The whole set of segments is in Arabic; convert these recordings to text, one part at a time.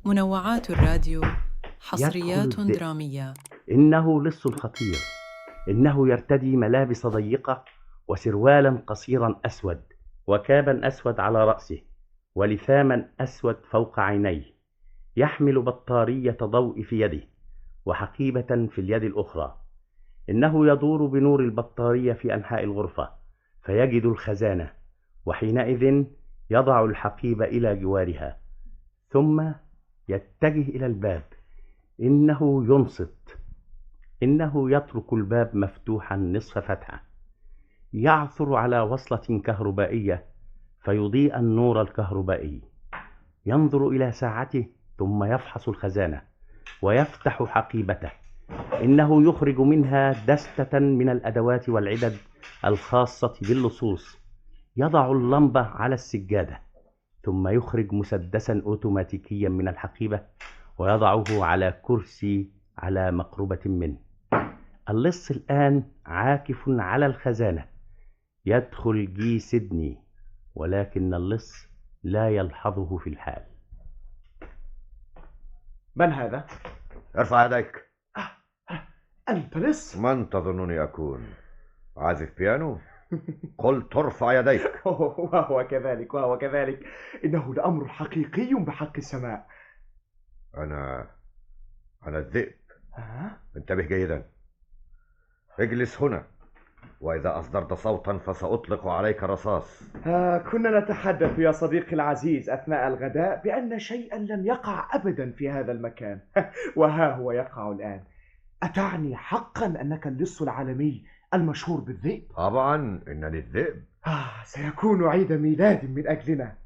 منوعات الراديو يدخل حصريات الذئب. درامية. إنه لص خطير. إنه يرتدي ملابس ضيقة وسروالا قصيرا أسود وكابا أسود على رأسه ولثاما أسود فوق عينيه. يحمل بطارية ضوء في يده وحقيبة في اليد الأخرى. إنه يدور بنور البطارية في أنحاء الغرفة فيجد الخزانة، وحينئذ يضع الحقيبة إلى جوارها ثم يتجه إلى الباب. إنه ينصت. إنه يترك الباب مفتوحا نصف فتحة. يعثر على وصلة كهربائية فيضيء النور الكهربائي. ينظر إلى ساعته ثم يفحص الخزانة ويفتح حقيبته. إنه يخرج منها دستة من الأدوات والعدد الخاصة باللصوص. يضع اللمبة على السجادة ثم يخرج مسدسا أوتوماتيكيا من الحقيبة ويضعه على كرسي على مقربة منه. اللص الآن عاكف على الخزانة. يدخل جي سيدني ولكن اللص لا يلحظه في الحال. من هذا؟ ارفع يديك. أنت لص؟ من تظنني أكون؟ عازف بيانو؟ قلت ارفع يديك. وهو كذلك إنه لأمر حقيقي بحق السماء. أنا الذئب. ها؟ انتبه جيدا. اجلس هنا، وإذا أصدرت صوتا فسأطلق عليك رصاص. كنا نتحدث يا صديقي العزيز أثناء الغداء بأن شيئا لم يقع أبدا في هذا المكان وها هو يقع الآن. أتعني حقا أنك اللص العالمي المشهور بالذئب؟ طبعا إنني الذئب. سيكون عيد ميلاد من أجلنا.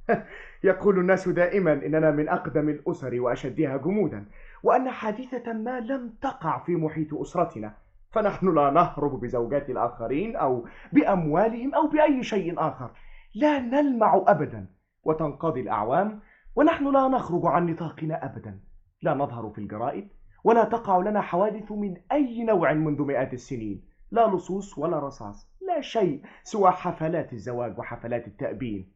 يقول الناس دائما إننا من أقدم الأسر وأشدها جمودا، وأن حادثة ما لم تقع في محيط أسرتنا، فنحن لا نهرب بزوجات الآخرين أو بأموالهم أو بأي شيء آخر. لا نلمع أبدا، وتنقضي الأعوام ونحن لا نخرج عن نطاقنا أبدا. لا نظهر في الجرائد، ولا تقع لنا حوادث من أي نوع منذ مئات السنين. لا لصوص ولا رصاص، لا شيء سوى حفلات الزواج وحفلات التأبين.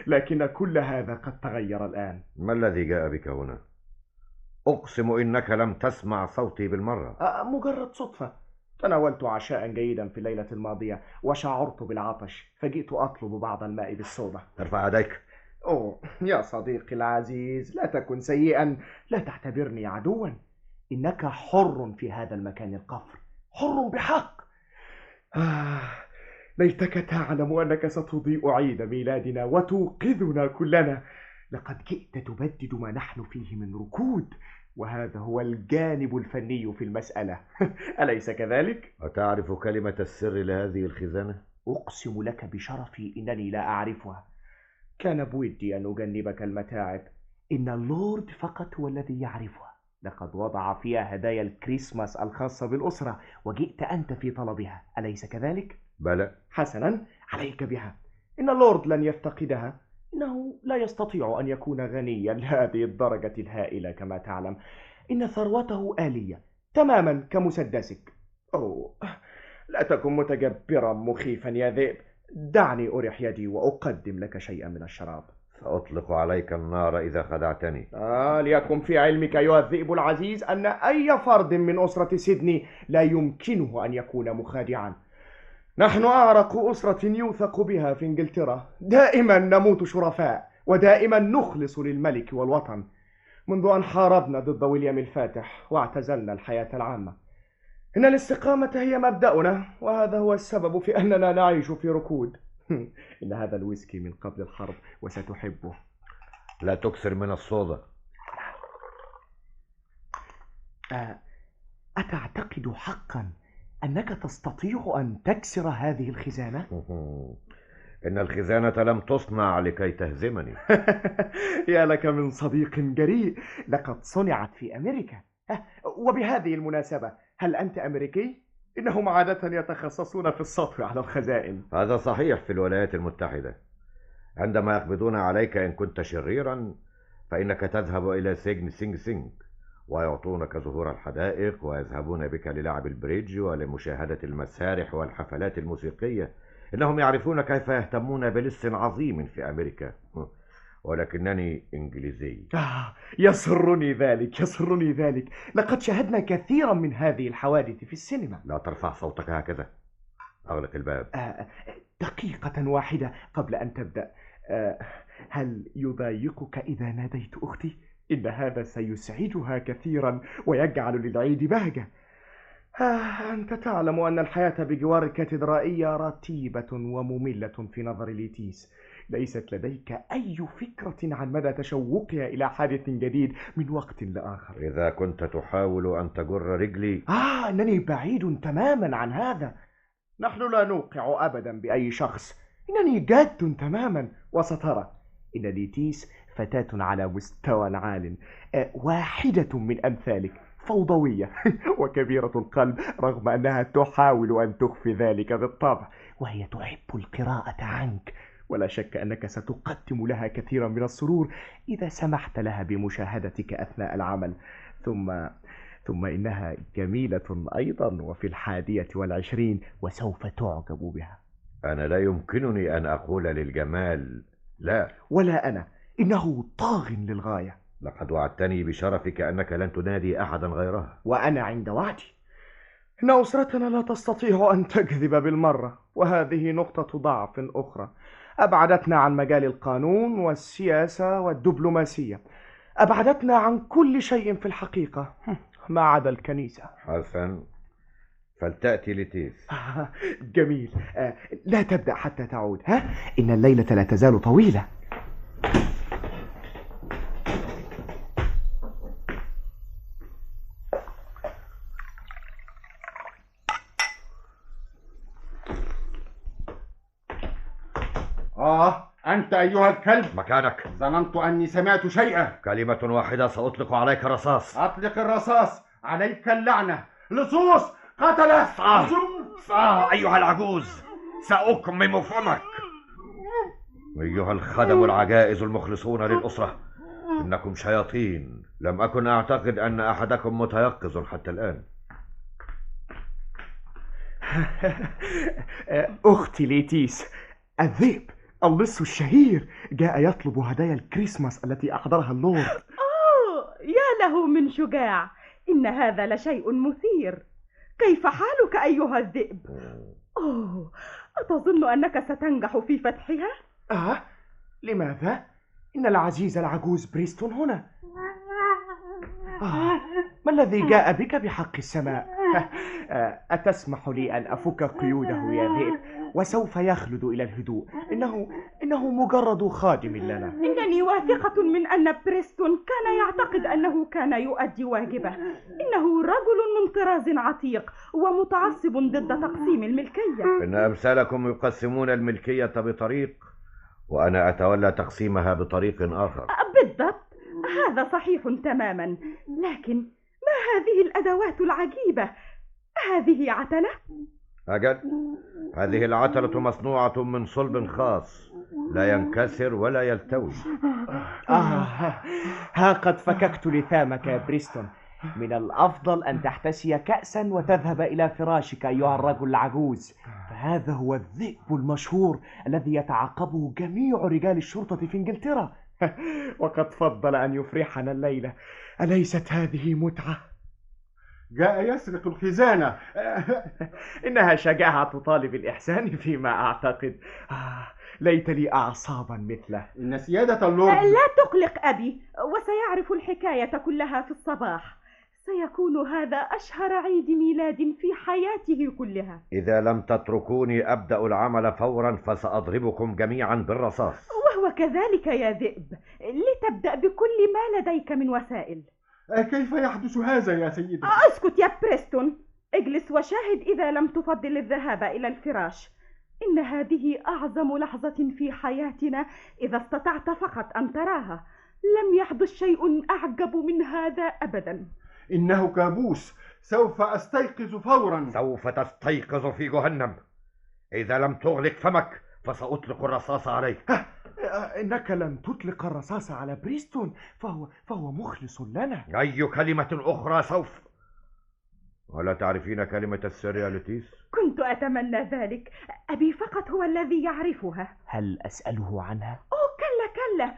لكن كل هذا قد تغير الآن. ما الذي جاء بك هنا؟ أقسم إنك لم تسمع صوتي بالمرة. مجرد صدفة. تناولت عشاء جيدا في الليلة الماضية وشعرت بالعطش، فجئت أطلب بعض الماء بالصودا. ارفع يديك. أوه يا صديقي العزيز، لا تكن سيئا، لا تعتبرني عدوا. إنك حر في هذا المكان القفر، حر بحق. ليتك تعلم أنك ستضيء عيد ميلادنا وتوقظنا كلنا. لقد جئت تبدد ما نحن فيه من ركود، وهذا هو الجانب الفني في المسألة. أليس كذلك؟ أتعرف كلمة السر لهذه الخزانة؟ أقسم لك بشرفي إنني لا أعرفها. كان بودي أن أجنبك المتاعب. إن اللورد فقط هو الذي يعرفها. لقد وضع فيها هدايا الكريسماس الخاصة بالأسرة، وجئت أنت في طلبها، أليس كذلك؟ بلى. حسنا، عليك بها. إن اللورد لن يفتقدها. إنه لا يستطيع أن يكون غنيا لهذه الدرجة الهائلة كما تعلم. إن ثروته آلية تماما كمسدسك. أوه، لا تكن متجبرا مخيفا يا ذئب. دعني أرح يدي وأقدم لك شيئا من الشراب. سأطلق عليك النار إذا خدعتني. ليكن في علمك أيها الذئب العزيز أن أي فرد من أسرة سيدني لا يمكنه أن يكون مخادعا. نحن أعرق أسرة يوثق بها في إنجلترا. دائما نموت شرفاء، ودائما نخلص للملك والوطن، منذ أن حاربنا ضد ويليام الفاتح واعتزلنا الحياة العامة. إن الاستقامة هي مبدأنا، وهذا هو السبب في أننا نعيش في ركود. إن هذا الويسكي من قبل الحرب وستحبه. لا تكثر من الصودا. أتعتقد حقا أنك تستطيع أن تكسر هذه الخزانة؟ إن الخزانة لم تصنع لكي تهزمني. يا لك من صديق جريء. لقد صنعت في أمريكا. وبهذه المناسبة، هل أنت أمريكي؟ إنهم عادة يتخصصون في السطو على الخزائن. هذا صحيح في الولايات المتحدة. عندما يقبضون عليك إن كنت شريرا فإنك تذهب إلى سجن سينج سينج، ويعطونك زهور الحدائق، ويذهبون بك للعب البريدج ولمشاهدة المسارح والحفلات الموسيقية. إنهم يعرفون كيف يهتمون بلص عظيم في أمريكا. ولكنني إنجليزي. يسرني ذلك، يسرني ذلك. لقد شاهدنا كثيرا من هذه الحوادث في السينما. لا ترفع صوتك هكذا. أغلق الباب. دقيقة واحدة قبل أن تبدأ. هل يضايقك إذا ناديت أختي؟ إن هذا سيسعدها كثيرا ويجعل للعيد بهجة. أنت تعلم أن الحياة بجوار الكاتدرائية رتيبة ومملة في نظر ليتيس. ليست لديك أي فكرة عن مدى تشوقها إلى حادث جديد من وقت لآخر. إذا كنت تحاول أن تجر رجلي. أنني بعيد تماما عن هذا. نحن لا نوقع أبدا بأي شخص. إنني جاد تماما، وسترى إن ليتيس فتاة على مستوى عال، واحدة من أمثالك، فوضوية وكبيرة القلب، رغم أنها تحاول أن تخفي ذلك بالطبع، وهي تحب القراءة عنك. ولا شك أنك ستقدم لها كثيرا من السرور إذا سمحت لها بمشاهدتك أثناء العمل. ثم إنها جميلة أيضا، وفي 21 وسوف تعجب بها. أنا لا يمكنني أن أقول للجمال لا. ولا أنا، إنه طاغ للغاية. لقد وعدتني بشرفك أنك لن تنادي أحدا غيرها. وأنا عند وعدي. إن أسرتنا لا تستطيع أن تكذب بالمرة، وهذه نقطة ضعف أخرى أبعدتنا عن مجال القانون والسياسة والدبلوماسية. أبعدتنا عن كل شيء في الحقيقة ما عدا الكنيسة. حسن، فلتأتي لتيس. جميل. لا تبدأ حتى تعود. إن الليلة لا تزال طويلة. أنت أيها الكلب. مكانك. ظننت أني سمعت شيئا. كلمة واحدة سأطلق عليك رصاص. أطلق الرصاص. عليك اللعنة. لصوص قتله. أيها العجوز، سأكمم فمك. أيها الخدم العجائز المخلصون للأسرة، إنكم شياطين. لم أكن أعتقد أن أحدكم متيقظ حتى الآن. أختي ليتيس، الذئب اللص الشهير جاء يطلب هدايا الكريسماس التي أحضرها اللورد. يا له من شجاع. إن هذا لشيء مثير. كيف حالك أيها الذئب؟ أتظن أنك ستنجح في فتحها؟ لماذا؟ إن العزيز العجوز بريستون هنا. ما الذي جاء بك بحق السماء؟ أتسمح لي أن أفك قيوده يا ذئب؟ وسوف يخلد إلى الهدوء. إنه مجرد خادم لنا. إنني واثقة من أن بريستون كان يعتقد أنه كان يؤدي واجبه. إنه رجل من طراز عتيق ومتعصب ضد تقسيم الملكية. إن أمثالكم يقسمون الملكية بطريق، وأنا أتولى تقسيمها بطريق آخر. بالضبط، هذا صحيح تماما. لكن ما هذه الأدوات العجيبة؟ هذه عتلة؟ أجل، هذه العتلة مصنوعة من صلب خاص لا ينكسر ولا يلتوي. ها قد فككت لثامك يا بريستون. من الأفضل أن تحتسي كأسا وتذهب إلى فراشك أيها الرجل العجوز، فهذا هو الذئب المشهور الذي يتعقبه جميع رجال الشرطة في إنجلترا. وقد فضل أن يفرحنا الليلة. أليست هذه متعة؟ جاء يسرق الخزانة. إنها شجاعة طالب الإحسان فيما أعتقد. ليت لي أعصابا مثله. إن سيادة اللورد. لا تقلق أبي، وسيعرف الحكاية كلها في الصباح. سيكون هذا أشهر عيد ميلاد في حياته كلها. إذا لم تتركوني أبدأ العمل فورا فسأضربكم جميعا بالرصاص. وهو كذلك يا ذئب. لتبدأ بكل ما لديك من وسائل. كيف يحدث هذا يا سيدي؟ اسكت يا بريستون. اجلس وشاهد إذا لم تفضل الذهاب إلى الفراش. إن هذه أعظم لحظة في حياتنا إذا استطعت فقط أن تراها. لم يحدث شيء أعجب من هذا أبدا. إنه كابوس. سوف أستيقظ فورا. سوف تستيقظ في جهنم. إذا لم تغلق فمك فسأطلق الرصاص عليك. إنك لن تطلق الرصاص على بريستون، فهو مخلص لنا. أي كلمة أخرى سوف. ولا تعرفين كلمة السر يا لتيس؟ كنت أتمنى ذلك. أبي فقط هو الذي يعرفها. هل أسأله عنها؟ كلا.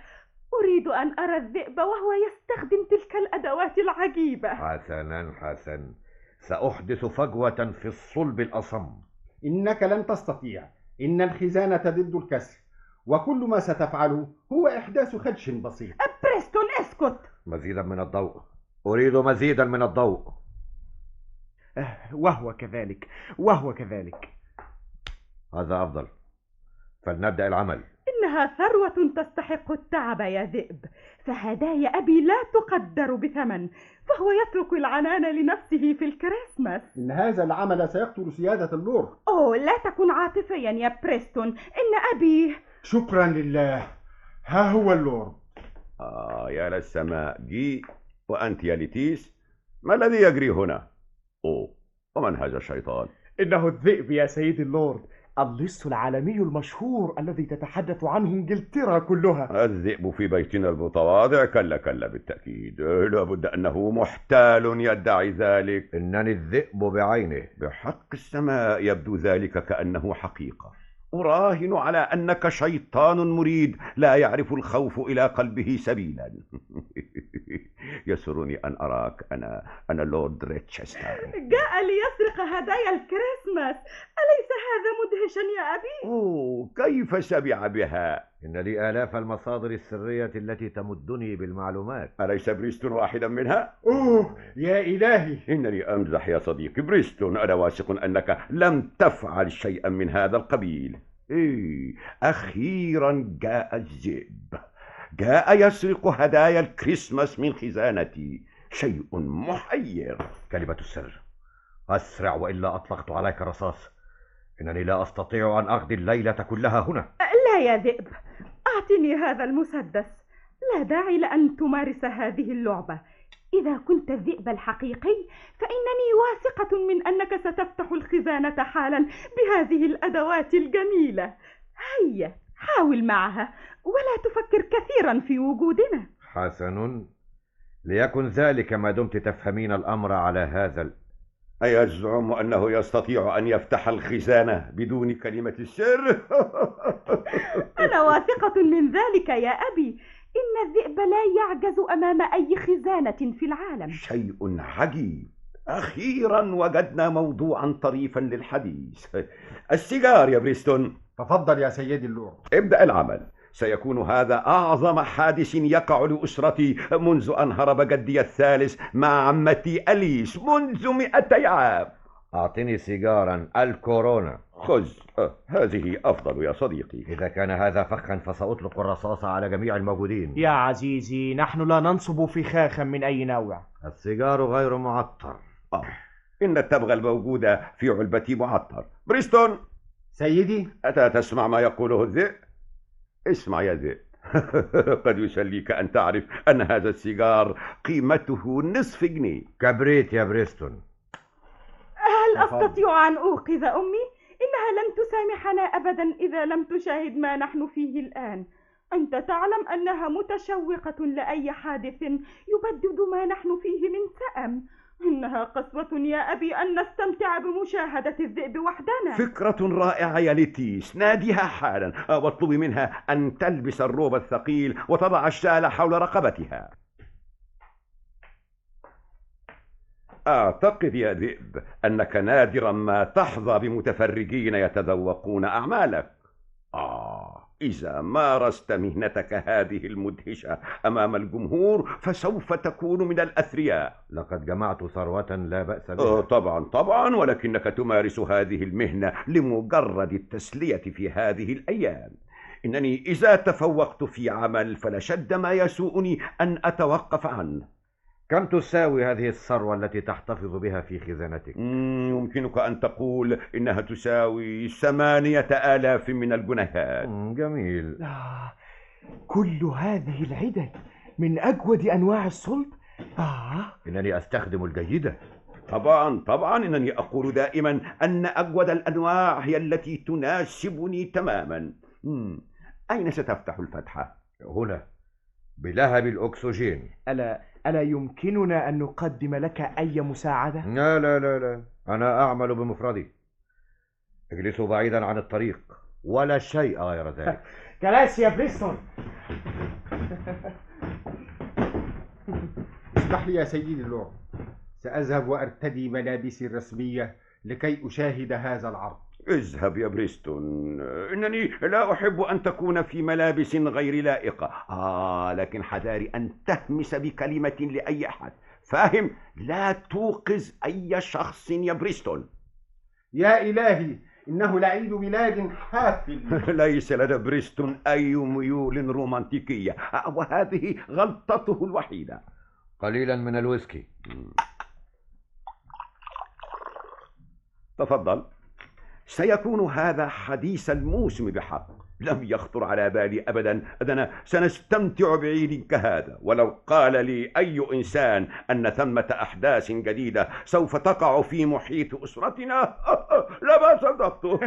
أريد أن أرى الذئب وهو يستخدم تلك الأدوات العجيبة. حسنا، سأحدث فجوة في الصلب الأصم. إنك لن تستطيع. إن الخزانة ضد الكسر، وكل ما ستفعله هو إحداث خدش بسيط. بريستون اسكت. مزيدا من الضوء، أريد مزيدا من الضوء. وهو كذلك. هذا أفضل، فلنبدأ العمل. إنها ثروة تستحق التعب يا ذئب، فهدايا أبي لا تقدر بثمن، فهو يترك العنان لنفسه في الكريسماس. إن هذا العمل سيقتل سيادة اللورد. أوه، لا تكن عاطفيا يا بريستون، إن أبي... شكرا لله، ها هو اللورد. يا للسماء جي، وأنت يا ليتيس، ما الذي يجري هنا؟ ومن هذا الشيطان؟ إنه الذئب يا سيدي اللورد، اللص العالمي المشهور الذي تتحدث عنه انجلترا كلها. الذئب في بيتنا المتواضع؟ كلا بالتأكيد، لابد أنه محتال يدعي ذلك. إنني الذئب بعينه. بحق السماء يبدو ذلك كأنه حقيقة. أراهن على أنك شيطان مريد لا يعرف الخوف إلى قلبه سبيلا. يسرني أن أراك، أنا لورد ريتشستر. جاء ليسرق هدايا الكريسماس، أليس هذا مدهشا يا أبي؟ كيف سمع بها؟ إن لي آلاف المصادر السرية التي تمدني بالمعلومات. أليس بريستون واحدا منها؟ يا إلهي، إنني أمزح يا صديقي بريستون، أنا واثق أنك لم تفعل شيئا من هذا القبيل. أخيرا جاء الذئب، جاء يسرق هدايا الكريسماس من خزانتي. شيء محير. كلمة السر، أسرع وإلا أطلقت عليك الرصاص. إنني لا أستطيع أن أقضي الليلة كلها هنا. لا يا ذئب، أعطني هذا المسدس، لا داعي لأن تمارس هذه اللعبة. إذا كنت الذئب الحقيقي فإنني واثقة من أنك ستفتح الخزانة حالا بهذه الأدوات الجميلة. هيا حاول معها ولا تفكر كثيرا في وجودنا. حسن، ليكن ذلك ما دمت تفهمين الأمر على هذا. أيزعم أنه يستطيع أن يفتح الخزانة بدون كلمة السر؟ أنا واثقة من ذلك يا أبي، إن الذئب لا يعجز أمام أي خزانة في العالم. شيء عجيب، أخيرا وجدنا موضوعا طريفا للحديث. السيجار يا بريستون. تفضل يا سيدي اللورد. ابدأ العمل، سيكون هذا أعظم حادث يقع لأسرتي منذ أن هرب جدي الثالث مع عمتي أليس منذ 200 عام. أعطني سيجارا الكورونا. خذ، هذه أفضل يا صديقي. إذا كان هذا فخا فسأطلق الرصاص على جميع الموجودين. يا عزيزي، نحن لا ننصب فخاخا من أي نوع. السيجار غير معطر. إن التبغ الموجودة في علبتي معطر. بريستون. سيدي. أتى تسمع ما يقوله الذئب؟ اسمع يا ذئب. قد يسليك أن تعرف أن هذا السيجار قيمته نصف جنيه. كبريت يا بريستون. هل أستطيع أن أوقظ أمي؟ إنها لن تسامحنا أبدا إذا لم تشاهد ما نحن فيه الآن. أنت تعلم أنها متشوقة لأي حادث يبدد ما نحن فيه من سأم. إنها قسوة يا أبي أن نستمتع بمشاهدة الذئب وحدنا. فكرة رائعة يا ليتيس، ناديها حالا واطلبي منها أن تلبس الروب الثقيل وتضع الشال حول رقبتها. أعتقد يا ذئب أنك نادرا ما تحظى بمتفرجين يتذوقون أعمالك. إذا مارست مهنتك هذه المدهشة أمام الجمهور فسوف تكون من الأثرياء. لقد جمعت ثروة لا بأس بها. طبعا، ولكنك تمارس هذه المهنة لمجرد التسلية في هذه الأيام. إنني إذا تفوقت في عمل فلشد ما يسوءني أن أتوقف عنه. كم تساوي هذه الثروة التي تحتفظ بها في خزانتك؟ يمكنك أن تقول إنها تساوي 8,000 من الجنيهات. جميل. كل هذه العدد من أجود أنواع الصلب؟ إنني أستخدم الجيدة. طبعا، إنني أقول دائما أن أجود الأنواع هي التي تناسبني تماما. أين ستفتح الفتحة؟ هنا بلهب الأكسجين. ألا يمكننا أن نقدم لك أي مساعدة؟ لا، أنا أعمل بمفردي. اجلسوا بعيدا عن الطريق ولا شيء غير ذلك. كراسي يا بريستون. اسمح لي يا سيدي اللورد، سأذهب وأرتدي ملابسي الرسمية لكي أشاهد هذا العرض. اذهب يا بريستون، إنني لا أحب أن تكون في ملابس غير لائقة. لكن حذاري أن تهمس بكلمة لأي أحد، فاهم؟ لا توقظ أي شخص يا بريستون. يا إلهي، إنه لعيد ميلاد حافل. ليس لدى بريستون أي ميول رومانتيكية، وهذه غلطته الوحيدة. قليلا من الويسكي. تفضل. سيكون هذا حديث الموسم بحق. لم يخطر على بالي أبدا أننا سنستمتع بعيد كهذا، ولو قال لي أي إنسان أن ثمة أحداث جديدة سوف تقع في محيط أسرتنا لما صدقته.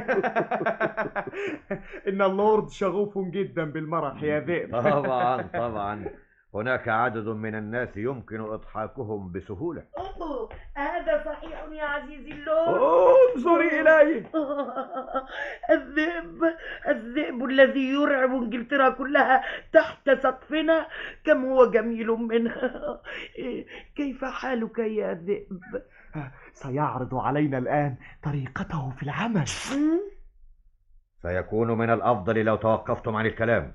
إن اللورد شغوف جدا بالمرح يا ذئب. طبعا طبعا، هناك عدد من الناس يمكن إضحاكهم بسهولة. هذا صحيح يا عزيزي اللورد. انظري إلي. الذئب الذي يرعب انجلترا كلها تحت سقفنا، كم هو جميل منه. كيف حالك يا ذئب؟ سيعرض علينا الآن طريقته في العمل. سيكون من الأفضل لو توقفتم عن الكلام.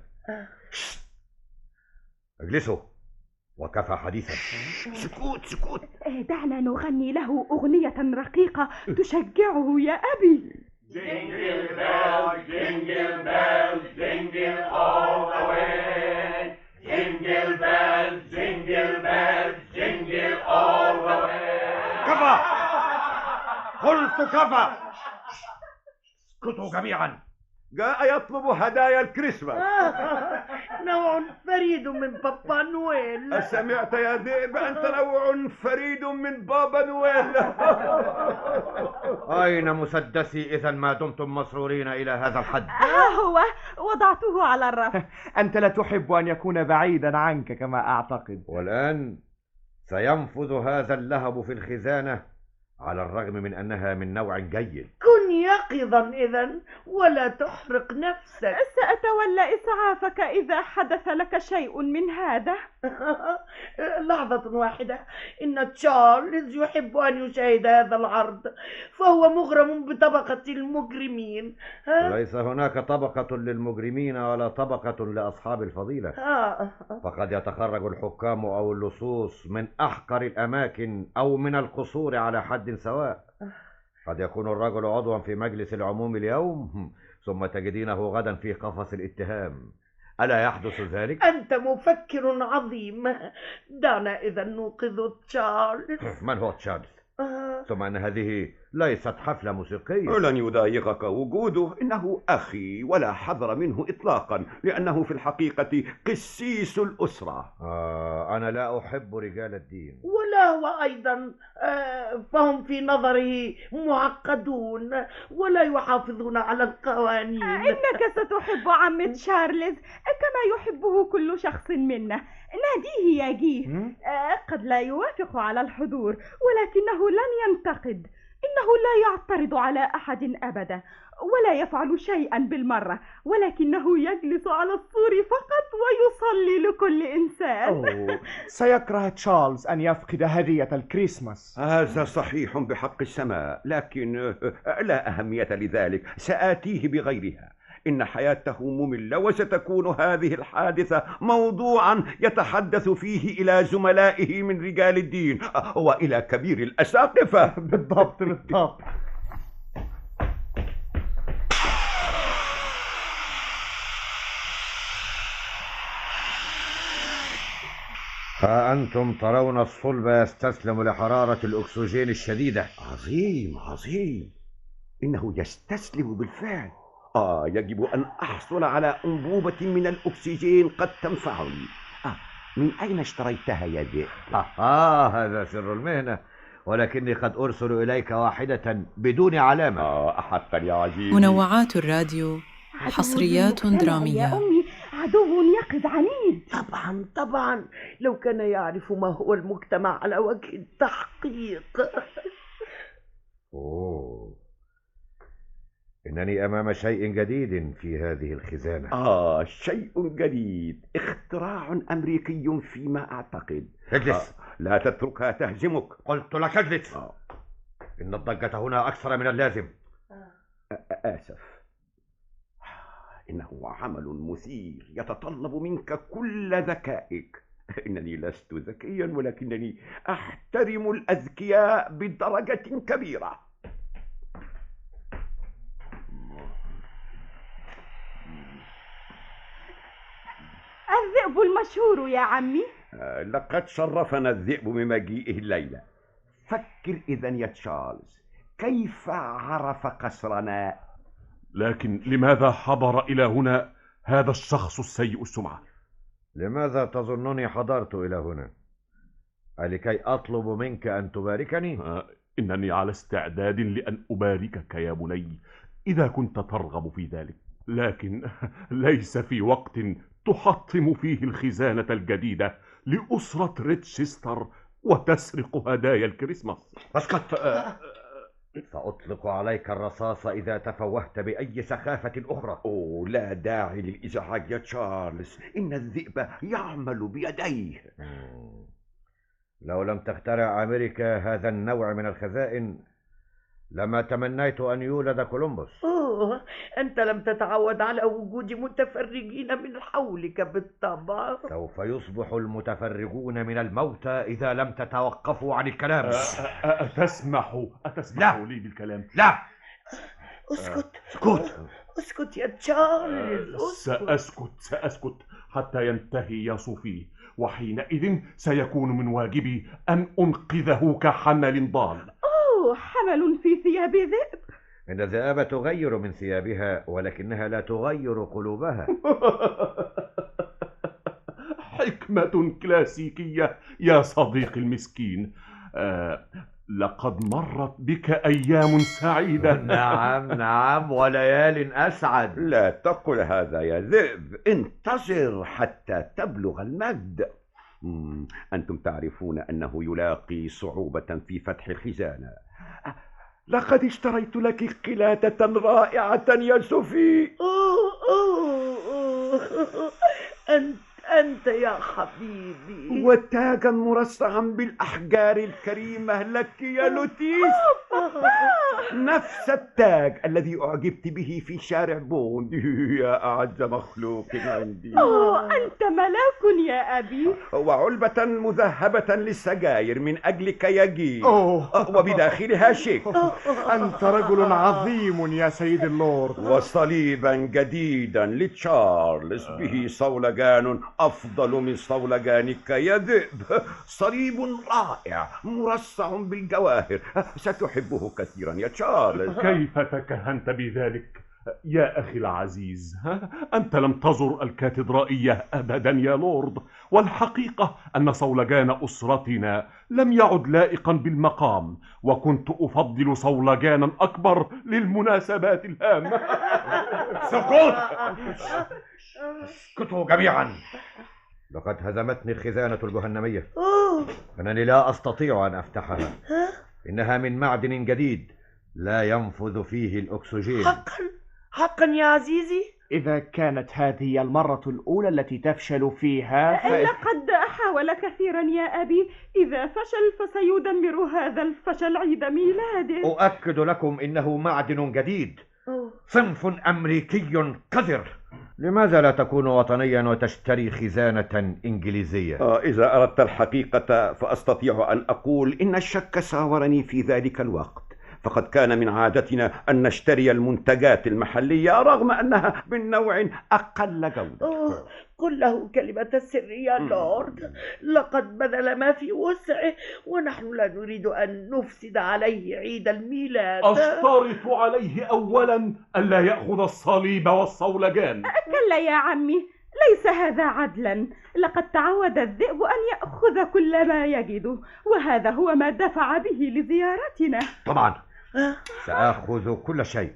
اجلسوا وكفى حديثا. سكوت سكوت. دعنا نغني له أغنية رقيقة تشجعه يا أبي. Jingle bells, jingle bells, jingle all the way. Jingle bells, jingle bells, jingle all the way. كفى! قلت كفى! اسكتوا جميعا. جاء يطلب هدايا الكريسماس. نوع فريد من بابا نويل. أسمعت يا ذئب؟ أنت نوع فريد من بابا نويل. أين مسدسي إذا ما دمتم مسرورين إلى هذا الحد؟ هو وضعته على الرف. أنت لا تحب أن يكون بعيدا عنك كما أعتقد. والآن سينفذ هذا اللهب في الخزانة على الرغم من أنها من نوع جيد. كن يقظا إذن ولا تحرق نفسك. سأتولى إسعافك إذا حدث لك شيء من هذا. لحظة واحدة، إن تشارلز يحب أن يشاهد هذا العرض، فهو مغرم بطبقة المجرمين. ليس هناك طبقة للمجرمين ولا طبقة لأصحاب الفضيلة. فقد يتخرج الحكام أو اللصوص من أحقر الأماكن أو من القصور على حد سواء. قد يكون الرجل عضوا في مجلس العموم اليوم، ثم تجدينه غدا في قفص الاتهام. ألا يحدث ذلك؟ أنت مفكر عظيم. دعنا إذا نوقظ تشارلز. من هو تشارلز؟ ثم أن هذه ليست حفلة موسيقية. لن يضايقك وجوده، إنه أخي ولا حذر منه إطلاقا، لأنه في الحقيقة قسيس الأسرة. أنا لا أحب رجال الدين. ولا هو أيضا، فهم في نظره معقدون ولا يحافظون على القوانين. إنك ستحب عم تشارلز كما يحبه كل شخص منا. ناديه يا جيه. قد لا يوافق على الحضور، ولكنه لن ينتقد. إنه لا يعترض على أحد أبدا، ولا يفعل شيئا بالمرة، ولكنه يجلس على السور فقط ويصلي لكل إنسان. سيكره تشارلز أن يفقد هدية الكريسماس. هذا صحيح بحق السماء، لكن لا أهمية لذلك، سآتيه بغيرها. إن حياته مملة، وستكون هذه الحادثة موضوعا يتحدث فيه إلى زملائه من رجال الدين وإلى كبير الأساقفة. بالضبط بالضبط. ها أنتم ترون الصلب يستسلم لحرارة الأكسجين الشديدة. عظيم عظيم، إنه يستسلم بالفعل. يجب أن أحصل على أنبوبة من الأكسجين قد تنفعني. من أين اشتريتها يا ذئب؟ هذا سر المهنة، ولكني قد أرسل إليك واحدة بدون علامة. أحقا يا عزيزي. منوعات الراديو، حصريات درامية. يا أمي، عدو يقظ عنيد. طبعا لو كان يعرف ما هو المجتمع على وجه التحقيق. إنني أمام شيء جديد في هذه الخزانة. شيء جديد، اختراع أمريكي فيما أعتقد. اجلس. لا تتركها تهزمك. قلت لك اجلس. إن الضجة هنا أكثر من اللازم. آسف، إنه عمل مثير يتطلب منك كل ذكائك. إنني لست ذكيا، ولكنني أحترم الأذكياء بدرجة كبيرة. الذئب المشهور يا عمي. لقد شرفنا الذئب بمجيئه الليلة. فكر إذا يا تشارلز، كيف عرف قصرنا؟ لكن لماذا حضر إلى هنا هذا الشخص السيء السمعة؟ لماذا تظنني حضرت إلى هنا؟ ألكي أطلب منك أن تباركني؟ إنني على استعداد لأن أباركك يا بني إذا كنت ترغب في ذلك، لكن ليس في وقت تحطم فيه الخزانة الجديدة لأسرة ريتشستر وتسرق هدايا الكريسماس. اسكت. سأطلق عليك الرصاص إذا تفوهت بأي سخافة أخرى. لا داعي للإزعاج يا تشارلز، إن الذئب يعمل بيديه. لو لم تخترع أمريكا هذا النوع من الخزائن لما تمنيت أن يولد كولومبوس. أنت لم تتعود على وجود متفرجين من حولك بالطبع. سوف يصبح المتفرجون من الموتى إذا لم تتوقفوا عن الكلام. أتسمح لي بالكلام؟ لا. اسكت يا تشارلز. سأسكت حتى ينتهي يا صوفي، وحينئذ سيكون من واجبي أن أنقذه كحمل ضال. حمل في ثياب ذئب. إن الذئاب تغير من ثيابها ولكنها لا تغير قلوبها. حكمة كلاسيكية يا صديقي المسكين. لقد مرت بك أيام سعيدة. نعم، وليال أسعد. لا تقل هذا يا ذئب، انتظر حتى تبلغ المجد. أنتم تعرفون أنه يلاقي صعوبة في فتح الخزانة. لقد اشتريت لك قلادة رائعة يا صوفي. أنت يا حبيبي. وتاجا مرصعا بالأحجار الكريمة لك يا لوتيس. نفس التاج الذي أعجبت به في شارع بوند يا أعز مخلوق عندي. أنت ملاك يا أبي. وعلبة مذهبة للسجاير من أجلك يا جيل، وبداخلها شيك. أنت رجل عظيم يا سيد اللورد. وصليبا جديدا لتشارلز به صولجان أفضل من صولجانك يا ذئب. صليب رائع مرصع بالجواهر، ستحبه كثيرا يا تشارلز. كيف تكهنت بذلك يا أخي العزيز؟ أنت لم تزر الكاتدرائية أبدا يا لورد، والحقيقة أن صولجان أسرتنا لم يعد لائقا بالمقام، وكنت أفضل صولجانا أكبر للمناسبات الهامة. اسكتوا جميعا. لقد هزمتني الخزانة الجهنمية. أنني لا أستطيع أن أفتحها. إنها من معدن جديد لا ينفذ فيه الأكسجين. حقا يا عزيزي. إذا كانت هذه المرة الأولى التي تفشل فيها لقد حاول كثيرا يا أبي. إذا فشل فسيدمر هذا الفشل عيد ميلاده. أؤكد لكم إنه معدن جديد، صنف أمريكي قذر. لماذا لا تكون وطنيا وتشتري خزانة إنجليزية؟ إذا أردت الحقيقة فأستطيع أن أقول إن الشك ساورني في ذلك الوقت، فقد كان من عادتنا أن نشتري المنتجات المحلية رغم أنها من نوع أقل جودة. قل له كلمة السر يا لورد. لقد بذل ما في وسعه، ونحن لا نريد أن نفسد عليه عيد الميلاد. أشترط عليه أولا ألا يأخذ الصليب والصولجان. كلا يا عمي، ليس هذا عدلا. لقد تعود الذئب أن يأخذ كل ما يجده، وهذا هو ما دفع به لزيارتنا. طبعا سأخذ كل شيء.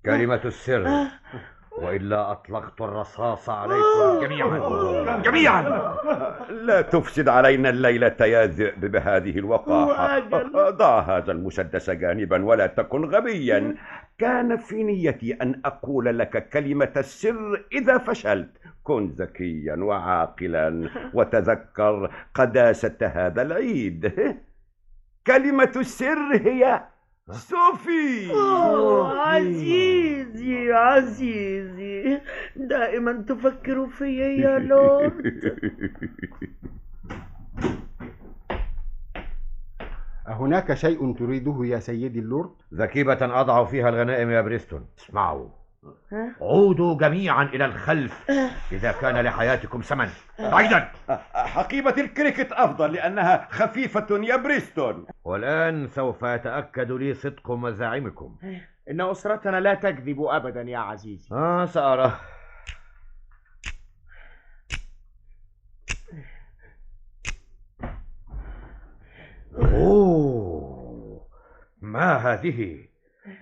كلمة السر، وإلا أطلقت الرصاص عليكم جميعا. لا تفسد علينا الليلة يا ذئب بهذه الوقاحة. ضع هذا المسدس جانبا ولا تكن غبيا. كان في نيتي أن أقول لك كلمة السر إذا فشلت. كن ذكيا وعاقلا وتذكر قداسة هذا العيد. كلمة السر هي صوفي. عزيزي عزيزي، دائما تفكر في يا لورد. أهناك شيء تريده يا سيدي اللورد؟ ذكيبة أضع فيها الغنائم يا بريستون. اسمعوا، عودوا جميعا إلى الخلف إذا كان لحياتكم ثمن. بعيدا. حقيبة الكريكت أفضل لأنها خفيفة يا بريستون. والآن سوف يتأكد لي صدق مزاعمكم. إن أسرتنا لا تكذب أبدا يا عزيزي. سأرى. ما هذه؟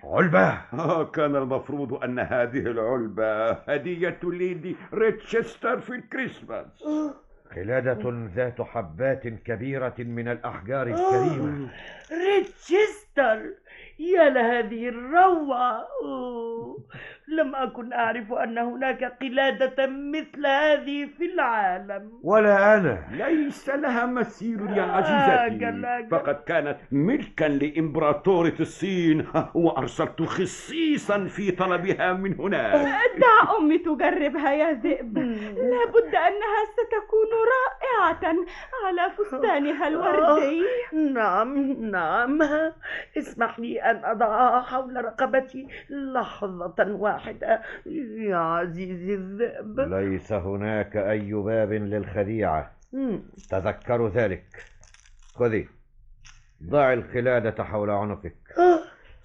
علبة؟ كان المفروض أن هذه العلبة هدية ليدي ريتشستر في الكريسماس. قلادة ذات حبات كبيرة من الأحجار الكريمة. ريتشستر، يا لهذه الروعة. لم أكن أعرف أن هناك قلادة مثل هذه في العالم. ولا أنا. ليس لها مثيل يا عزيزتي، فقد كانت ملكا لإمبراطورة الصين وأرسلت خصيصا في طلبها من هناك. دع أمي تجربها يا ذئب، لابد أنها ستكون رائعة على فستانها الوردي. نعم، اسمح لي أن أضعها حول رقبتي لحظة واحدة يا عزيزي الذئب. ليس هناك أي باب للخديعة، تذكروا ذلك. خذي، ضع القلادة حول عنقك.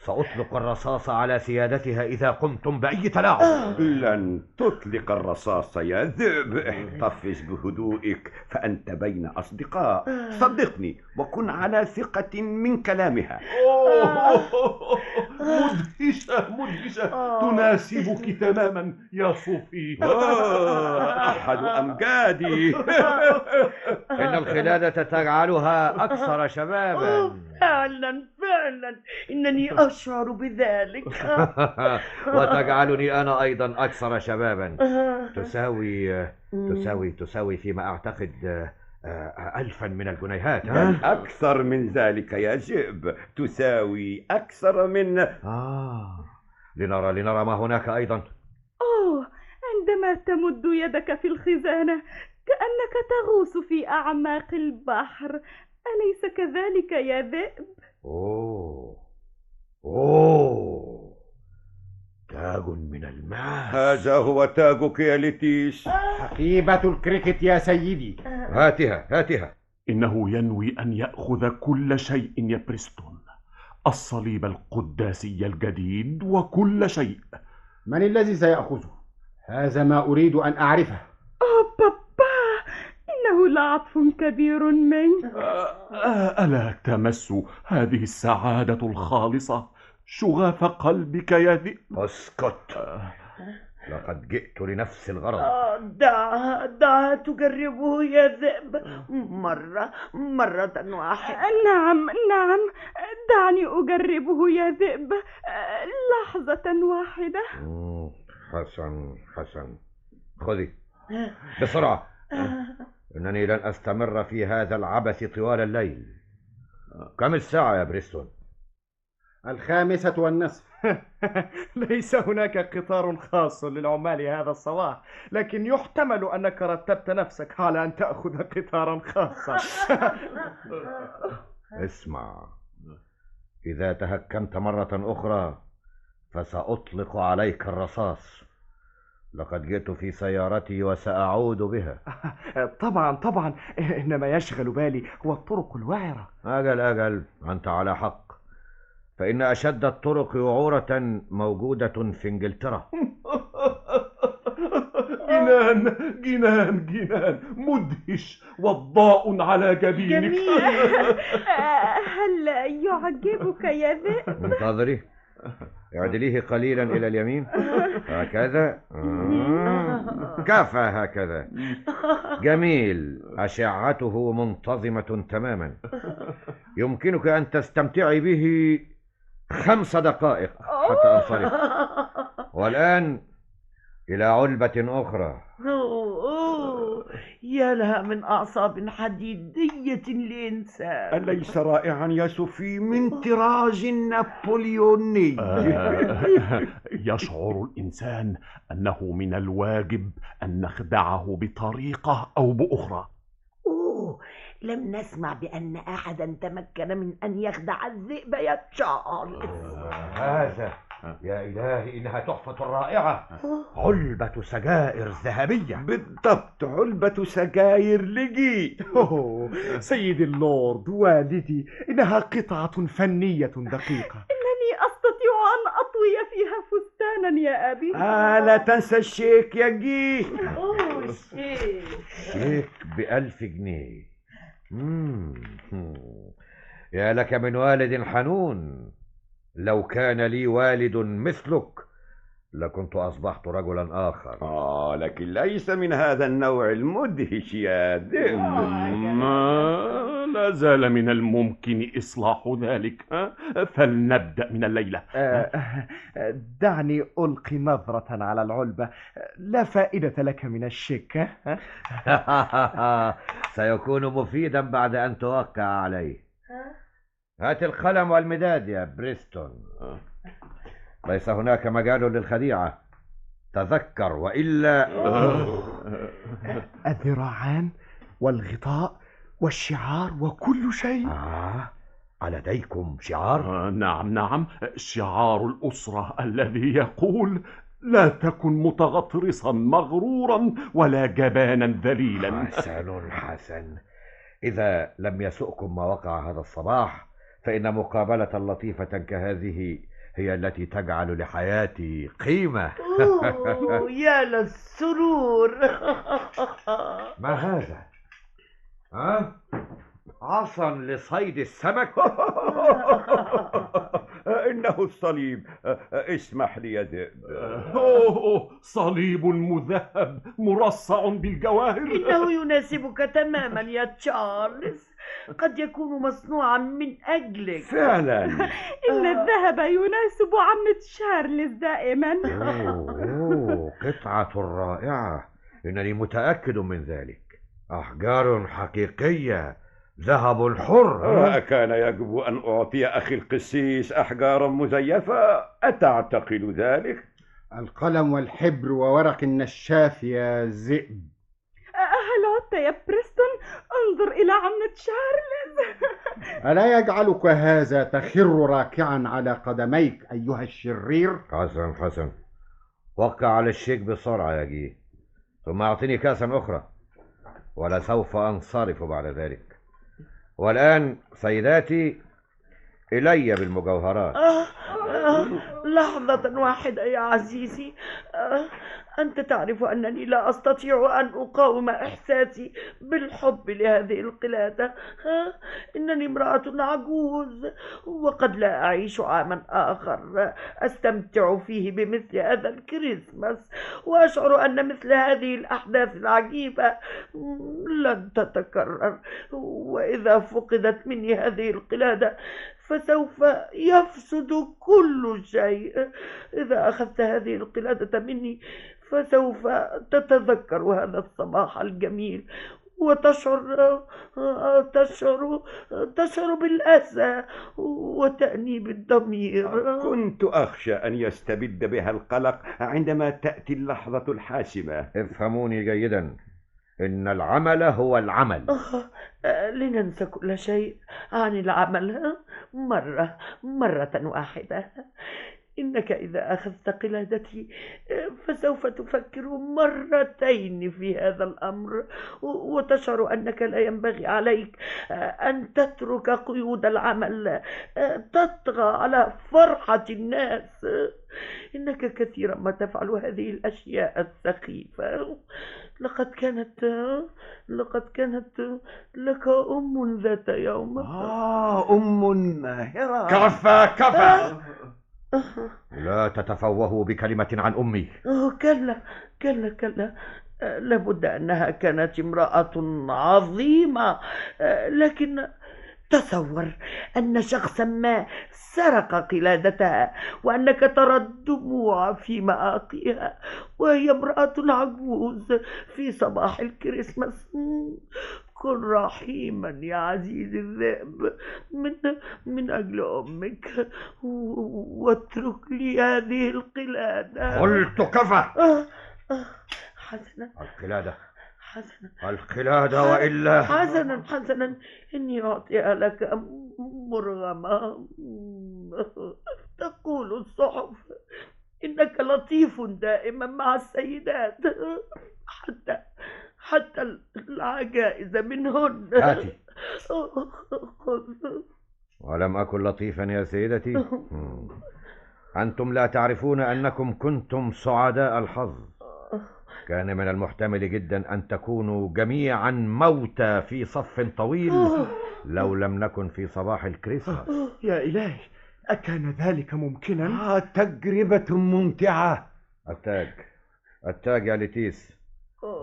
سأطلق الرصاص على سيادتها إذا قمتم بأي تلاعب. لن تطلق الرصاص يا ذئب، احتفظ بهدوئك فأنت بين أصدقاء. صدقني وكن على ثقة من كلامها. مدهشة تناسبك تماما يا صوفي. أحد أمجادي. إن القلادة تجعلها أكثر شبابا. فعلا إنني أشعر بذلك. وتجعلني أنا أيضا أكثر شبابا. تساوي فيما أعتقد 1000 من الجنيهات. أكثر من ذلك يا ذئب، تساوي أكثر من لنرى ما هناك أيضا. عندما تمد يدك في الخزانة كأنك تغوص في أعماق البحر، أليس كذلك يا ذئب؟ تاج من الماس. هذا هو تاجك يا لتيس. حقيبة الكريكت يا سيدي. هاتها. إنه ينوي أن يأخذ كل شيء يا بريستون، الصليب القداسي الجديد وكل شيء. من الذي سيأخذه؟ هذا ما أريد أن أعرفه. بابا، إنه لعطف كبير منك. ألا تمس هذه السعادة الخالصة شغاف قلبك يا ذئب؟ اسكت، لقد جئت لنفس الغرض. دعها تجربه يا ذئب مرة واحدة. نعم، دعني أجربه يا ذئب لحظة واحدة. حسن، خذي بسرعة. إنني لن أستمر في هذا العبث طوال الليل. كم الساعة يا بريستون؟ 5:30. ليس هناك قطار خاص للعمال هذا الصباح، لكن يحتمل أنك رتبت نفسك على أن تأخذ قطارا خاصا. اسمع، إذا تهكمت مرة أخرى فسأطلق عليك الرصاص. لقد جئت في سيارتي وسأعود بها. طبعا، إنما يشغل بالي هو الطرق الوعرة. أجل، أنت على حق، فإن أشد الطرق وعورة موجودة في إنجلترا. جنان مدهش وضاء على جبينك. هل يعجبك يا ذئب؟ انتظري، اعدليه قليلا إلى اليمين هكذا. كفى هكذا. جميل، أشعته منتظمة تماما. يمكنك أن تستمتعي به 5 دقائق. حتى أنصرف. والآن إلى علبة أخرى. يا لها من أعصاب حديدية الإنسان. أليس رائعا يا صوفي من طراز نابليوني؟ يشعر الإنسان أنه من الواجب أن نخدعه بطريقة أو بأخرى. لم نسمع بأن أحدا تمكن من أن يخدع الذئب يا تشارلز. هذا يا إلهي إنها تحفة رائعة. علبة سجائر ذهبية. بالضبط، علبة سجاير لجي. سيدي اللورد والدي، إنها قطعة فنية دقيقة. إنني أستطيع أن أطوي فيها فستانا يا أبي. لا تنسى الشيك يا جي. شيك ب1000 جنيه. يا لك من والد حنون. لو كان لي والد مثلك لكنت أصبحت رجلا آخر. لكن ليس من هذا النوع المدهش يا ذئب. ما لا زال من الممكن إصلاح ذلك. فلنبدأ من الليلة. دعني ألقي نظرة على العلبة. لا فائدة لك من الشيك. سيكون مفيدا بعد أن توقع عليه. هات القلم والمداد يا بريستون. ليس هناك مجال للخديعة، تذكر، وإلا. الذراعان والغطاء والشعار وكل شيء. لديكم شعار؟ نعم، شعار الأسرة الذي يقول: لا تكن متغطرسا مغرورا ولا جبانا ذليلا. حسن. إذا لم يسؤكم ما وقع هذا الصباح فإن مقابلة لطيفة كهذه هي التي تجعل لحياتي قيمة. يا للسرور. ما هذا؟ عصا لصيد السمك. إنه الصليب. اسمح لي يا ذئب. صليب مذهب مرصع بالجواهر. إنه يناسبك تماما يا تشارلز. قد يكون مصنوعا من أجلك. فعلا. إن الذهب يناسب عم تشارلز دائما. قطعة رائعة. إنني متأكد من ذلك. أحجار حقيقية، ذهب حر. كان يجب أن أعطي أخي القسيس أحجارا مزيفة. أتعتقد ذلك؟ القلم والحبر وورق النشاف يا ذئب. هل عدت يا بريستون؟ انظر إلى عم تشارلز. ألا يجعلك هذا تخر راكعا على قدميك أيها الشرير؟ حسن. وقع على الشيك بسرعة يا جي، ثم أعطني كاسا أخرى ولسوف أنصرف بعد ذلك. والآن سيداتي، إلي بالمجوهرات. لحظة واحدة يا عزيزي. أنت تعرف أنني لا أستطيع أن أقاوم إحساسي بالحب لهذه القلادة. إنني امرأة عجوز، وقد لا أعيش عاما آخر أستمتع فيه بمثل هذا الكريسماس، وأشعر أن مثل هذه الأحداث العجيبة لن تتكرر. وإذا فقدت مني هذه القلادة فسوف يفسد كل شيء. إذا أخذت هذه القلادة مني فسوف تتذكر هذا الصباح الجميل وتشعر بالأسى وتأنيب الضمير. كنت أخشى أن يستبد بها القلق عندما تأتي اللحظة الحاسمة. افهموني جيدا، إن العمل هو العمل. لننسى كل شيء عن العمل مرة واحدة. إنك إذا أخذت قلادتي فسوف تفكر مرتين في هذا الأمر، وتشعر أنك لا ينبغي عليك أن تترك قيود العمل تطغى على فرحة الناس. إنك كثيرا ما تفعل هذه الأشياء السخيفة. لقد كانت لك أم ذات يوم. أم ماهرة. كفى. لا تتفوهوا بكلمة عن أمي. كلا. لابد أنها كانت امرأة عظيمة، تصور أن شخصا ما سرق قلادتها، وأنك ترى الدموع في مآقيها وهي امرأة عجوز في صباح الكريسماس. كن رحيما يا عزيزي الذئب من أجل أمك، واترك لي هذه القلادة. قلت كفى. حسنا. القلادة وإلا. حسنا إني أعطيها لك مرغمة. تقول الصحف إنك لطيف دائما مع السيدات، حتى العجائز منهن. هاتي. ولم أكن لطيفا يا سيدتي. أنتم لا تعرفون أنكم كنتم سعداء الحظ. كان من المحتمل جدا أن تكونوا جميعا موتى في صف طويل لو لم نكن في صباح الكريسماس. يا إلهي، أكان ذلك ممكنا؟ تجربة ممتعة. التاج يا ليتيس،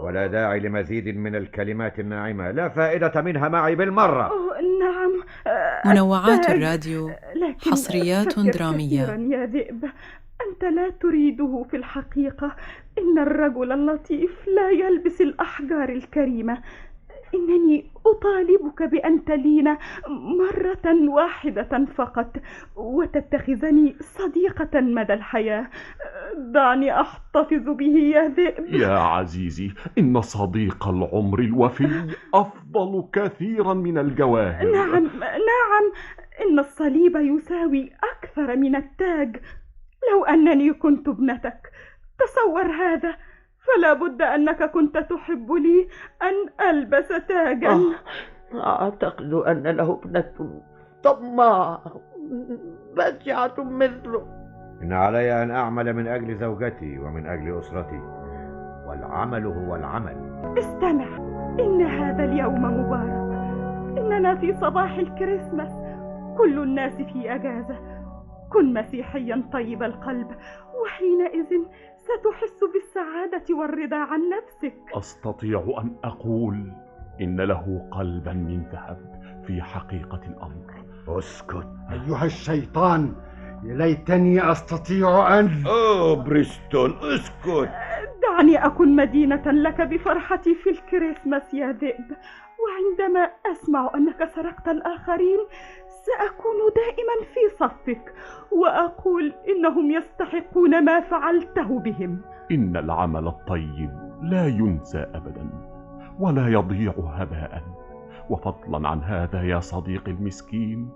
ولا داعي لمزيد من الكلمات الناعمة، لا فائدة منها معي بالمرة. نعم. منوعات الراديو، حصريات درامية. يا ذئب، أنت لا تريده في الحقيقة. إن الرجل اللطيف لا يلبس الأحجار الكريمة. إنني أطالبك بأن تلين مرة واحدة فقط، وتتخذني صديقة مدى الحياة. دعني أحتفظ به يا ذئب. يا عزيزي، إن صديق العمر الوفي أفضل كثيرا من الجواهر. نعم، إن الصليب يساوي أكثر من التاج. لو أنني كنت ابنتك، تصور هذا، فلا بد أنك كنت تحب لي أن ألبس تاجا. أعتقد أن له ابنة طماعة بشعة مثله. إن علي أن أعمل من أجل زوجتي ومن أجل أسرتي، والعمل هو العمل. استمع، إن هذا اليوم مبارك. إننا في صباح الكريسماس، كل الناس في أجازة. كن مسيحيا طيب القلب، وحينئذ ستحس بالسعادة والرضا عن نفسك. أستطيع أن أقول إن له قلبا من ذهب في حقيقة الأمر. اسكت أيها الشيطان، ليتني أستطيع أن... بريستون، اسكت. دعني أكون مدينة لك بفرحتي في الكريسماس يا ذئب. وعندما أسمع أنك سرقت الآخرين، سأكون دائما في صفك، وأقول إنهم يستحقون ما فعلته بهم. إن العمل الطيب لا ينسى أبدا ولا يضيع هباء. وفضلا عن هذا يا صديقي المسكين،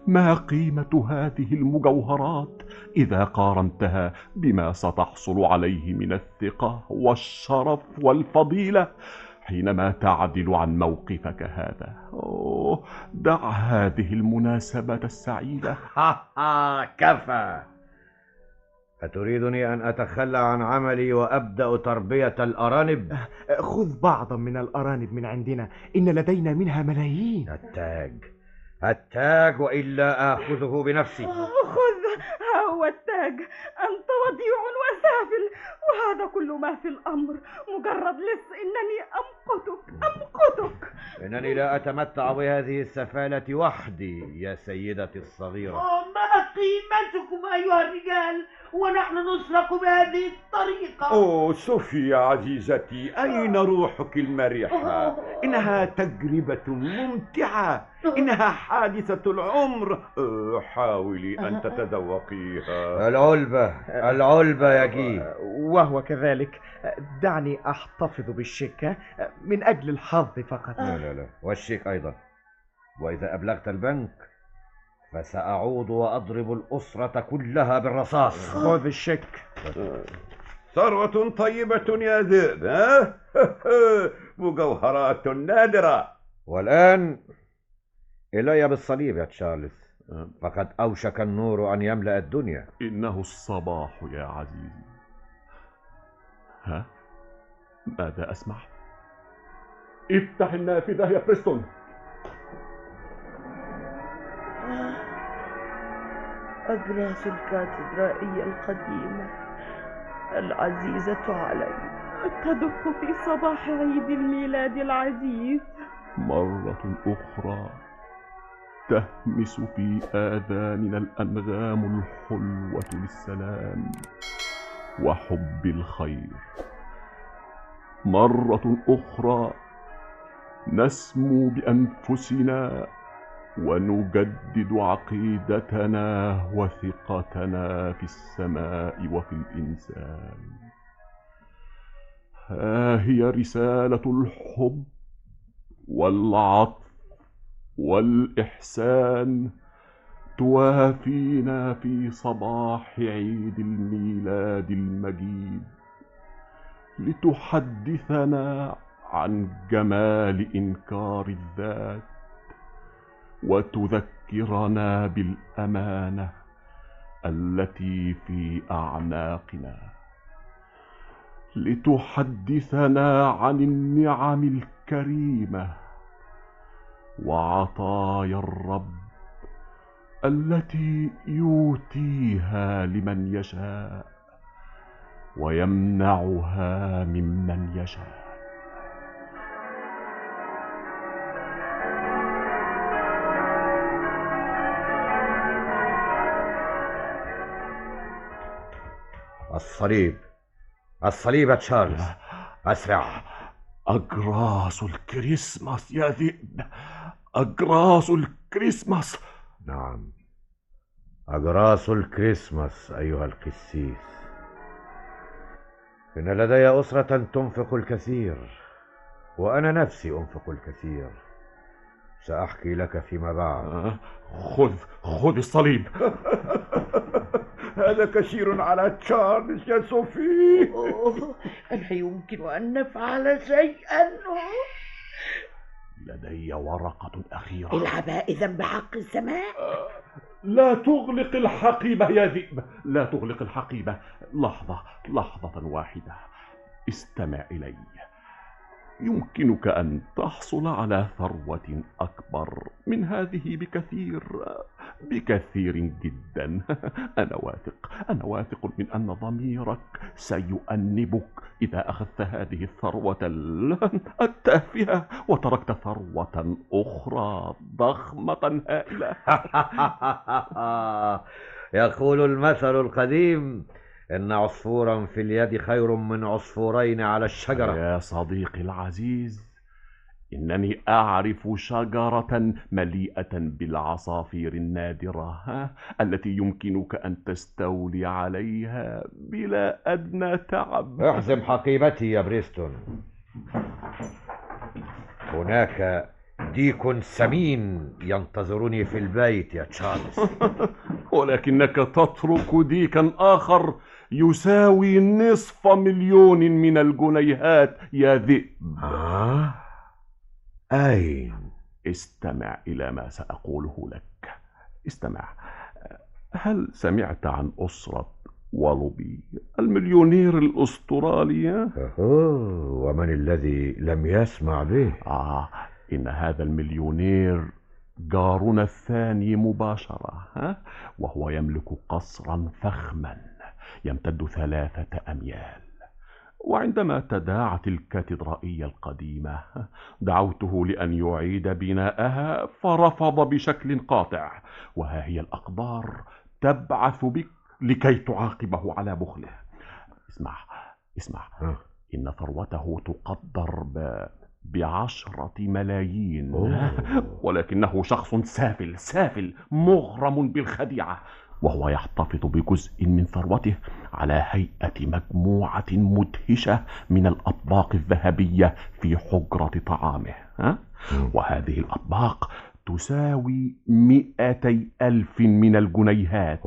ما قيمة هذه المجوهرات إذا قارنتها بما ستحصل عليه من الثقة والشرف والفضيلة حينما تعدل عن موقفك هذا؟ دع هذه المناسبة السعيدة. كفى. أتريدني أن أتخلى عن عملي وأبدأ تربية الأرانب؟ خذ بعضا من الأرانب من عندنا، إن لدينا منها ملايين. التاج وإلا آخذه بنفسي. خذ، ها هو التاج. أنت وضيع وسافل، وهذا كل ما في الأمر. مجرد لص. إنني أمقتك. إنني لا أتمتع بهذه السفالة وحدي يا سيدتي الصغيرة. ما قيمتكم أيها الرجال ونحن نسرق بهذه الطريقة؟ صوفيا عزيزتي، أين روحك المرحة؟ إنها تجربة ممتعة، إنها حادثة العمر. حاولي أن تتذوقيها. العلبة يا جي. وهو كذلك. دعني أحتفظ بالشيك من أجل الحظ فقط. لا، والشيك أيضا. وإذا أبلغت البنك فسأعود وأضرب الأسرة كلها بالرصاص. خذ الشيك. ثروة طيبة يا ذئب، مجوهرات نادرة. والآن إلي بالصليب يا تشارلز، فقد أوشك النور أن يملأ الدنيا. إنه الصباح يا عزيزي. ماذا أسمع؟ افتح النافذة يا بريستون. أجراس الكاتدرائية القديمة العزيزة علي تدق في صباح عيد الميلاد العزيز. مرة أخرى تهمس في آذاننا الأنغام الحلوة للسلام وحب الخير. مرة أخرى نسمو بأنفسنا ونجدد عقيدتنا وثقتنا في السماء وفي الإنسان. ها هي رسالة الحب والعطف والإحسان توافينا في صباح عيد الميلاد المجيد، لتحدثنا عن جمال إنكار الذات، وتذكرنا بالأمانة التي في أعناقنا، لتحدثنا عن النعم الكريمة وعطايا الرب التي يؤتيها لمن يشاء ويمنعها ممن يشاء. الصليب، الصليب يا تشارلز، أسرع. أجراس الكريسماس يا ذئب، أجراس الكريسماس. نعم، أجراس الكريسماس أيها القسيس. إن لدي أسرة تنفق الكثير، وأنا نفسي أنفق الكثير. سأحكي لك فيما بعد. خذ الصليب. هذا كثير على تشارلز يا صوفي. هل يمكن أن نفعل شيئا؟ لدي ورقة أخيرة. العباء إذا بحق السماء. لا تغلق الحقيبة يا ذئب، لا تغلق الحقيبة. لحظة واحدة، استمع إلي. يمكنك أن تحصل على ثروة أكبر من هذه بكثير جدا. أنا واثق من أن ضميرك سيؤنبك إذا أخذت هذه الثروة التافهة وتركت ثروة أخرى ضخمة هائلة. يقول المثل القديم: إن عصفورا في اليد خير من عصفورين على الشجرة. يا صديقي العزيز، إنني أعرف شجرة مليئة بالعصافير النادرة التي يمكنك أن تستولي عليها بلا أدنى تعب. احزم حقيبتي يا بريستون. هناك ديك سمين ينتظرني في البيت يا تشارلز. ولكنك تترك ديكا آخر يساوي 500,000 من الجنيهات يا ذئب. أين؟ استمع إلى ما سأقوله لك. استمع. هل سمعت عن أسرة والوبي المليونير الأسترالي؟ ومن الذي لم يسمع به؟ إن هذا المليونير جارنا الثاني مباشرة، وهو يملك قصرا فخما يمتد 3 أميال. وعندما تداعت الكاتدرائية القديمة دعوته لأن يعيد بناءها، فرفض بشكل قاطع. وها هي الأقدار تبعث بك لكي تعاقبه على بخله. اسمع. إن ثروته تقدر ب10 ملايين. ولكنه شخص سافل مغرم بالخديعة، وهو يحتفظ بجزء من ثروته على هيئة مجموعة مدهشة من الأطباق الذهبية في حجرة طعامه. وهذه الأطباق تساوي 200,000 من الجنيهات.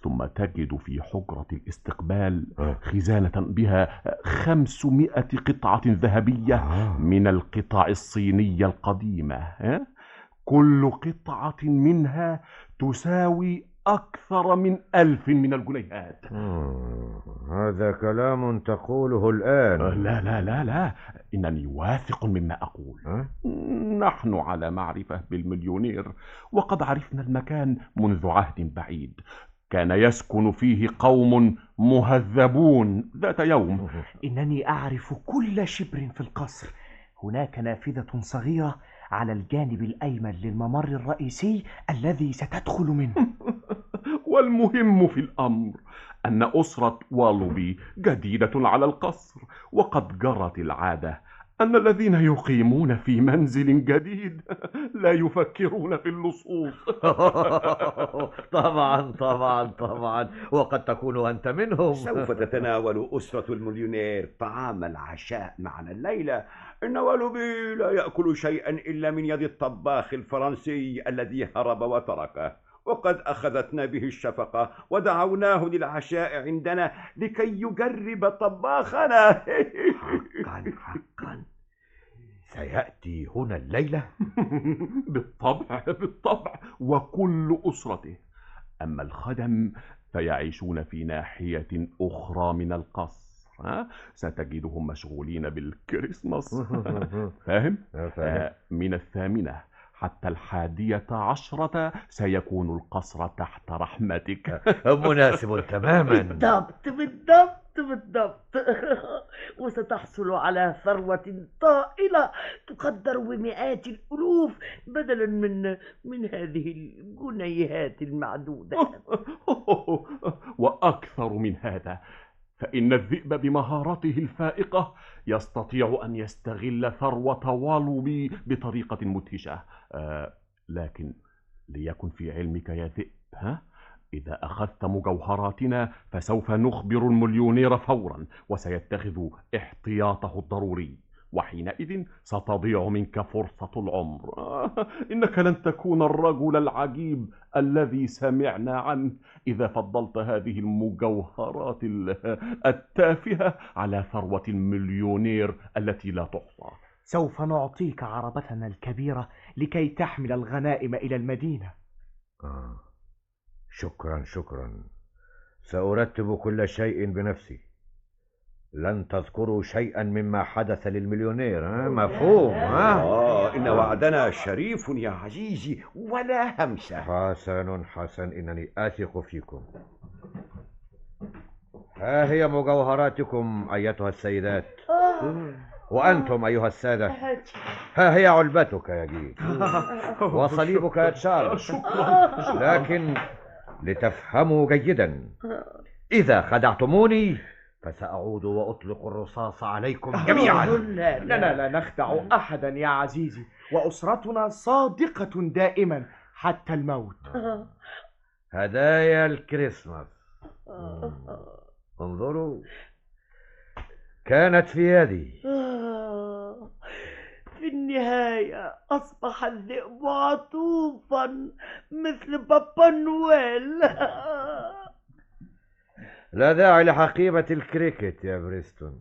ثم تجد في حجرة الاستقبال خزانة بها 500 قطعة ذهبية من القطع الصينية القديمة. كل قطعة منها تساوي أكثر من 1000 من الجنيهات. هذا كلام تقوله الآن؟ لا، إنني واثق مما أقول. نحن على معرفة بالمليونير، وقد عرفنا المكان منذ عهد بعيد. كان يسكن فيه قوم مهذبون. ذات يوم إنني أعرف كل شبر في القصر. هناك نافذة صغيرة على الجانب الأيمن للممر الرئيسي الذي ستدخل منه. والمهم في الأمر أن أسرة والوبي جديدة على القصر، وقد جرت العادة أن الذين يقيمون في منزل جديد لا يفكرون في اللصوص. طبعا طبعا طبعا، وقد تكون أنت منهم. سوف تتناول أسرة المليونير طعام العشاء معنا الليلة. إن والوبي لا يأكل شيئا إلا من يد الطباخ الفرنسي الذي هرب وتركه، وقد أخذتنا به الشفقة ودعوناه للعشاء عندنا لكي يجرب طباخنا. حقا حقا سيأتي هنا الليلة؟ بالطبع بالطبع، وكل أسرته. أما الخدم فيعيشون في ناحية أخرى من القصر. ستجدهم مشغولين بالكريسماس. فاهم؟ من 8 حتى 11 سيكون القصر تحت رحمتك. مناسب تماما. بالضبط بالضبط بالضبط. وستحصل على ثروة طائلة تقدر بمئات الألوف بدلا من هذه الجنيهات المعدودة. وأكثر من هذا، فإن الذئب بمهارته الفائقة يستطيع أن يستغل ثروة والوبي بطريقة مدهشة. لكن ليكن في علمك يا ذئب، إذا أخذت مجوهراتنا فسوف نخبر المليونير فورا، وسيتخذ احتياطه الضروري، وحينئذ ستضيع منك فرصة العمر. إنك لن تكون الرجل العجيب الذي سمعنا عنه إذا فضلت هذه المجوهرات التافهة على ثروة المليونير التي لا تحصى. سوف نعطيك عربتنا الكبيرة لكي تحمل الغنائم إلى المدينة. شكرا شكرا، سأرتب كل شيء بنفسي. لن تذكروا شيئا مما حدث للمليونير، مفهوم؟ إن وعدنا شريف يا عزيزي ولا همسة. حسن حسن، إنني آثق فيكم. ها هي مجوهراتكم أيتها السيدات، وأنتم أيها السادة ها هي علبتك يا جيل، وصليبك يا تشارلز. لكن لتفهموا جيدا، إذا خدعتموني فسأعود وأطلق الرصاص عليكم جميعا. لا نخدع أحدا يا عزيزي، وأسرتنا صادقة دائما حتى الموت. هدايا الكريسماس، انظروا، كانت في يدي. في النهاية أصبح الذئب عطوفا مثل بابا نويل. لا داعي لحقيبة الكريكت يا بريستون.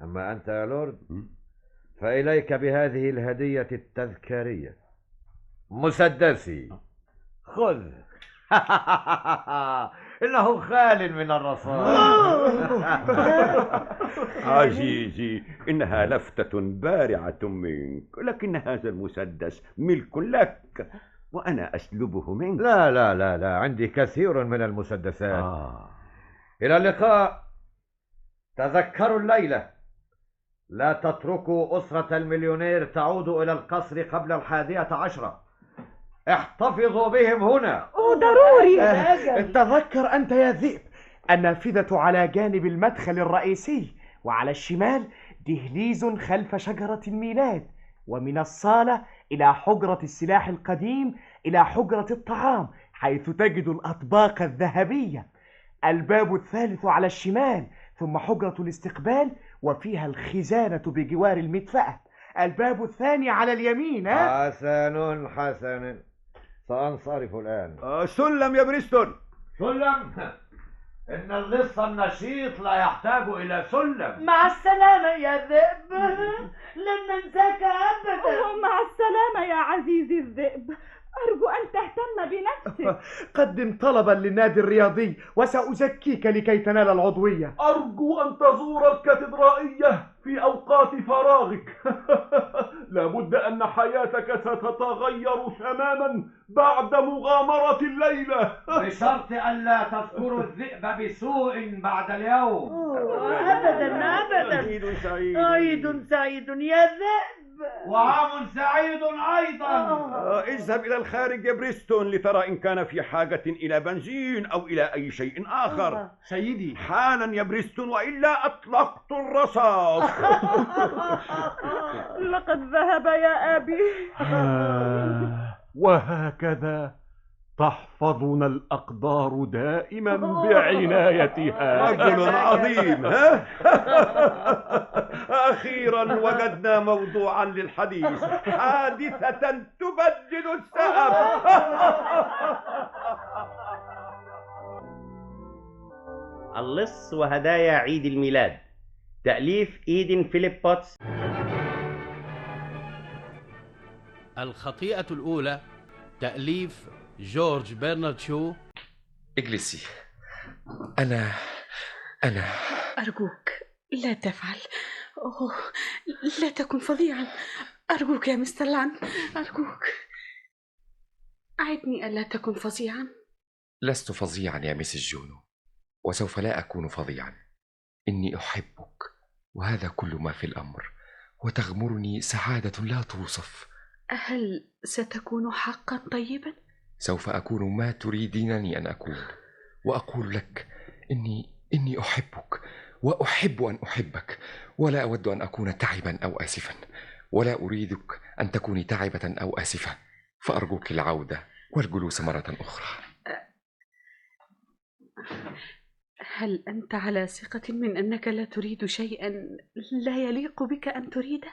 أما أنت يا لورد فإليك بهذه الهدية التذكارية، مسدسي، خذ. إنه خال من الرصاص. عزيزي، إنها لفتة بارعة منك، لكن هذا المسدس ملك لك وأنا أسلبه منك. لا لا لا لا، عندي كثير من المسدسات. إلى اللقاء. تذكروا الليلة، لا تتركوا أسرة المليونير تعود إلى القصر قبل 11. احتفظوا بهم هنا. ضروري. تذكر أنت يا ذئب، النافذة على جانب المدخل الرئيسي، وعلى الشمال دهليز خلف شجرة الميلاد، ومن الصالة إلى حجرة السلاح القديم إلى حجرة الطعام حيث تجد الأطباق الذهبية. الباب الثالث على الشمال، ثم حجرة الاستقبال وفيها الخزانة بجوار المدفأة. الباب الثاني على اليمين. حسن حسن، سأنصرف الآن. سلم يا بريستون. سلم؟ إن اللص النشيط لا يحتاج إلى سلم. مع السلامة يا ذئب، لن ننساك أبدا. مع السلامة يا عزيزي الذئب، أرجو أن تهتم بنفسك. قدم طلبا للنادي الرياضي وسأزكيك لكي تنال العضوية. أرجو أن تزور الكاتدرائية في أوقات فراغك. لابد أن حياتك ستتغير تماما بعد مغامرة الليلة. بشرط ألا تذكروا الذئب بسوء بعد اليوم. أبدا أبدا. عيد سعيد. عيد سعيد يا ذئب. وعام سعيد أيضا. اذهب إلى الخارج يا بريستون لترى إن كان في حاجة إلى بنزين أو إلى أي شيء آخر. سيدي. حالا يا بريستون وإلا أطلقت الرصاص. لقد ذهب يا أبي. وهكذا تحفظنا الأقدار دائما بعنايتها. رجل عظيم. أخيرا وجدنا موضوعا للحديث، حادثة تبدد السحب. اللص وهدايا عيد الميلاد، تأليف إيدن فيليب بوتس. الخطيئة الأولى، تأليف جورج برنارد شو. اجلسي. أنا أرجوك لا تفعل. أوه، لا تكن فظيعا. أرجوك يا مستر لان، أرجوك أعدني ألا تكن فظيعا. لست فظيعا يا ميسيس جونو، وسوف لا أكون فظيعا. إني أحبك، وهذا كل ما في الأمر، وتغمرني سعادة لا توصف. هل ستكون حقا طيبا؟ سوف أكون ما تريدينني أن أكون، وأقول لك إني أحبك، وأحب أن أحبك، ولا أود أن أكون تعبا أو آسفا، ولا أريدك أن تكوني تعبة أو آسفة، فأرجوك العودة والجلوس مرة أخرى. هل أنت على ثقة من أنك لا تريد شيئا لا يليق بك أن تريده؟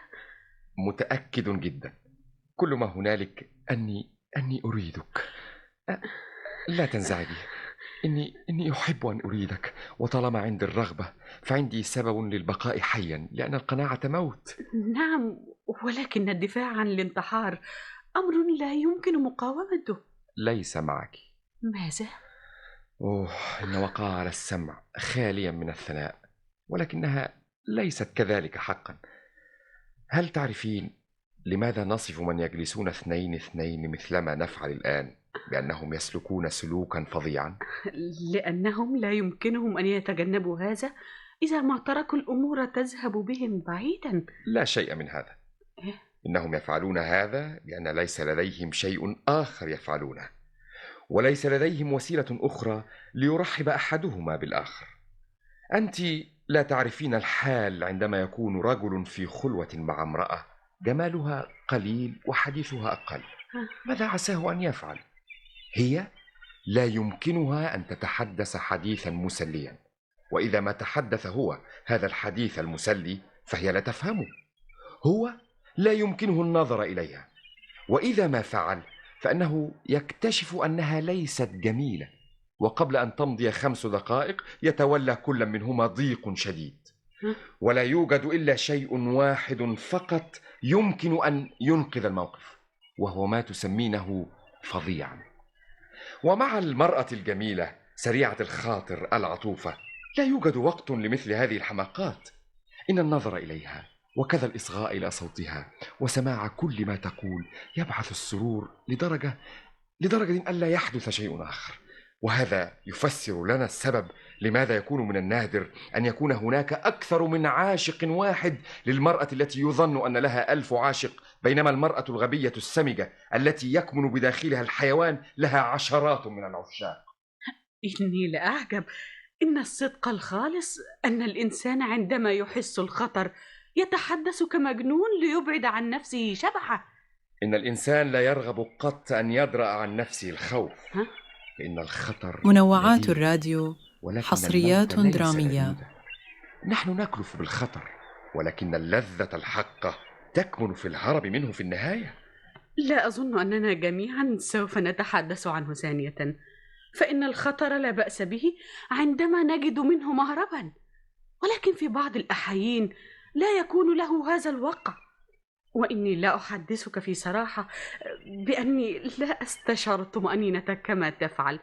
متأكد جدا. كل ما هنالك أني أريدك. لا تنزعجي. إني أحب أن أريدك، وطالما عندي الرغبة فعندي سبب للبقاء حيا، لأن القناعة موت. نعم، ولكن الدفاع عن الانتحار أمر لا يمكن مقاومته. ليس معك. ماذا؟ إن وقار السمع خاليا من الثناء، ولكنها ليست كذلك حقا. هل تعرفين لماذا نصف من يجلسون اثنين مثلما نفعل الآن بأنهم يسلكون سلوكا فظيعا؟ لأنهم لا يمكنهم أن يتجنبوا هذا إذا ما تركوا الأمور تذهب بهم بعيدا. لا شيء من هذا. إنهم يفعلون هذا لأن ليس لديهم شيء آخر يفعلونه، وليس لديهم وسيلة أخرى ليرحب أحدهما بالآخر. أنت لا تعرفين الحال عندما يكون رجل في خلوة مع امرأة جمالها قليل وحديثها أقل. ماذا عساه أن يفعل؟ هي لا يمكنها أن تتحدث حديثا مسليا، وإذا ما تحدث هو هذا الحديث المسلي فهي لا تفهمه. هو لا يمكنه النظر إليها، وإذا ما فعل فإنه يكتشف أنها ليست جميلة، وقبل أن تمضي 5 دقائق يتولى كل منهما ضيق شديد، ولا يوجد إلا شيء واحد فقط يمكن أن ينقذ الموقف، وهو ما تسمينه فظيعا. ومع المرأة الجميلة سريعة الخاطر العطوفة لا يوجد وقت لمثل هذه الحماقات. إن النظر إليها وكذا الإصغاء إلى صوتها وسماع كل ما تقول يبعث السرور لدرجة ألا يحدث شيء آخر. وهذا يفسر لنا السبب لماذا يكون من النادر أن يكون هناك أكثر من عاشق واحد للمرأة التي يظن أن لها 1000 عاشق، بينما المرأة الغبية السمجة التي يكمن بداخلها الحيوان لها عشرات من العشاق. إني لأعجب. إن الصدق الخالص أن الإنسان عندما يحس الخطر يتحدث كمجنون ليبعد عن نفسه شبحة. إن الإنسان لا يرغب قط أن يدرأ عن نفسه الخوف، لأن الخطر منوعات الراديو، حصريات درامية. نحن نكلف بالخطر، ولكن اللذة الحقة تكمن في الهرب منه في النهاية. لا أظن أننا جميعا سوف نتحدث عنه ثانية، فإن الخطر لا بأس به عندما نجد منه مهربا، ولكن في بعض الأحيان لا يكون له هذا الوقع. وإني لا أحدثك في صراحة بأني لا أستشعر الطمأنينة كما تفعل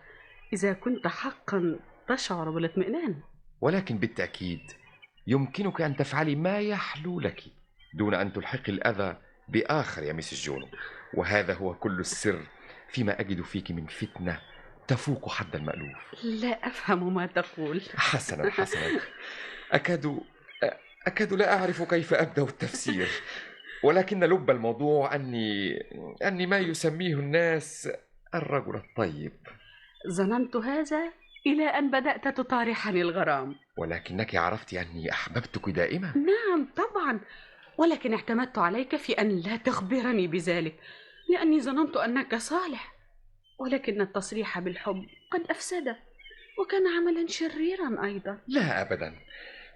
إذا كنت حقا تشعر بالاطمئنان. ولكن بالتأكيد يمكنك أن تفعلي ما يحلو لك دون أن تلحقي الأذى بآخر يا ميسيس جونو، وهذا هو كل السر فيما أجد فيك من فتنة تفوق حد المألوف. لا أفهم ما تقول. حسنا. أكاد لا أعرف كيف أبدأ التفسير. ولكن لب الموضوع أني ما يسميه الناس الرجل الطيب. ظننت هذا إلى أن بدأت تطارحني الغرام. ولكنك عرفت أني أحببتك دائما. نعم طبعا، ولكن اعتمدت عليك في أن لا تخبرني بذلك، لأني ظننت أنك صالح. ولكن التصريح بالحب قد أفسده، وكان عملا شريرا أيضا. لا أبدا،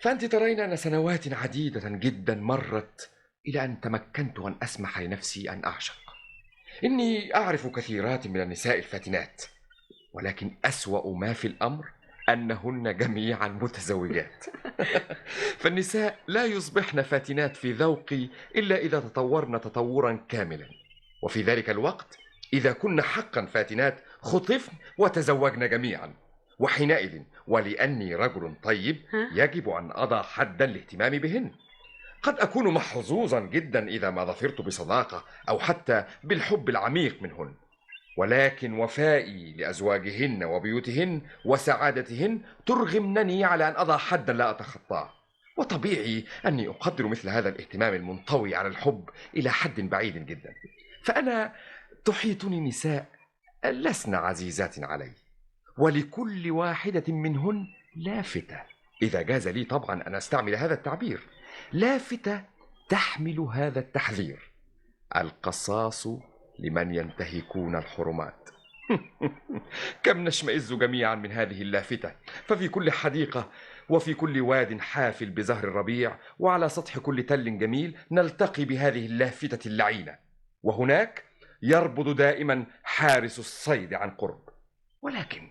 فأنت ترين أن سنوات عديدة جدا مرت إلى أن تمكنت أن أسمح لنفسي أن أعشق. إني أعرف كثيرات من النساء الفاتنات، ولكن أسوأ ما في الأمر أنهن جميعا متزوجات. فالنساء لا يصبحن فاتنات في ذوقي إلا إذا تطورن تطورا كاملا، وفي ذلك الوقت إذا كن حقا فاتنات خطفن وتزوجن جميعا، وحينئذ ولأني رجل طيب يجب أن أضع حدا لاهتمامي بهن. قد أكون محظوظا جدا إذا ما ظفرت بصداقة أو حتى بالحب العميق منهن، ولكن وفائي لأزواجهن وبيوتهن وسعادتهن ترغمنني على أن أضع حدا لا أتخطاه. وطبيعي أني أقدر مثل هذا الاهتمام المنطوي على الحب إلى حد بعيد جدا. فأنا تحيطني نساء لسن عزيزات علي، ولكل واحدة منهن لافتة، إذا جاز لي طبعا أن أستعمل هذا التعبير، لافتة تحمل هذا التحذير: القصاص لمن ينتهكون الحرمات. كم نشمئز جميعا من هذه اللافتة، ففي كل حديقة وفي كل واد حافل بزهر الربيع وعلى سطح كل تل جميل نلتقي بهذه اللافتة اللعينة، وهناك يربض دائما حارس الصيد عن قرب. ولكن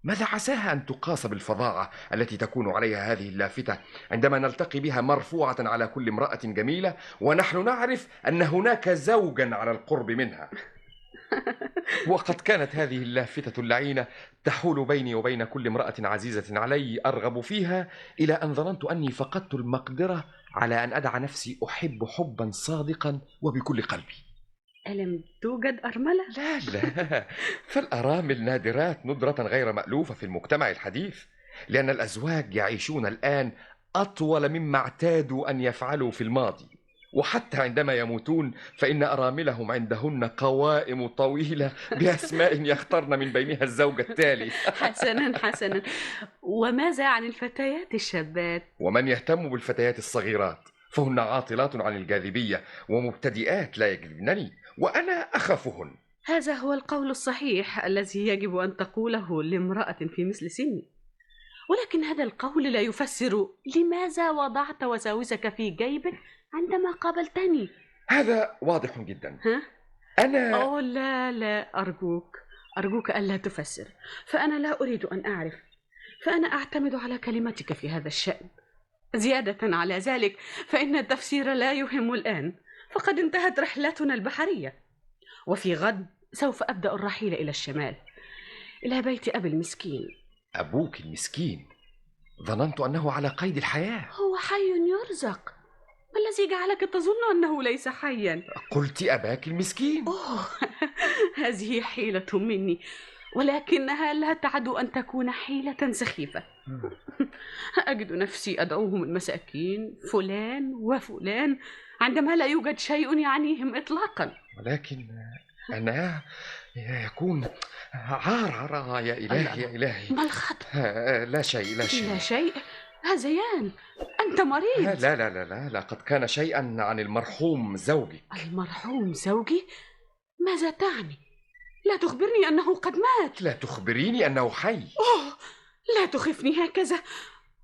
ماذا عساها أن تقاس بالفظاعة التي تكون عليها هذه اللافتة عندما نلتقي بها مرفوعة على كل امرأة جميلة ونحن نعرف أن هناك زوجا على القرب منها. وقد كانت هذه اللافتة اللعينة تحول بيني وبين كل امرأة عزيزة علي أرغب فيها، إلى أن ظننت أني فقدت المقدرة على أن أدع نفسي أحب حبا صادقا وبكل قلبي. ألم توجد أرملة؟ لا، فالأرامل نادرات ندرة غير مألوفة في المجتمع الحديث، لأن الأزواج يعيشون الآن أطول مما اعتادوا أن يفعلوا في الماضي، وحتى عندما يموتون فإن أراملهم عندهن قوائم طويلة بأسماء يختارن من بينها الزوج التالي. حسنا، وماذا عن الفتيات الشابات؟ ومن يهتم بالفتيات الصغيرات فهن عاطلات عن الجاذبية ومبتدئات لا يجذبنني، وأنا أخافهن. هذا هو القول الصحيح الذي يجب أن تقوله لامرأة في مثل سني، ولكن هذا القول لا يفسر لماذا وضعت وساوسك في جيبك عندما قابلتني. هذا واضح جدا. أنا لا، أرجوك ألا تفسر، فأنا لا أريد أن أعرف، فأنا أعتمد على كلمتك في هذا الشأن. زيادة على ذلك فإن التفسير لا يهم الآن، فقد انتهت رحلتنا البحرية، وفي غد سوف أبدأ الرحيل إلى الشمال، إلى بيت أبي المسكين. أبوك المسكين؟ ظننت أنه على قيد الحياة. هو حي يرزق. ما الذي جعلك تظن أنه ليس حيا؟ قلت أباك المسكين. هذه حيلة مني، ولكنها لا تعد أن تكون حيلة سخيفة. أجد نفسي أدعوهم المساكين فلان وفلان عندما لا يوجد شيء يعنيهم إطلاقا. ولكن أنا يكون عار يا إلهي يا إلهي. ما الخطأ؟ لا شيء. هذيان، أنت مريض. لا، قد كان شيئا عن المرحوم زوجك. المرحوم زوجي؟ ماذا تعني؟ لا تخبرني أنه قد مات. لا تخبريني أنه حي. لا تخفني هكذا.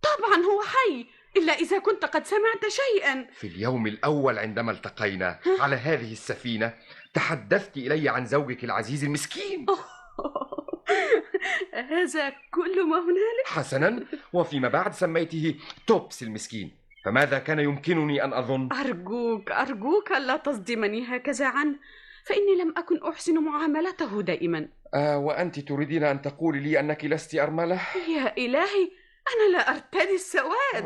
طبعا هو حي، إلا إذا كنت قد سمعت شيئا. في اليوم الأول عندما التقينا على هذه السفينة تحدثت إلي عن زوجك العزيز المسكين. هذا كل ما هنالك؟ حسنا، وفيما بعد سميته توبس المسكين، فماذا كان يمكنني أن أظن؟ أرجوك ألا تصدمني هكذا عنه، فإني لم أكن أحسن معاملته دائما. وأنت تريدين أن تقولي لي أنك لست أرملة؟ يا إلهي، أنا لا أرتدي السواد.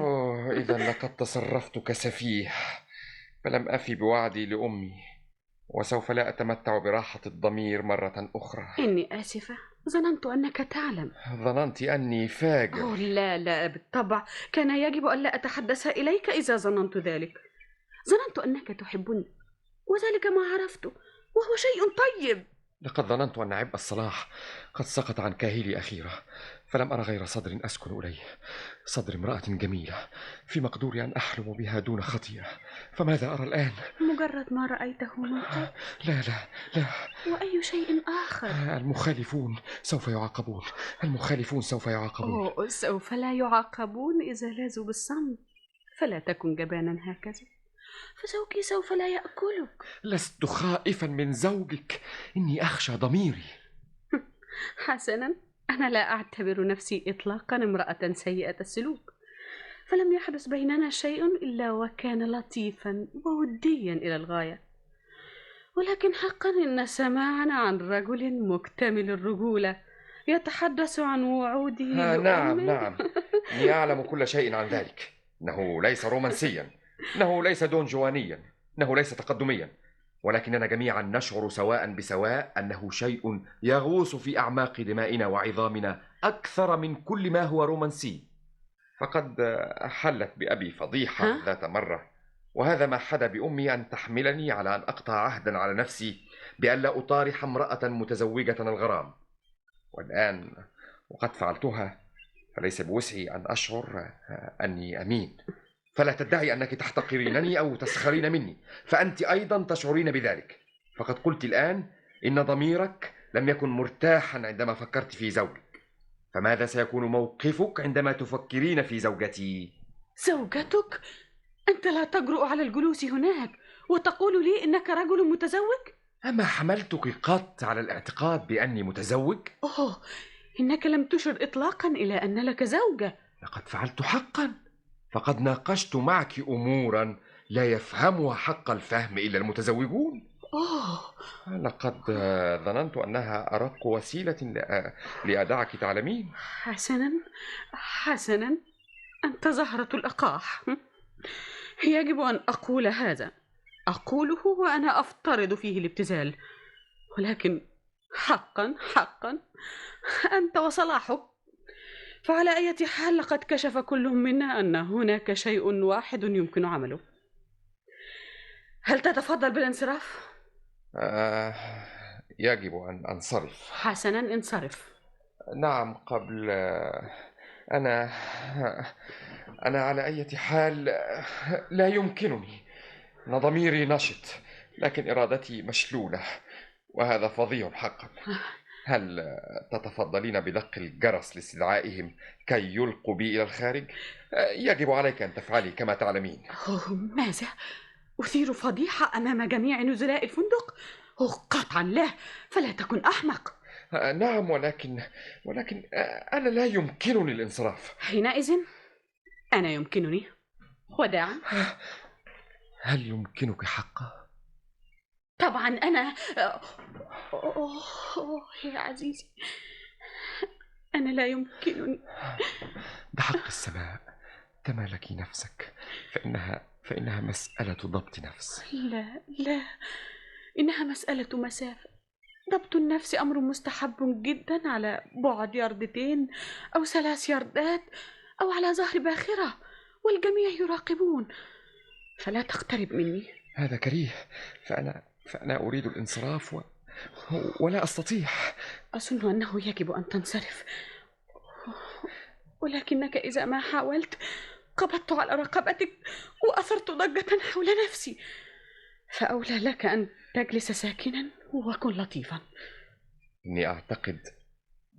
إذا لقد تصرفت كسفيه، فلم أفي بوعدي لأمي، وسوف لا أتمتع براحة الضمير مرة أخرى. إني آسفة، ظننت أنك تعلم. ظننت أني فاجر. لا بالطبع، كان يجب أن لا أتحدث إليك إذا ظننت ذلك. ظننت أنك تحبني، وذلك ما عرفته، وهو شيء طيب. لقد ظننت أن عبء الصلاح قد سقط عن كاهلي أخيرا، فلم أرى غير صدر أسكن إليه، صدر امرأة جميلة في مقدوري أن أحلم بها دون خطيئة. فماذا أرى الآن؟ مجرد ما رأيته من قبل؟ لا لا لا. وأي شيء آخر؟ المخالفون سوف يعاقبون، المخالفون سوف يعاقبون. أوه، سوف لا يعاقبون إذا لازوا بالصمت. فلا تكن جبانا هكذا، فزوجي سوف لا يأكلك. لست خائفا من زوجك، إني أخشى ضميري. حسنا، أنا لا أعتبر نفسي إطلاقا امرأة سيئة السلوك، فلم يحدث بيننا شيء إلا وكان لطيفا ووديا إلى الغاية. ولكن حقا إن سماعنا عن رجل مكتمل الرجولة يتحدث عن وعوده نعم نعم، إني أعلم كل شيء عن ذلك. إنه ليس رومانسيا، إنه ليس دون جوانيا، إنه ليس تقدميا، ولكننا جميعا نشعر سواء بسواء أنه شيء يغوص في أعماق دمائنا وعظامنا أكثر من كل ما هو رومانسي. فقد حلت بأبي فضيحة ذات مرة، وهذا ما حدا بأمي أن تحملني على أن أقطع عهدا على نفسي بألا أطارح امرأة متزوجة الغرام. والآن وقد فعلتها، فليس بوسعي أن أشعر أني أمين. فلا تدعي أنك تحتقرينني أو تسخرين مني، فأنت أيضا تشعرين بذلك. فقد قلت الآن إن ضميرك لم يكن مرتاحا عندما فكرت في زوجك، فماذا سيكون موقفك عندما تفكرين في زوجتي؟ زوجتك؟ أنت لا تجرؤ على الجلوس هناك وتقول لي إنك رجل متزوج؟ أما حملتك قط على الاعتقاد بأني متزوج؟ أوه، إنك لم تشر إطلاقا إلى أن لك زوجة. لقد فعلت حقا، فقد ناقشت معك أمورا لا يفهمها حق الفهم إلا المتزوجون. لقد ظننت أنها أرق وسيلة لأدعك تعلمين. حسنا، أنت زهرة الأقاح. يجب أن أقول هذا، أقوله وأنا أفترض فيه الابتذال، ولكن حقا أنت وصلاحك. فعلى أي حال لقد كشف كل منا أن هناك شيء واحد يمكن عمله. هل تتفضل بالانصراف؟ يجب أن أنصرف. حسنا، انصرف. نعم، قبل أنا على أي حال لا يمكنني. أن ضميري نشط، لكن إرادتي مشلولة، وهذا فظيع حقا. هل تتفضلين بدق الجرس لاستدعائهم كي يلقوا بي إلى الخارج؟ يجب عليك أن تفعلي كما تعلمين. ماذا؟ أثير فضيحة أمام جميع نزلاء الفندق؟ قطعا لا، فلا تكن أحمق. نعم، ولكن أنا لا يمكنني الانصراف. حينئذ أنا يمكنني. وداعا. هل يمكنك حقا؟ طبعا أنا. يا عزيزي، أنا لا يمكنني. بحق السماء تمالكي نفسك، فإنها مسألة ضبط نفس. لا، إنها مسألة مسافة. ضبط النفس أمر مستحب جدا على بعد يردتين أو 3 يردات أو على ظهر باخرة، والجميع يراقبون، فلا تقترب مني. هذا كريه، فأنا أريد الانصراف ولا أستطيع. أظن أنه يجب أن تنصرف، ولكنك إذا ما حاولت قبضت على رقبتك وأثرت ضجة حول نفسي، فأولى لك أن تجلس ساكنا وكن لطيفا. إني أعتقد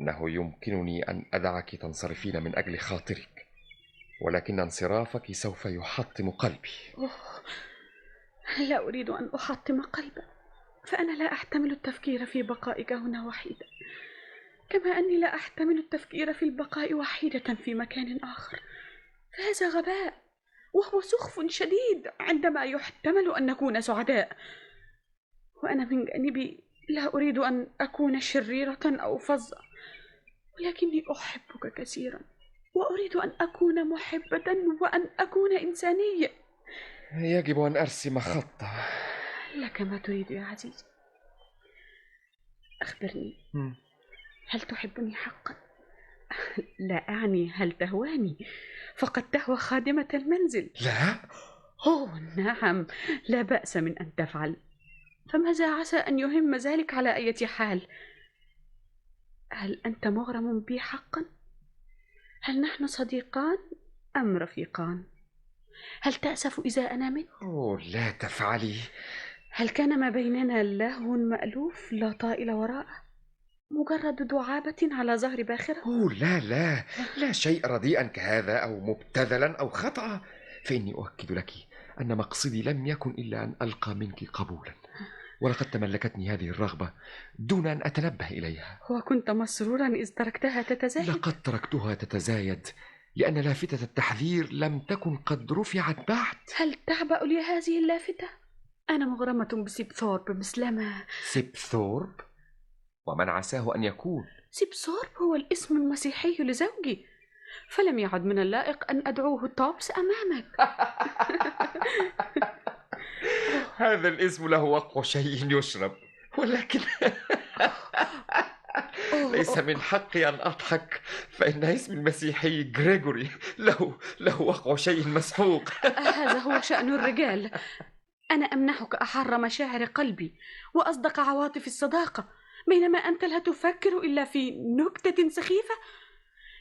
أنه يمكنني أن أدعك تنصرفين من أجل خاطرك، ولكن انصرافك سوف يحطم قلبي. لا أريد أن أحطم قلبك، فأنا لا أحتمل التفكير في بقائك هنا وحيدا، كما أني لا أحتمل التفكير في البقاء وحيدة في مكان آخر. فهذا غباء، وهو سخف شديد عندما يحتمل أن نكون سعداء. وأنا من جانبي لا أريد أن أكون شريرة أو فظة، ولكني أحبك كثيرا، وأريد أن أكون محبة وأن أكون إنسانية. يجب أن أرسم خطة. لك ما تريد يا عزيزي. أخبرني، هل تحبني حقا؟ لا أعني هل تهواني، فقد تهوى خادمة المنزل. لا، أوه نعم، لا بأس من أن تفعل، فماذا عسى أن يهم ذلك على أي حال؟ هل أنت مغرم بي حقا؟ هل نحن صديقان أم رفيقان؟ هل تأسف إذا أنا مت؟ أوه لا تفعلي. هل كان ما بيننا لهو مألوف لا طائل وراءه؟ مجرد دعابة على ظهر باخرة؟ أوه لا شيء رديئا كهذا أو مبتذلا أو خطأ، فإني أؤكد لك أن مقصدي لم يكن إلا أن ألقى منك قبولا، ولقد تملكتني هذه الرغبة دون أن أتنبه إليها. وكنت مسرورا إذ تركتها تتزايد؟ لقد تركتها تتزايد لأن لافتة التحذير لم تكن قد رفعت بعد. هل تعبأ لي هذه اللافتة؟ أنا مغرمة بسيبثورب مثلما. سيبثورب؟ ومن عساه أن يكون؟ سيبثورب هو الاسم المسيحي لزوجي، فلم يعد من اللائق أن أدعوه توبس أمامك. هذا الاسم له وقع شيء يشرب، ولكن ليس من حقي أن أضحك، فإن اسم المسيحي غريغوري له وقع شيء مسحوق. هذا هو شأن الرجال. أنا أمنحك أحر مشاعر قلبي وأصدق عواطف الصداقة، بينما أنت لا تفكر إلا في نكتة سخيفة.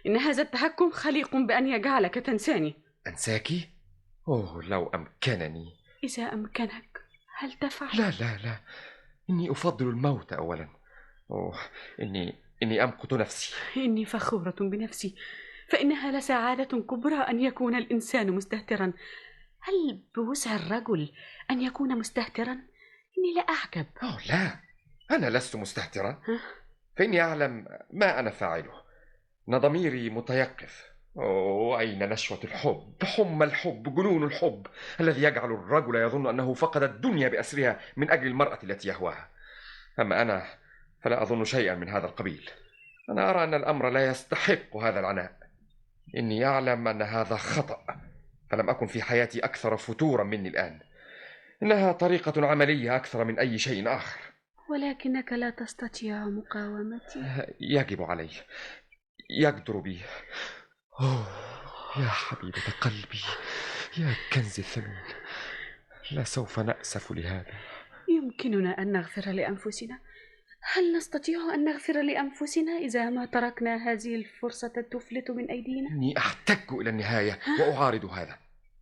إن هذا التهكم خليق بأن يجعلك تنساني. أنساكي؟ أوه لو أمكنني. إذا أمكنك هل تفعل؟ لا، إني أفضل الموت أولا. أوه إني أمقت نفسي. إني فخورة بنفسي، فإنها لسعادة كبرى أن يكون الإنسان مستهترا. هل بوسع الرجل أن يكون مستهترا؟ إني لا أعجب. أوه لا، أنا لست مستهترا، فإني أعلم ما أنا فاعله. إن ضميري متيقظ. أين نشوة الحب، حمى الحب، جنون الحب الذي يجعل الرجل يظن أنه فقد الدنيا بأسرها من أجل المرأة التي يهواها. أما أنا فلا أظن شيئا من هذا القبيل. أنا أرى أن الأمر لا يستحق هذا العناء. إني أعلم أن هذا خطأ، فلم أكن في حياتي أكثر فتورا مني الآن. إنها طريقة عملية أكثر من أي شيء آخر. ولكنك لا تستطيع مقاومتي. يجب علي، يقدر بي. يا حبيبة قلبي، يا كنز الثمين، لا سوف نأسف لهذا. يمكننا أن نغفر لأنفسنا. هل نستطيع أن نغفر لأنفسنا إذا ما تركنا هذه الفرصة تفلت من أيدينا؟ إني أحتج إلى النهاية وأعارض هذا،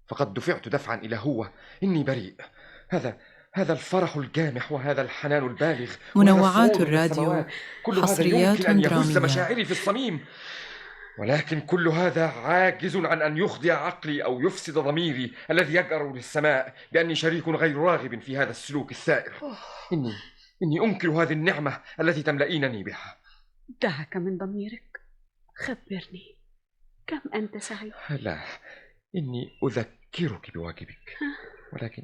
فقد دفعت دفعا إلى هو. إني بريء. هذا الفرح الجامح وهذا الحنان البالغ. منوعات الراديو، حصريات درامية. مشاعري في الصميم، ولكن كل هذا عاجز عن أن يخضع عقلي أو يفسد ضميري الذي يجأر للسماء بأني شريك غير راغب في هذا السلوك الثائر. إني أنكر هذه النعمة التي تملئينني بها. دعك من ضميرك، خبرني كم أنت سعيد. لا، إني أذكرك بواجبك، ولكن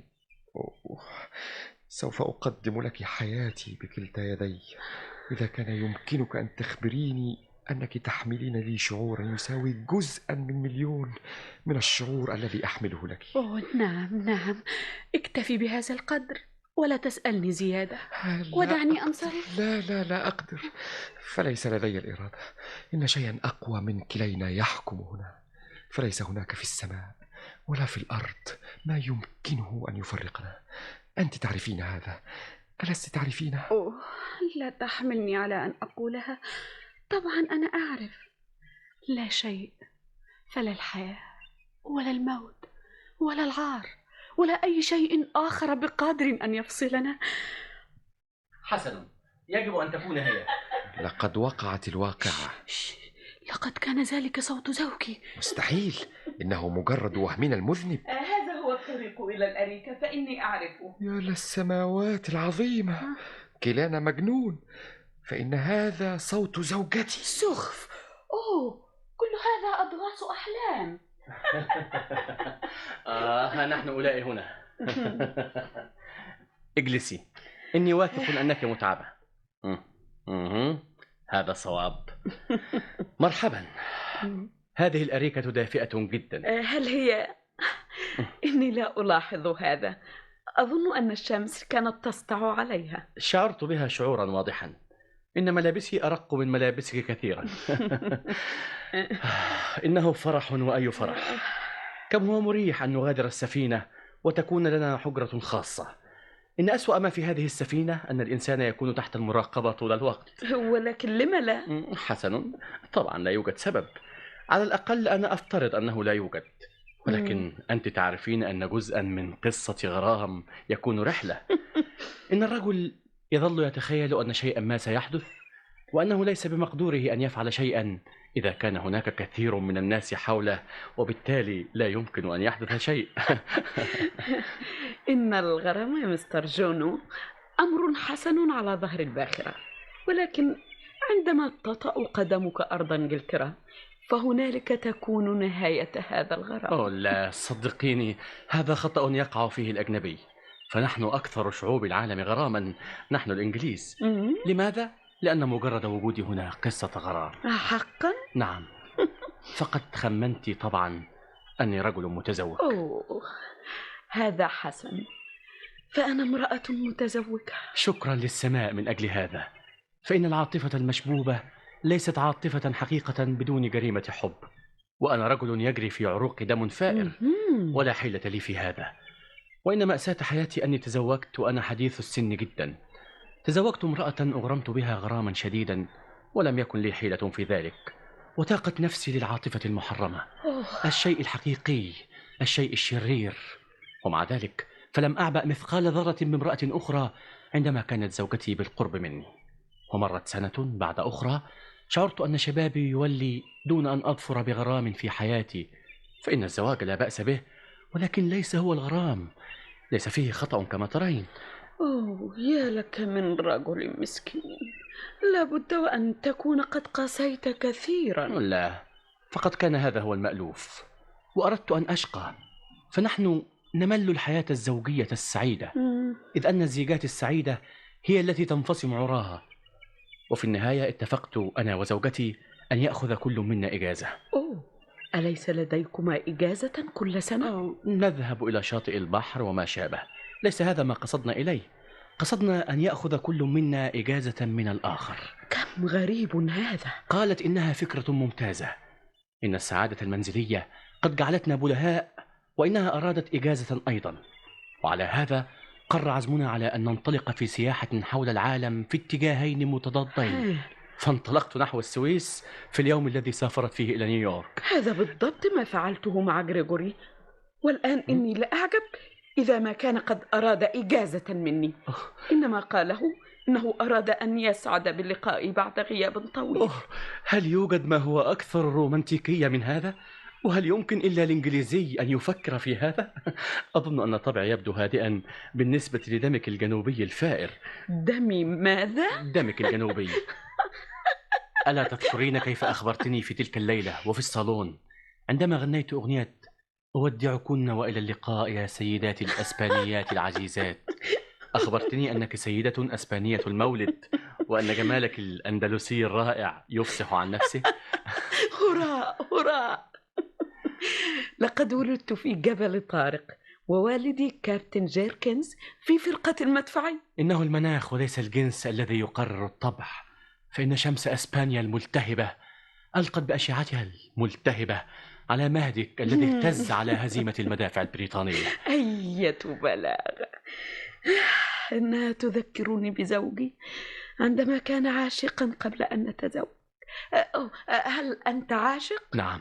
سوف أقدم لك حياتي بكلتا يدي إذا كان يمكنك أن تخبريني أنك تحملين لي شعورا يساوي جزءا من مليون من الشعور الذي أحمله لك. نعم، اكتفي بهذا القدر ولا تسألني زيادة. ودعني أنصرف. لا أقدر، فليس لدي الإرادة. إن شيئا أقوى من كلينا يحكم هنا، فليس هناك في السماء ولا في الأرض ما يمكنه أن يفرقنا. أنت تعرفين هذا، ألست تعرفينه؟ لا تحملني على أن أقولها. طبعا أنا أعرف. لا شيء، فلا الحياة ولا الموت ولا العار ولا أي شيء آخر بقادر أن يفصلنا. حسنا، يجب أن تكون هي. لقد وقعت الواقعة. لقد كان ذلك صوت زوجي. مستحيل، إنه مجرد وهمنا المذنب. هذا هو الطريق إلى الأريكة، فإني أعرفه. يا للسماوات العظيمة، كلانا مجنون، فإن هذا صوت زوجتي. سخف. كل هذا أضغاث أحلام. نحن أولئك هنا. اجلسي، إني واثق أنك متعبة. هذا صواب. مرحبا. هذه الأريكة دافئة جدا. هل هي؟ إني لا ألاحظ هذا. أظن أن الشمس كانت تسطع عليها. شعرت بها شعورا واضحا. إن ملابسي أرق من ملابسك كثيرا. إنه فرح وأي فرح. كم هو مريح أن نغادر السفينة وتكون لنا حجرة خاصة. إن أسوأ ما في هذه السفينة أن الإنسان يكون تحت المراقبة طول الوقت. ولكن لم لا؟ حسن، طبعا لا يوجد سبب. على الأقل أنا أفترض أنه لا يوجد، ولكن أنت تعرفين أن جزءا من قصة غرام يكون رحلة. إن الرجل يظل يتخيل أن شيئا ما سيحدث، وأنه ليس بمقدوره أن يفعل شيئا إذا كان هناك كثير من الناس حوله، وبالتالي لا يمكن أن يحدث شيء. إن الغرام يا مستر جونو أمر حسن على ظهر الباخرة، ولكن عندما تطأ قدمك أرض إنجلترا فهنالك تكون نهاية هذا الغرام. لا، صدقيني، هذا خطأ يقع فيه الأجنبي، فنحن أكثر شعوب العالم غراما، نحن الإنجليز. لماذا؟ لأن مجرد وجودي هنا قصة غرام. حقا؟ نعم. فقد خمنت طبعا أني رجل متزوج. هذا حسن، فأنا امرأة متزوجة. شكرا للسماء من أجل هذا، فإن العاطفة المشبوبة ليست عاطفة حقيقة بدون جريمة حب، وأنا رجل يجري في عروق دم فائر ولا حيلة لي في هذا. وإن مأساة حياتي أني تزوجت وأنا حديث السن جدا. تزوجت امرأة أغرمت بها غراما شديدا، ولم يكن لي حيلة في ذلك، وتاقت نفسي للعاطفة المحرمة، الشيء الحقيقي، الشيء الشرير. ومع ذلك فلم أعبأ مثقال ذرة بامرأة أخرى عندما كانت زوجتي بالقرب مني. ومرت سنة بعد أخرى، شعرت أن شبابي يولي دون أن أظفر بغرام في حياتي. فإن الزواج لا بأس به، ولكن ليس هو الغرام، ليس فيه خطأ كما ترين. يا لك من رجل مسكين، لابد وأن تكون قد قاسيت كثيرا. لا، فقد كان هذا هو المألوف، وأردت أن أشقى. فنحن نمل الحياة الزوجية السعيدة، إذ أن الزيجات السعيدة هي التي تنفصم عراها. وفي النهاية اتفقت أنا وزوجتي أن يأخذ كل منا إجازة. أليس لديكما إجازة كل سنة؟ نذهب إلى شاطئ البحر وما شابه. ليس هذا ما قصدنا إليه، قصدنا أن يأخذ كل منا إجازة من الآخر. كم غريب هذا. قالت إنها فكرة ممتازة، إن السعادة المنزلية قد جعلتنا بلهاء، وإنها أرادت إجازة أيضا. وعلى هذا قر عزمنا على أن ننطلق في سياحة حول العالم في اتجاهين متضادين. فانطلقت نحو السويس في اليوم الذي سافرت فيه إلى نيويورك. هذا بالضبط ما فعلته مع غريغوري، والآن إني لا أعجب إذا ما كان قد أراد إجازة مني. إنما قاله إنه أراد أن يسعد باللقاء بعد غياب طويل. هل يوجد ما هو أكثر رومانتيكية من هذا؟ وهل يمكن إلا الإنجليزي أن يفكر في هذا؟ أظن أن طبعي يبدو هادئا بالنسبة لدمك الجنوبي الفائر. دمي ماذا؟ دمك الجنوبي. ألا تذكرين كيف أخبرتني في تلك الليلة وفي الصالون عندما غنيت أغنية أودعكن وإلى اللقاء يا سيداتي الأسبانيات العزيزات؟ أخبرتني أنك سيدة أسبانية المولد، وأن جمالك الأندلسي الرائع يفصح عن نفسه. هراء هراء. لقد ولدت في جبل طارق، ووالدي كابتن جيركنز في فرقة المدفعي. إنه المناخ وليس الجنس الذي يقرر الطبع، فإن شمس أسبانيا الملتهبة ألقت بأشعتها الملتهبة على مهدك الذي اهتز على هزيمة المدافع البريطانية. أية بلاغة. إنها تذكرني بزوجي عندما كان عاشقا قبل أن نتزوج. هل أنت عاشق؟ نعم،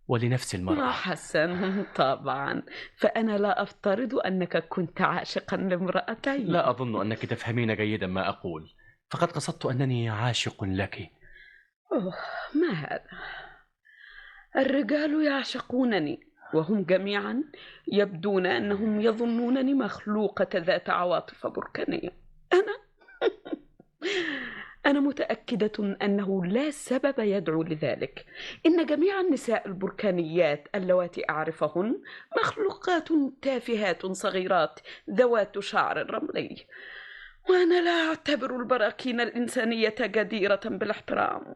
ولنفس المرأة. حسن، طبعا، فأنا لا أفترض أنك كنت عاشقا لامرأتين. لا أظن أنك تفهمين جيدا ما أقول، فقد قصدت أنني عاشق لك. ما هذا؟ الرجال يعشقونني، وهم جميعا يبدون أنهم يظنونني مخلوقة ذات عواطف بركانية. أنا متأكدة أنه لا سبب يدعو لذلك. إن جميع النساء البركانيات اللواتي أعرفهن مخلوقات تافهات صغيرات ذوات شعر رملي، وأنا لا أعتبر البراكين الإنسانية جديرة بالاحترام.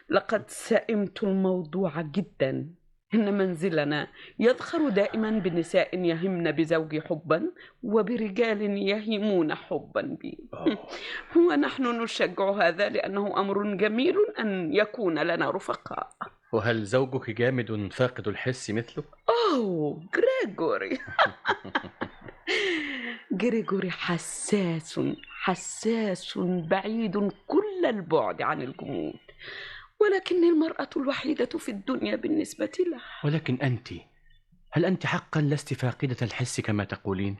لقد سئمت الموضوع جدا. إن منزلنا يذخر دائما بنساء يهمن بزوجي حبا، وبرجال يهمون حبا بي. ونحن نشجع هذا لأنه أمر جميل أن يكون لنا رفقاء. وهل زوجك جامد فاقد الحس مثله؟ أوه غريغوري. غريغوري حساس بعيد كل البعد عن الجمود، ولكني المرأة الوحيدة في الدنيا بالنسبة له. ولكن هل أنت حقا لست فاقدة الحس كما تقولين؟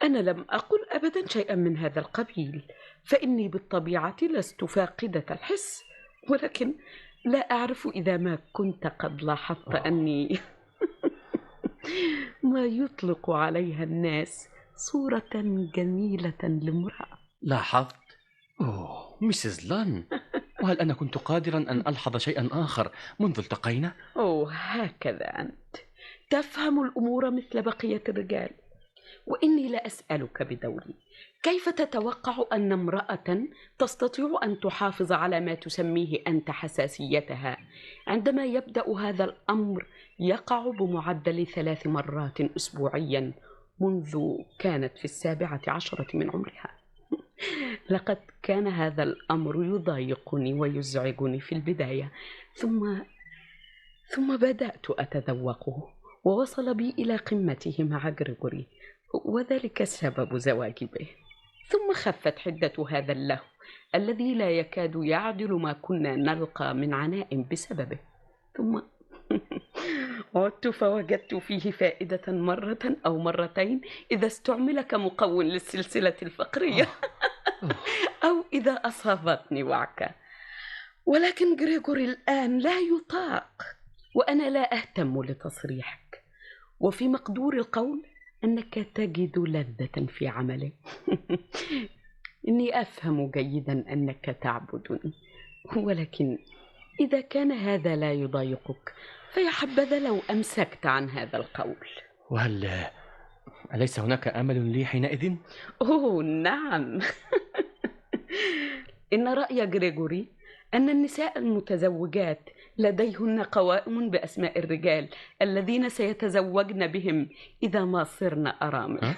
أنا لم أقل أبدا شيئا من هذا القبيل، فإني بالطبيعة لست فاقدة الحس، ولكن لا أعرف إذا ما كنت قد لاحظت أني ما يطلق عليها الناس صورة جميلة لامرأة. لاحظت؟ مسز لان، وهل أنا كنت قادرا أن ألحظ شيئا آخر منذ التقينا؟ هكذا أنت تفهم الأمور مثل بقية الرجال. وإني لا أسألك بدوري، كيف تتوقع أن امرأة تستطيع أن تحافظ على ما تسميه أنت حساسيتها عندما يبدأ هذا الأمر يقع بمعدل 3 مرات أسبوعيا منذ كانت في 17 من عمرها؟ لقد كان هذا الأمر يضايقني ويزعجني في البداية، ثم بدأت أتذوقه ووصل بي إلى قمته مع غريغوري، وذلك سبب زواجي به. ثم خفت حدة هذا اللهو الذي لا يكاد يعدل ما كنا نلقى من عناء بسببه. ثم عدت فوجدت فيه فائدة مرة أو مرتين إذا استعمل كمقوٍ للسلسلة الفقرية أو إذا أصابتني وعكة. ولكن غريغوري الآن لا يطاق، وأنا لا أهتم لتصريحك، وفي مقدور القول أنك تجد لذة في عمله. إني أفهم جيدا أنك تعبدني، ولكن إذا كان هذا لا يضايقك فيا حبذا لو أمسكت عن هذا القول. وهل أليس هناك أمل لي حينئذ؟ نعم. إن رأي غريغوري أن النساء المتزوجات لديهن قوائم بأسماء الرجال الذين سيتزوجن بهم إذا ما صرن أرامل.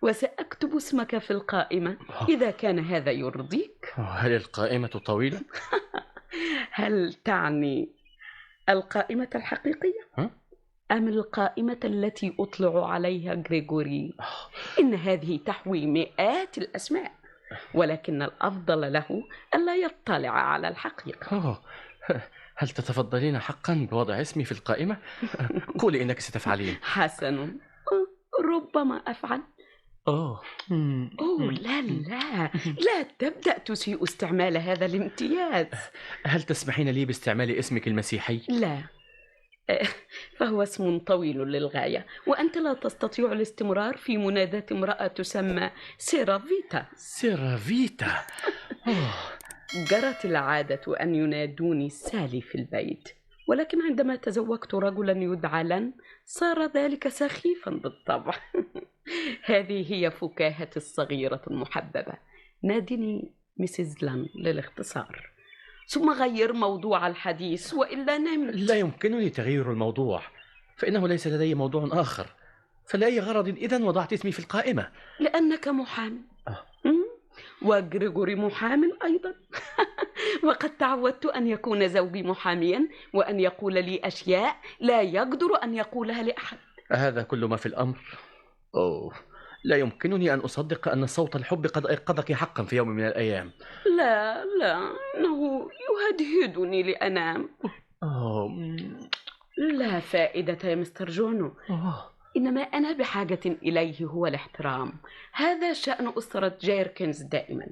وسأكتب اسمك في القائمة إذا كان هذا يرضيك. هل القائمة طويلة؟ هل تعني القائمة الحقيقية أم القائمة التي أطلع عليها غريغوري؟ إن هذه تحوي مئات الأسماء، ولكن الأفضل له ألا يطلع على الحقيقة. هل تتفضلين حقا بوضع اسمي في القائمة؟ قولي إنك ستفعلين. حسن، ربما أفعل. لا تبدأ تسيء استعمال هذا الامتياز. هل تسمحين لي باستعمال اسمك المسيحي؟ لا، فهو اسم طويل للغاية، وأنت لا تستطيع الاستمرار في مناداة امرأة تسمى سيرافيتا. سيرافيتا. جرت العادة أن ينادوني سالي في البيت، ولكن عندما تزوجت رجلا يدعى لن صار ذلك سخيفا بالطبع. هذه هي فكاهتي الصغيرة المحببة. نادني مسز لان للاختصار، ثم غير موضوع الحديث وإلا نمت. لا يمكنني تغيير الموضوع، فإنه ليس لدي موضوع آخر. فلأي غرض إذن وضعت اسمي في القائمة؟ لأنك محامي. وغريغوري محام أيضا. وقد تعودت أن يكون زوجي محاميا وأن يقول لي أشياء لا يقدر أن يقولها لأحد. هذا كل ما في الأمر؟ لا يمكنني أن أصدق أن صوت الحب قد أيقظك حقا في يوم من الأيام. لا، إنه يهدهدني لأنام. لا فائدة يا مستر جونو. إنما أنا بحاجة إليه هو الاحترام. هذا شأن أسرة جيركنز دائما.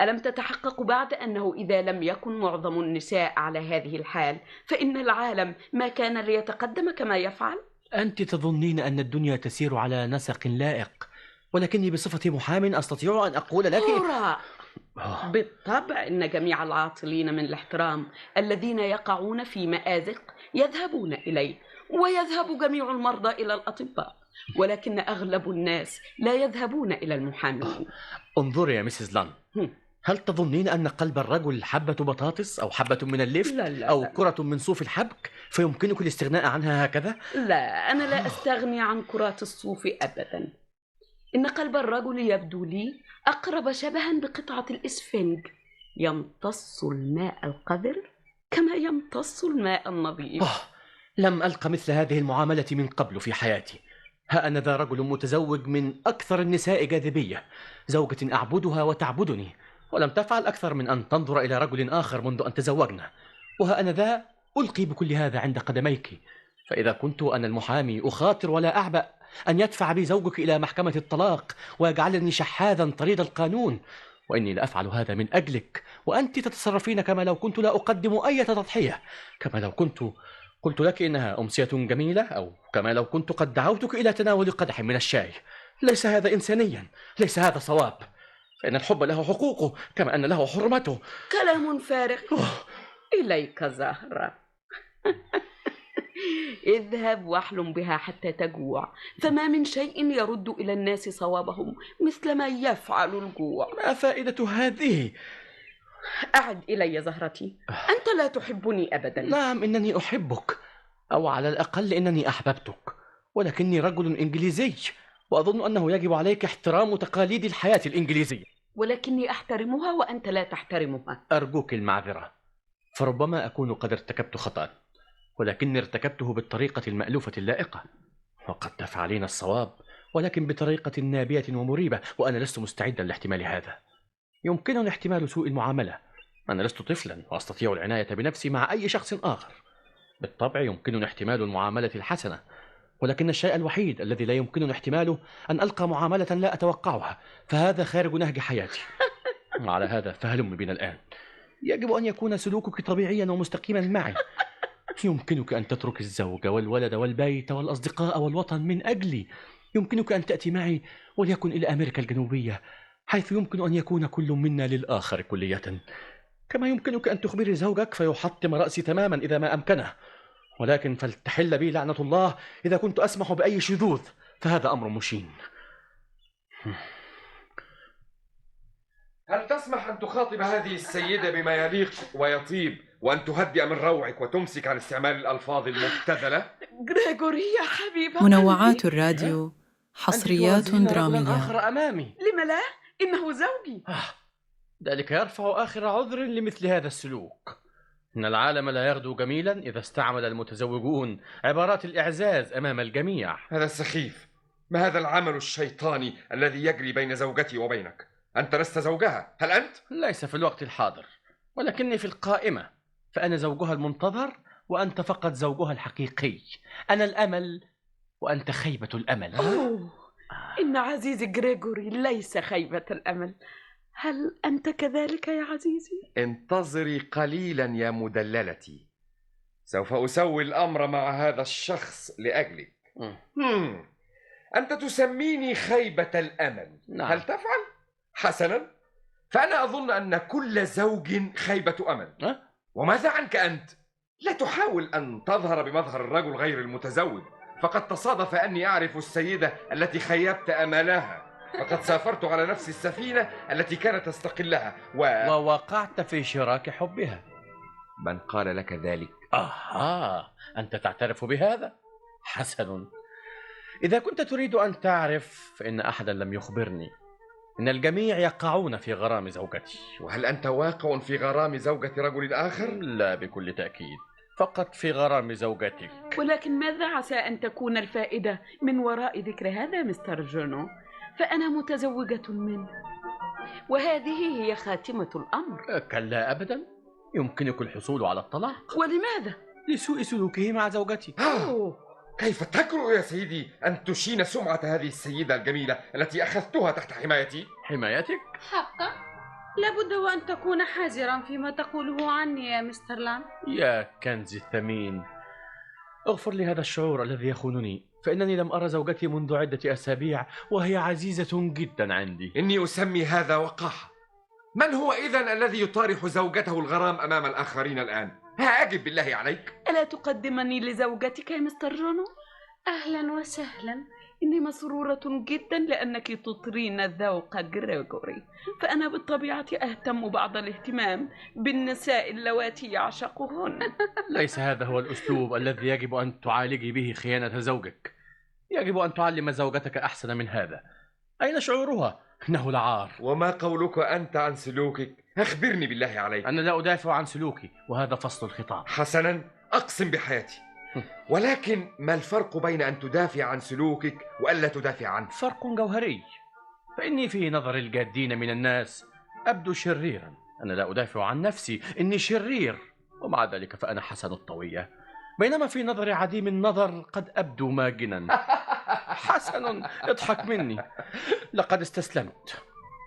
ألم تتحقق بعد أنه إذا لم يكن معظم النساء على هذه الحال فإن العالم ما كان ليتقدم كما يفعل؟ أنت تظنين أن الدنيا تسير على نسق لائق، ولكني بصفتي محام أستطيع أن أقول لك بالطبع إن جميع العاطلين من الاحترام الذين يقعون في مآزق يذهبون إليه، ويذهب جميع المرضى إلى الأطباء، ولكن أغلب الناس لا يذهبون إلى المحامين. انظري يا مسز لان، هل تظنين أن قلب الرجل حبة بطاطس أو حبة من اللفت أو كرة من صوف الحبك فيمكنك الاستغناء عنها هكذا؟ لا، أنا لا أستغني عن كرات الصوف أبدا. إن قلب الرجل يبدو لي أقرب شبها بقطعة الإسفنج يمتص الماء القذر كما يمتص الماء النظيف. لم ألق مثل هذه المعاملة من قبل في حياتي. ها أنا ذا رجل متزوج من أكثر النساء جاذبية، زوجة أعبدها وتعبدني، ولم تفعل أكثر من أن تنظر إلى رجل آخر منذ أن تزوجنا. وها أنا ذا ألقي بكل هذا عند قدميك، فإذا كنت أنا المحامي أخاطر ولا أعبأ أن يدفع بي زوجك إلى محكمة الطلاق ويجعلني شحاذا طريد القانون، وإني لا أفعل هذا من أجلك، وأنت تتصرفين كما لو كنت لا أقدم أي تضحية، كما لو كنت قلت لك إنها أمسية جميلة، أو كما لو كنت قد دعوتك إلى تناول قدح من الشاي. ليس هذا إنسانيا، ليس هذا صواب، فإن الحب له حقوقه كما أن له حرمته. كلام فارغ. إليك زهرة. اذهب واحلم بها حتى تجوع، فما من شيء يرد إلى الناس صوابهم مثل ما يفعل الجوع. ما فائدة هذه؟ أعد إلي زهرتي، أنت لا تحبني أبدا. نعم، إنني أحبك، أو على الأقل إنني أحببتك، ولكني رجل إنجليزي، وأظن أنه يجب عليك احترام تقاليد الحياة الإنجليزية. ولكني أحترمها وأنت لا تحترمها. أرجوك المعذرة، فربما أكون قد ارتكبت خطأ، ولكني ارتكبته بالطريقة المألوفة اللائقة، وقد تفعلين الصواب ولكن بطريقة نابية ومريبة، وأنا لست مستعدا لاحتمال هذا. يمكنني احتمال سوء المعاملة، أنا لست طفلا وأستطيع العناية بنفسي مع أي شخص آخر. بالطبع يمكنني احتمال المعاملة الحسنة، ولكن الشيء الوحيد الذي لا يمكنني احتماله أن ألقى معاملة لا أتوقعها، فهذا خارج نهج حياتي. وعلى هذا فهلم بنا الآن. يجب أن يكون سلوكك طبيعيا ومستقيما معي. يمكنك أن تترك الزوجة والولد والبيت والأصدقاء والوطن من أجلي. يمكنك أن تأتي معي وليكن إلى أمريكا الجنوبية، حيث يمكن أن يكون كل منا للآخر كلية. كما يمكنك أن تخبري زوجك فيحطم رأسي تماما إذا ما أمكنه، ولكن فلتحل بي لعنة الله إذا كنت أسمح بأي شذوذ، فهذا أمر مشين. هل تسمح أن تخاطب هذه السيدة بما يليق ويطيب، وأن تهدئ من روعك وتمسك عن استعمال الألفاظ المبتذلة؟ غريغوري يا حبيبة، منوعات الراديو، حصريات درامية. آخر أمامي. لم لا؟ إنه زوجي. ذلك يرفع آخر عذر لمثل هذا السلوك. إن العالم لا يغدو جميلا إذا استعمل المتزوجون عبارات الإعزاز أمام الجميع. هذا سخيف. ما هذا العمل الشيطاني الذي يجري بين زوجتي وبينك؟ أنت لست زوجها، هل أنت؟ ليس في الوقت الحاضر، ولكني في القائمة، فأنا زوجها المنتظر وأنت فقط زوجها الحقيقي. أنا الأمل وأنت خيبة الأمل. إن عزيزي غريغوري ليس خيبة الأمل. هل أنت كذلك يا عزيزي؟ انتظري قليلا يا مدللتي، سوف أسوي الأمر مع هذا الشخص لأجلك. أنت تسميني خيبة الأمل. نعم. هل تفعل؟ حسنا، فأنا أظن أن كل زوج خيبة أمل. وماذا عنك أنت؟ لا تحاول أن تظهر بمظهر الرجل غير المتزوج، فقد تصادف أني أعرف السيدة التي خيبت أملها، فقد سافرت على نفس السفينة التي كانت تستقلها ووقعت في شراك حبها. من قال لك ذلك؟ أنت تعترف بهذا؟ حسن. إذا كنت تريد أن تعرف فإن أحدا لم يخبرني. إن الجميع يقعون في غرام زوجتي. وهل أنت واقع في غرام زوجة رجل آخر؟ لا بكل تأكيد، فقط في غرام زوجتك. ولكن ماذا عسى أن تكون الفائدة من وراء ذكر هذا مستر جونو؟ فأنا متزوجة منه، وهذه هي خاتمة الأمر. كلا أبدا، يمكنك الحصول على الطلاق. ولماذا؟ لسوء سلوكه مع زوجتي. كيف تجرؤ يا سيدي أن تشين سمعة هذه السيدة الجميلة التي أخذتها تحت حمايتي؟ حمايتك؟ حقا؟ لابد وأن تكون حذرا فيما تقوله عني يا مستر لان. يا كنزي الثمين، اغفر لي هذا الشعور الذي يخونني، فإنني لم أرى زوجتي منذ عدة أسابيع وهي عزيزة جدا عندي. إني أسمي هذا وقاحة. من هو إذن الذي يطارح زوجته الغرام أمام الآخرين الآن؟ أجب بالله عليك. ألا تقدمني لزوجتك يا مستر جونو؟ أهلا وسهلا، إني مسرورة جدا لأنك تطرين الذوق غريغوري، فأنا بالطبيعة أهتم بعض الاهتمام بالنساء اللواتي يعشقهن. ليس هذا هو الأسلوب الذي يجب أن تعالجي به خيانة زوجك. يجب أن تعلم زوجتك أحسن من هذا. أين شعورها؟ إنه لعار. وما قولك أنت عن سلوكك أخبرني بالله عليك. أنا لا أدافع عن سلوكي، وهذا فصل الخطاب. حسنا، أقسم بحياتي. ولكن ما الفرق بين أن تدافع عن سلوكك وألا تدافع عنه؟ فرق جوهري. فإني في نظر الجادين من الناس أبدو شريرا. أنا لا أدافع عن نفسي، إني شرير، ومع ذلك فأنا حسن الطوية، بينما في نظر عديم النظر قد أبدو ماجنا. حسن، اضحك مني. لقد استسلمت،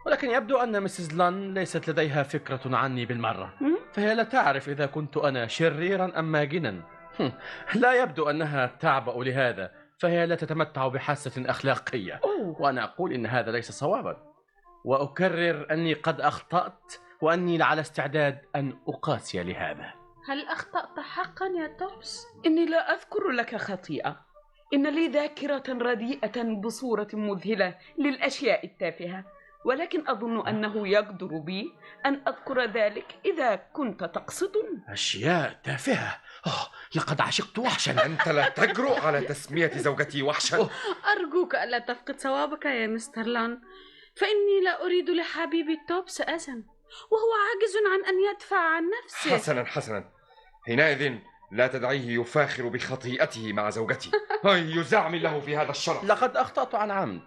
ولكن يبدو أن مسز لان ليست لديها فكرة عني بالمرة، فهي لا تعرف إذا كنت أنا شريرا أم ماجنا. لا يبدو أنها تعبأ لهذا، فهي لا تتمتع بحاسة أخلاقية. وأنا أقول إن هذا ليس صوابا، وأكرر أني قد أخطأت، وأني على استعداد أن أقاسي لهذا. هل أخطأت حقا يا توبس؟ إني لا أذكر لك خطيئة. إن لي ذاكرة رديئة بصورة مذهلة للأشياء التافهة، ولكن أظن أنه يقدر بي أن أذكر ذلك إذا كنت تقصدني. أشياء تافهة؟ لقد عشقت وحشا. أنت لا تجرؤ على تسمية زوجتي وحشا. أرجوك ألا تفقد صوابك يا مستر لان، فإني لا أريد لحبيبي توبس أذى، وهو عاجز عن أن يدفع عن نفسه. حسنا، حينئذ لا تدعيه يفاخر بخطيئته مع زوجتي. يزعم له في هذا الشرف. لقد أخطأت عن عمد.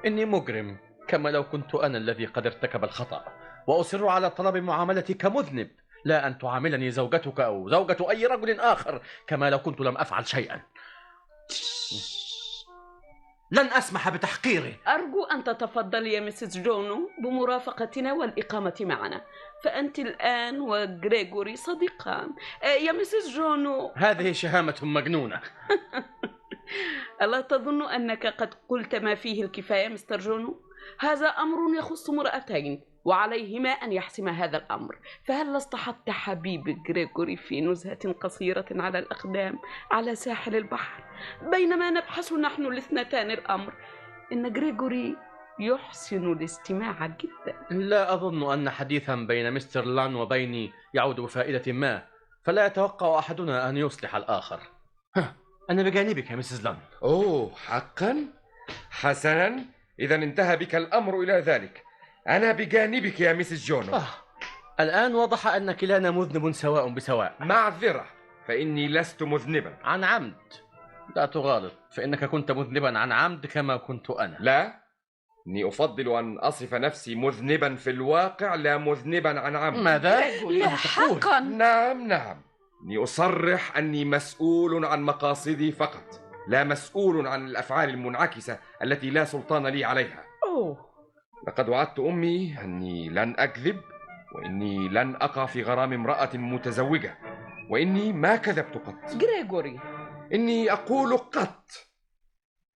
إني مجرم، كما لو كنت أنا الذي قد ارتكب الخطأ، وأصر على طلب معاملتي كمذنب، لا أن تعاملني زوجتك أو زوجة أي رجل آخر كما لو كنت لم أفعل شيئا. لن أسمح بتحقيره. أرجو أن تتفضل يا مسز جونو بمرافقتنا والإقامة معنا، فأنت الآن وغريغوري صديقان. يا مسز جونو، هذه شهامة مجنونة. ألا تظن أنك قد قلت ما فيه الكفاية مستر جونو؟ هذا أمر يخص امرأتين، وعليهما أن يحسم هذا الأمر. فهل اصطحبت حبيب غريغوري في نزهة قصيرة على الأقدام على ساحل البحر، بينما نبحث نحن الاثنتان الأمر؟ إن غريغوري يحسن الاستماع جدا. لا أظن أن حديثا بين مستر لان وبيني يعود بفائدة ما، فلا يتوقع أحدنا أن يصلح الآخر. أنا بجانبك يا مسز لان. حقا؟ حسنا، إذا انتهى بك الأمر إلى ذلك. أنا بجانبك يا مسز جونو. الآن وضح أن كلانا مذنب سواء بسواء. معذرة، فإني لست مذنبا عن عمد. لا تغالط، فإنك كنت مذنبا عن عمد كما كنت أنا. لا، إني أفضل أن أصف نفسي مذنبا في الواقع لا مذنبا عن عمد. ماذا؟ لا حقا. نعم، إني أصرح أني مسؤول عن مقاصدي فقط، لا مسؤول عن الأفعال المنعكسة التي لا سلطان لي عليها. لقد وعدت أمي أني لن أكذب، وإني لن أقع في غرام امرأة متزوجة، وإني ما كذبت قط. غريغوري، إني أقول قط.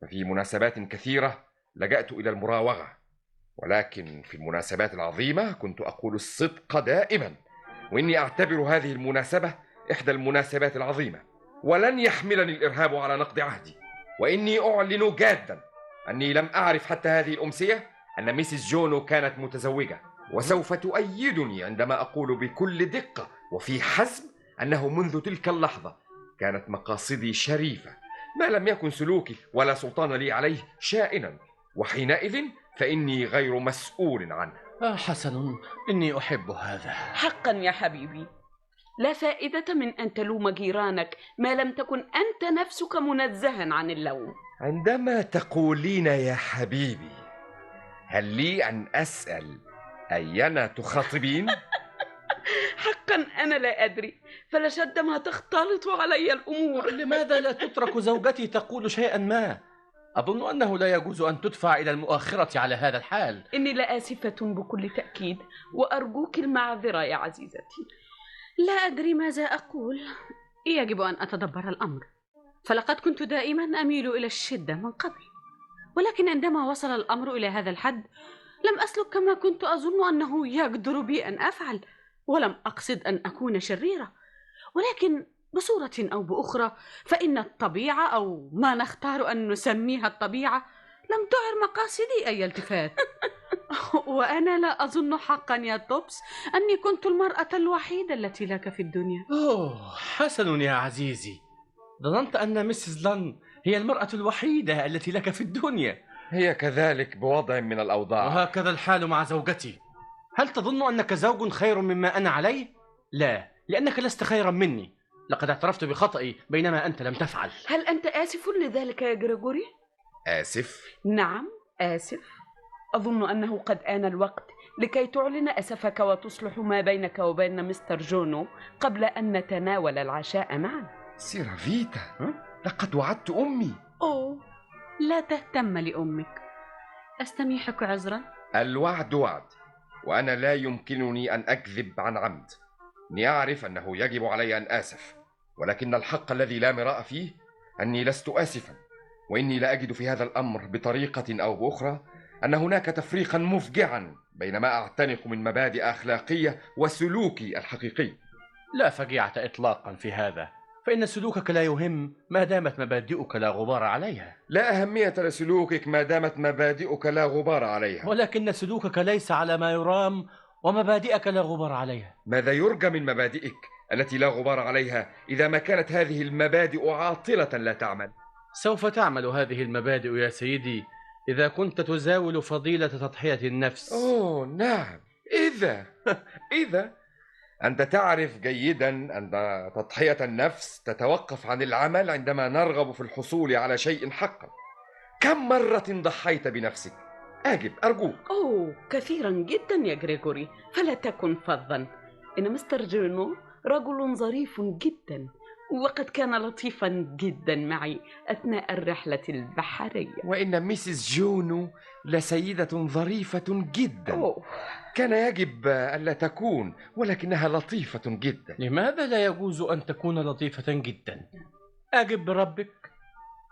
ففي مناسبات كثيرة لجأت إلى المراوغة، ولكن في المناسبات العظيمة كنت أقول الصدق دائما، وإني أعتبر هذه المناسبة إحدى المناسبات العظيمة، ولن يحملني الإرهاب على نقض عهدي. وإني أعلن جادا أني لم أعرف حتى هذه الأمسية أن ميسيس جونو كانت متزوجة، وسوف تؤيدني عندما أقول بكل دقة وفي حزم أنه منذ تلك اللحظة كانت مقاصدي شريفة، ما لم يكن سلوكي ولا سلطان لي عليه شائنا، وحينئذ فإني غير مسؤول عنه. حسن، إني أحب هذا. حقا يا حبيبي، لا فائدة من أن تلوم جيرانك ما لم تكن أنت نفسك منزها عن اللوم. عندما تقولين يا حبيبي، هل لي أن أسأل أينا تخاطبين؟ حقا أنا لا أدري، فلشد ما تختلط علي الأمور. لماذا لا تترك زوجتي تقول شيئا ما؟ أظن أنه لا يجوز أن تدفع إلى المؤخرة على هذا الحال. إني لآسفة بكل تأكيد، وأرجوك المعذرة يا عزيزتي. لا أدري ماذا أقول. يجب أن أتدبر الأمر، فلقد كنت دائما أميل إلى الشدة من قبل، ولكن عندما وصل الأمر إلى هذا الحد لم أسلك كما كنت أظن أنه يقدر بي أن أفعل، ولم أقصد أن أكون شريرة، ولكن بصورة أو بأخرى فإن الطبيعة أو ما نختار أن نسميها الطبيعة لم تعر مقاصدي أي التفات. وأنا لا أظن حقا يا توبس أني كنت المرأة الوحيدة التي لك في الدنيا. حسن يا عزيزي، ظننت أن مسز لان هي المرأة الوحيدة التي لك في الدنيا. هي كذلك بوضع من الأوضاع، وهكذا الحال مع زوجتي. هل تظن أنك زوج خير مما أنا عليه؟ لا، لأنك لست خيرا مني. لقد اعترفت بخطئي بينما أنت لم تفعل. هل أنت آسف لذلك يا غريغوري؟ آسف؟ نعم آسف. أظن أنه قد آن الوقت لكي تعلن أسفك وتصلح ما بينك وبين مستر جونو قبل أن نتناول العشاء معا. سيرافيتا، لقد وعدت أمي. أوه، لا تهتم لأمك. أستميحك عذرا. الوعد وعد، وأنا لا يمكنني أن أكذب عن عمد. إني أعرف أنه يجب علي أن آسف، ولكن الحق الذي لا مراء فيه أني لست آسفا، وإني لا أجد في هذا الأمر بطريقة أو بأخرى أن هناك تفريقا مفجعا بين ما أعتنق من مبادئ أخلاقية وسلوكي الحقيقي. لا فجيعة إطلاقا في هذا، فإن سلوكك لا يهم ما دامت مبادئك لا غبار عليها. لا أهمية لسلوكك ما دامت مبادئك لا غبار عليها. ولكن سلوكك ليس على ما يرام ومبادئك لا غبار عليها. ماذا يرجى من مبادئك التي لا غبار عليها إذا ما كانت هذه المبادئ عاطلة لا تعمل؟ سوف تعمل هذه المبادئ يا سيدي إذا كنت تزاول فضيلة تضحية النفس. أوه نعم، إذا أنت تعرف جيدا أن تضحية النفس تتوقف عن العمل عندما نرغب في الحصول على شيء حقا. كم مرة ضحيت بنفسك؟ أجب أرجوك. أوه، كثيرا جدا يا غريغوري، فلا تكن فظا. إن مستر جونو رجل ظريف جدا، وقد كان لطيفا جدا معي أثناء الرحلة البحرية. وإن ميسيس جونو لسيدة ظريفة جدا. أوه. كان يجب ألا تكون، ولكنها لطيفة جدا. لماذا لا يجوز أن تكون لطيفة جدا؟ أجب بربك.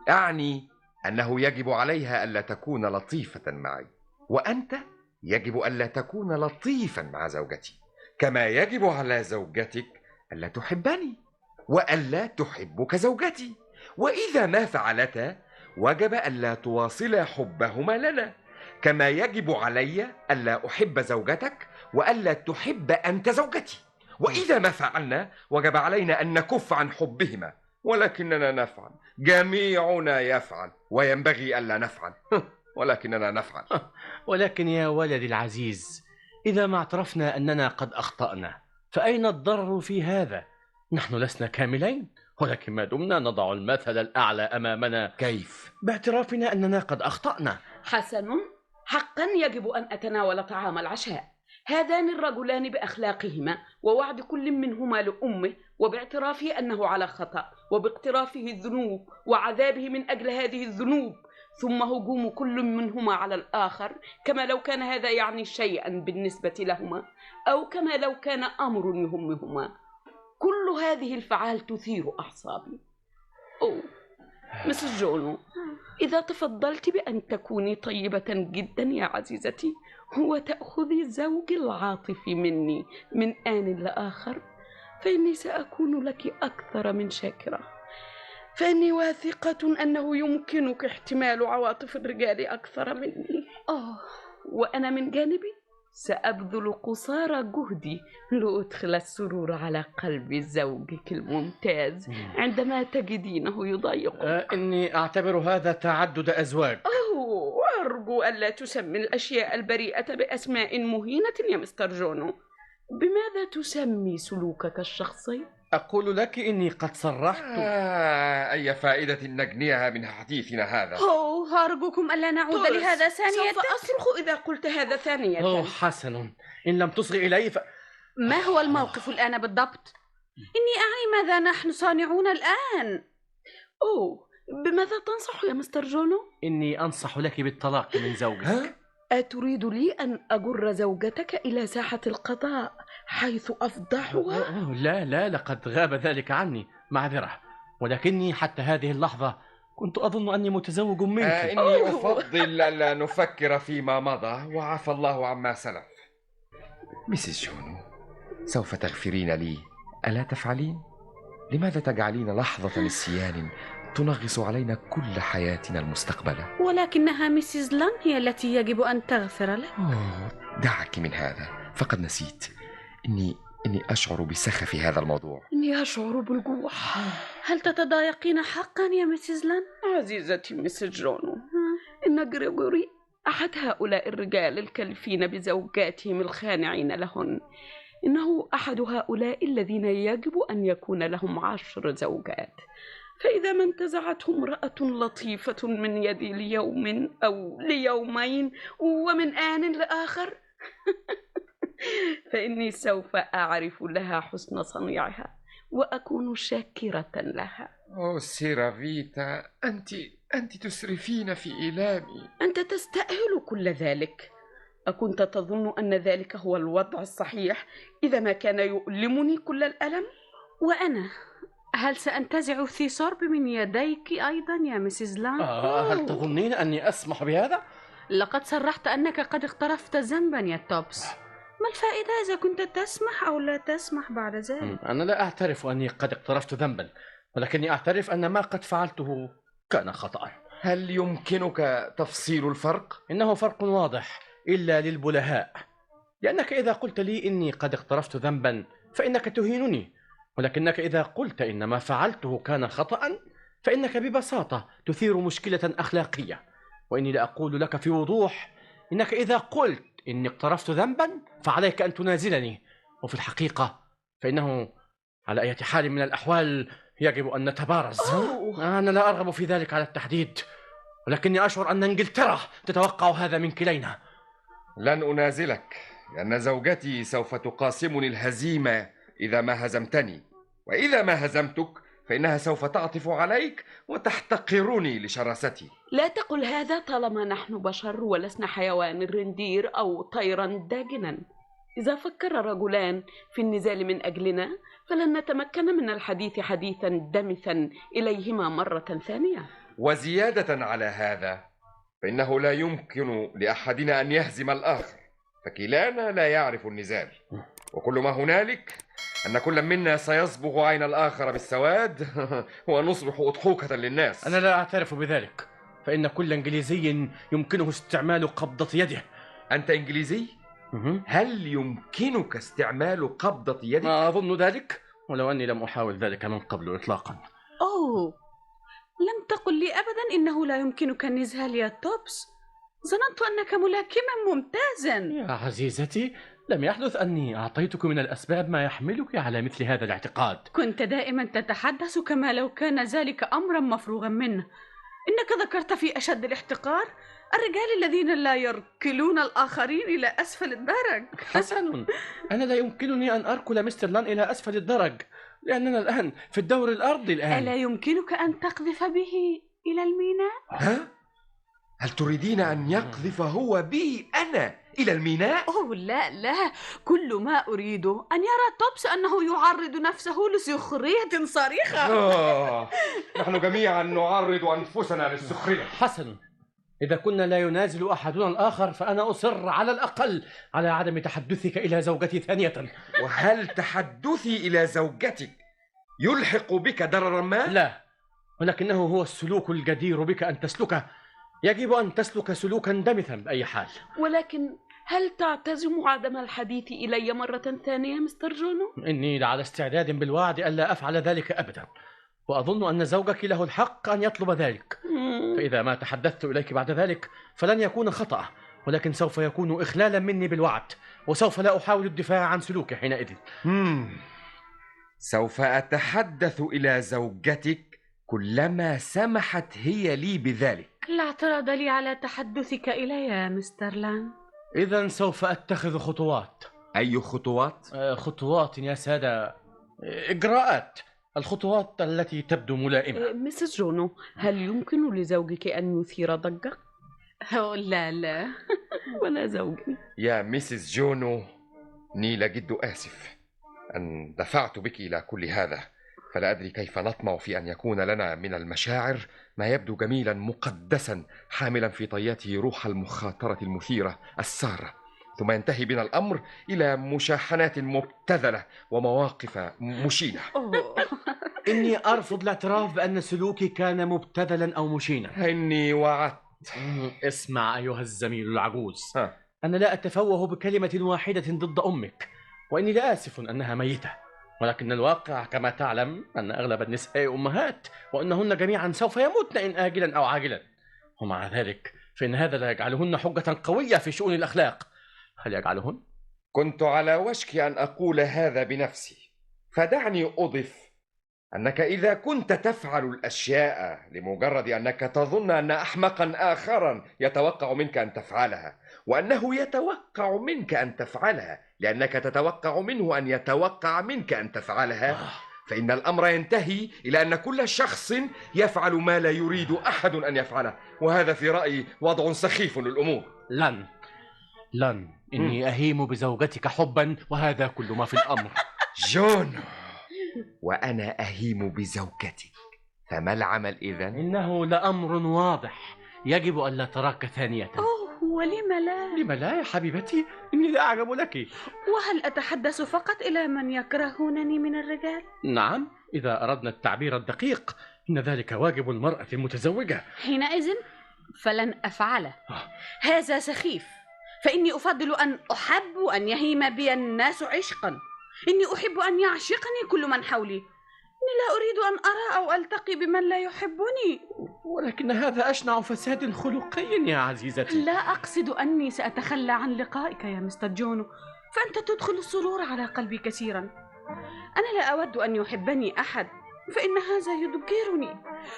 أعني أنه يجب عليها ألا تكون لطيفة معي، وأنت يجب ألا تكون لطيفا مع زوجتي، كما يجب على زوجتك ألا تحبني وألا تحبك زوجتي. وإذا ما فعلتا وجب ألا تواصلا حبهما لنا، كما يجب علي ألا أحب زوجتك وألا تحب أنت زوجتي. وإذا ما فعلنا وجب علينا أن نكف عن حبهما، ولكننا نفعل. جميعنا يفعل، وينبغي ألا نفعل ولكننا نفعل. ولكن يا ولدي العزيز، إذا ما اعترفنا أننا قد أخطأنا فأين الضرر في هذا؟ نحن لسنا كاملين، ولكن ما دمنا نضع المثل الأعلى أمامنا. كيف؟ باعترافنا أننا قد أخطأنا. حسن، حقا يجب أن أتناول طعام العشاء. هذان الرجلان بأخلاقهما ووعد كل منهما لأمه، وباعترافه أنه على خطأ، وباقترافه الذنوب وعذابه من أجل هذه الذنوب، ثم هجوم كل منهما على الآخر، كما لو كان هذا يعني شيئا بالنسبة لهما، أو كما لو كان أمر يهمهما. كل هذه الفعال تثير أعصابي. أوه مسز جونو، إذا تفضلت بأن تكوني طيبة جدا يا عزيزتي وتأخذي الزوج العاطفي مني من آن لآخر، فإني سأكون لك أكثر من شاكرة، فإني واثقة أنه يمكنك احتمال عواطف الرجال أكثر مني. وأنا من جانبي سأبذل قصارى جهدي لأدخل السرور على قلب زوجك الممتاز عندما تجدينه يضايقك. إني أعتبر هذا تعدد أزواج. أرجو ألا تسمي الأشياء البريئة بأسماء مهينة يا مستر جونو. بماذا تسمي سلوكك الشخصي؟ أقول لك إني قد صرحت. أي فائدة نجنيها من حديثنا هذا؟ أرجوكم ألا نعود لهذا ثانية. سوف أصرخ إذا قلت هذا ثانية. حسن، إن لم تصغي إلي ما هو الموقف الآن بالضبط؟ إني أعي ماذا نحن صانعون الآن. بماذا تنصح يا مستر جونو؟ إني أنصح لك بالطلاق من زوجك. أتريد لي أن أجر زوجتك إلى ساحة القضاء حيث أفضحها؟ لا، لقد غاب ذلك عني، معذرة، ولكني حتى هذه اللحظة كنت أظن أني متزوج منك. إني أفضل ألا نفكر فيما مضى وعفى الله عما سلف. ميسيس جونو، سوف تغفرين لي ألا تفعلين؟ لماذا تجعلين لحظة نسيان تنغص علينا كل حياتنا المستقبلة؟ ولكنها ميسيس لان هي التي يجب أن تغفر لك. دعك من هذا، فقد نسيت. إني أشعر بسخف هذا الموضوع. إني أشعر بالجوع. هل تتضايقين حقا يا ميسيس لان؟ عزيزتي ميسيس جونو، إن غريغوري أحد هؤلاء الرجال الكلفين بزوجاتهم الخانعين لهن، إنه أحد هؤلاء الذين يجب أن يكون لهم 10 زوجات، فإذا ما انتزعته امرأة لطيفة من يدي ليوم أو ليومين ومن آن لآخر فإني سوف أعرف لها حسن صنيعها وأكون شاكرة لها. أوه سيرافيتا، أنت تسرفين في إيلامي. أنت تستأهل كل ذلك. أكنت تظن أن ذلك هو الوضع الصحيح إذا ما كان يؤلمني كل الألم؟ وأنا هل سأنتزع ثيسورب من يديك أيضا يا مسز لان؟ هل تظنين أني أسمح بهذا؟ لقد صرحت أنك قد اقترفت ذنبا يا توبس. ما الفائدة إذا كنت تسمح أو لا تسمح بعد ذلك؟ أنا لا أعترف أني قد اقترفت ذنبا، ولكني أعترف أن ما قد فعلته كان خطأ. هل يمكنك تفصيل الفرق؟ إنه فرق واضح إلا للبلهاء، لأنك إذا قلت لي إني قد اقترفت ذنبا فإنك تهينني، ولكنك إذا قلت إن ما فعلته كان خطأ فإنك ببساطة تثير مشكلة أخلاقية. وإني لأقول لك في وضوح إنك إذا قلت إني اقترفت ذنبا فعليك أن تنازلني، وفي الحقيقة فإنه على أي حال من الأحوال يجب أن نتبارز. أنا لا أرغب في ذلك على التحديد، ولكني أشعر أن إنجلترا تتوقع هذا من كلينا. لن أنازلك، لأن زوجتي سوف تقاسمني الهزيمة إذا ما هزمتني، وإذا ما هزمتك فإنها سوف تعطف عليك وتحتقرني لشراستي. لا تقل هذا طالما نحن بشر ولسنا حيوان رندير أو طيرا داجنا. إذا فكر رجلان في النزال من أجلنا فلن نتمكن من الحديث حديثا دمثا إليهما مرة ثانية. وزيادة على هذا فإنه لا يمكن لأحدنا أن يهزم الآخر، فكلانا لا يعرف النزال، وكل ما هنالك أن كل منا سيصبغ عين الآخر بالسواد ونصبح أضحوكة للناس. أنا لا أعترف بذلك، فإن كل إنجليزي يمكنه استعمال قبضة يده. أنت إنجليزي؟ هل يمكنك استعمال قبضة يدك؟ ما أظن ذلك، ولو أني لم أحاول ذلك من قبل إطلاقا. أوه، لم تقل لي أبدا إنه لا يمكنك النزال يا توبس. ظننت أنك ملاكما ممتازا. يا عزيزتي، لم يحدث أني أعطيتك من الأسباب ما يحملك على مثل هذا الاعتقاد. كنت دائما تتحدث كما لو كان ذلك أمرا مفروغا منه. إنك ذكرت في أشد الاحتقار الرجال الذين لا يركلون الآخرين إلى أسفل الدرج. حسن، أنا لا يمكنني أن أركل مستر لان إلى أسفل الدرج، لأننا الآن في الدور الأرضي الآن. ألا يمكنك أن تقذف به إلى الميناء؟ ها؟ هل تريدين أن يقذف هو بي أنا إلى الميناء؟ أوه لا، كل ما أريده أن يرى توبس أنه يعرض نفسه لسخرية صريخة. نحن جميعا نعرض أنفسنا للسخرية. حسن، إذا كنا لا ينازل أحدنا الآخر فأنا أصر على الأقل على عدم تحدثك إلى زوجتي ثانية. وهل تحدثي إلى زوجتك يلحق بك ضررا ما؟ لا، ولكنه هو السلوك الجدير بك أن تسلكه. يجب أن تسلك سلوكا دمثا بأي حال. ولكن هل تعتزم عدم الحديث إلي مرة ثانية مستر جونو؟ إني على استعداد بالوعد ألا أفعل ذلك أبدا، وأظن أن زوجك له الحق أن يطلب ذلك. فإذا ما تحدثت إليك بعد ذلك فلن يكون خطأ، ولكن سوف يكون إخلالا مني بالوعد، وسوف لا أحاول الدفاع عن سلوكي حينئذ. سوف أتحدث إلى زوجتك كلما سمحت هي لي بذلك. لا اعتراض لي على تحدثك إلي يا مستر لان. إذن سوف أتخذ خطوات. أي خطوات؟ خطوات يا سادة، إجراءات، الخطوات التي تبدو ملائمة. مسز جونو، هل يمكن لزوجك أن يثير ضجة؟ لا ولا زوجي. يا مسز جونو، نيل جد آسف أن دفعت بك إلى كل هذا، فلا أدري كيف نطمع في أن يكون لنا من المشاعر ما يبدو جميلا مقدسا حاملا في طياته روح المخاطرة المثيرة السارة، ثم ينتهي بنا الأمر إلى مشاحنات مبتذلة ومواقف مشينة. إني أرفض الاعتراف بأن سلوكي كان مبتذلا أو مشينا. إني وعدت. اسمع أيها الزميل العجوز، أنا لا أتفوه بكلمة واحدة ضد أمك، وإني لآسف أنها ميتة، ولكن الواقع كما تعلم أن أغلب النساء أمهات، وأنهن جميعا سوف يموتن إن آجلا أو عاجلا. ومع ذلك فإن هذا لا يجعلهن حجة قوية في شؤون الأخلاق. هل يجعلهن؟ كنت على وشك أن أقول هذا بنفسي، فدعني أضف أنك إذا كنت تفعل الأشياء لمجرد أنك تظن أن أحمقا آخرا يتوقع منك أن تفعلها، وأنه يتوقع منك أن تفعلها لأنك تتوقع منه أن يتوقع منك أن تفعلها، فإن الأمر ينتهي إلى أن كل شخص يفعل ما لا يريد أحد أن يفعله، وهذا في رأيي وضع سخيف للأمور. لن إني أهيم بزوجتك حبا، وهذا كل ما في الأمر. جون، وأنا أهيم بزوجتك، فما العمل إذن؟ إنه لأمر واضح، يجب أن لا تراك ثانية. ولم لا؟ لم لا يا حبيبتي؟ إني لا أعجب لك. وهل أتحدث فقط إلى من يكرهونني من الرجال؟ نعم، إذا أردنا التعبير الدقيق إن ذلك واجب المرأة المتزوجة. حينئذ فلن أفعله. هذا سخيف، فإني أفضل أن أحب وأن يهيم بي الناس عشقا. إني أحب أن يعشقني كل من حولي. إني لا أريد أن أرى أو ألتقي بمن لا يحبني. ولكن هذا أشنع فساد خلقي يا عزيزتي. لا أقصد أني سأتخلى عن لقائك يا مستر جونو، فأنت تدخل السرور على قلبي كثيرا. أنا لا أود أن يحبني أحد، فإن هذا يضجرني،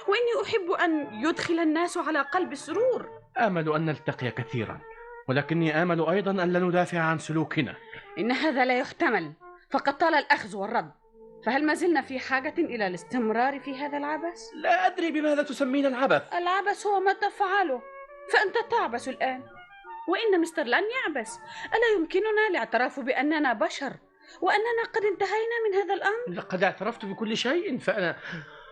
وإني أحب أن يدخل الناس على قلبي السرور. آمل أن نلتقي كثيرا، ولكني آمل أيضا أن لا ندافع عن سلوكنا. إن هذا لا يحتمل، فقد طال الأخذ والرد. فهل ما زلنا في حاجة إلى الاستمرار في هذا العبث؟ لا أدري بماذا تسمين العبث. العبث هو ما تفعله، فأنت تعبث الآن، وإن مستر لن يعبث. ألا يمكننا الاعتراف بأننا بشر، وأننا قد انتهينا من هذا الأمر؟ لقد اعترفت بكل شيء، فأنا...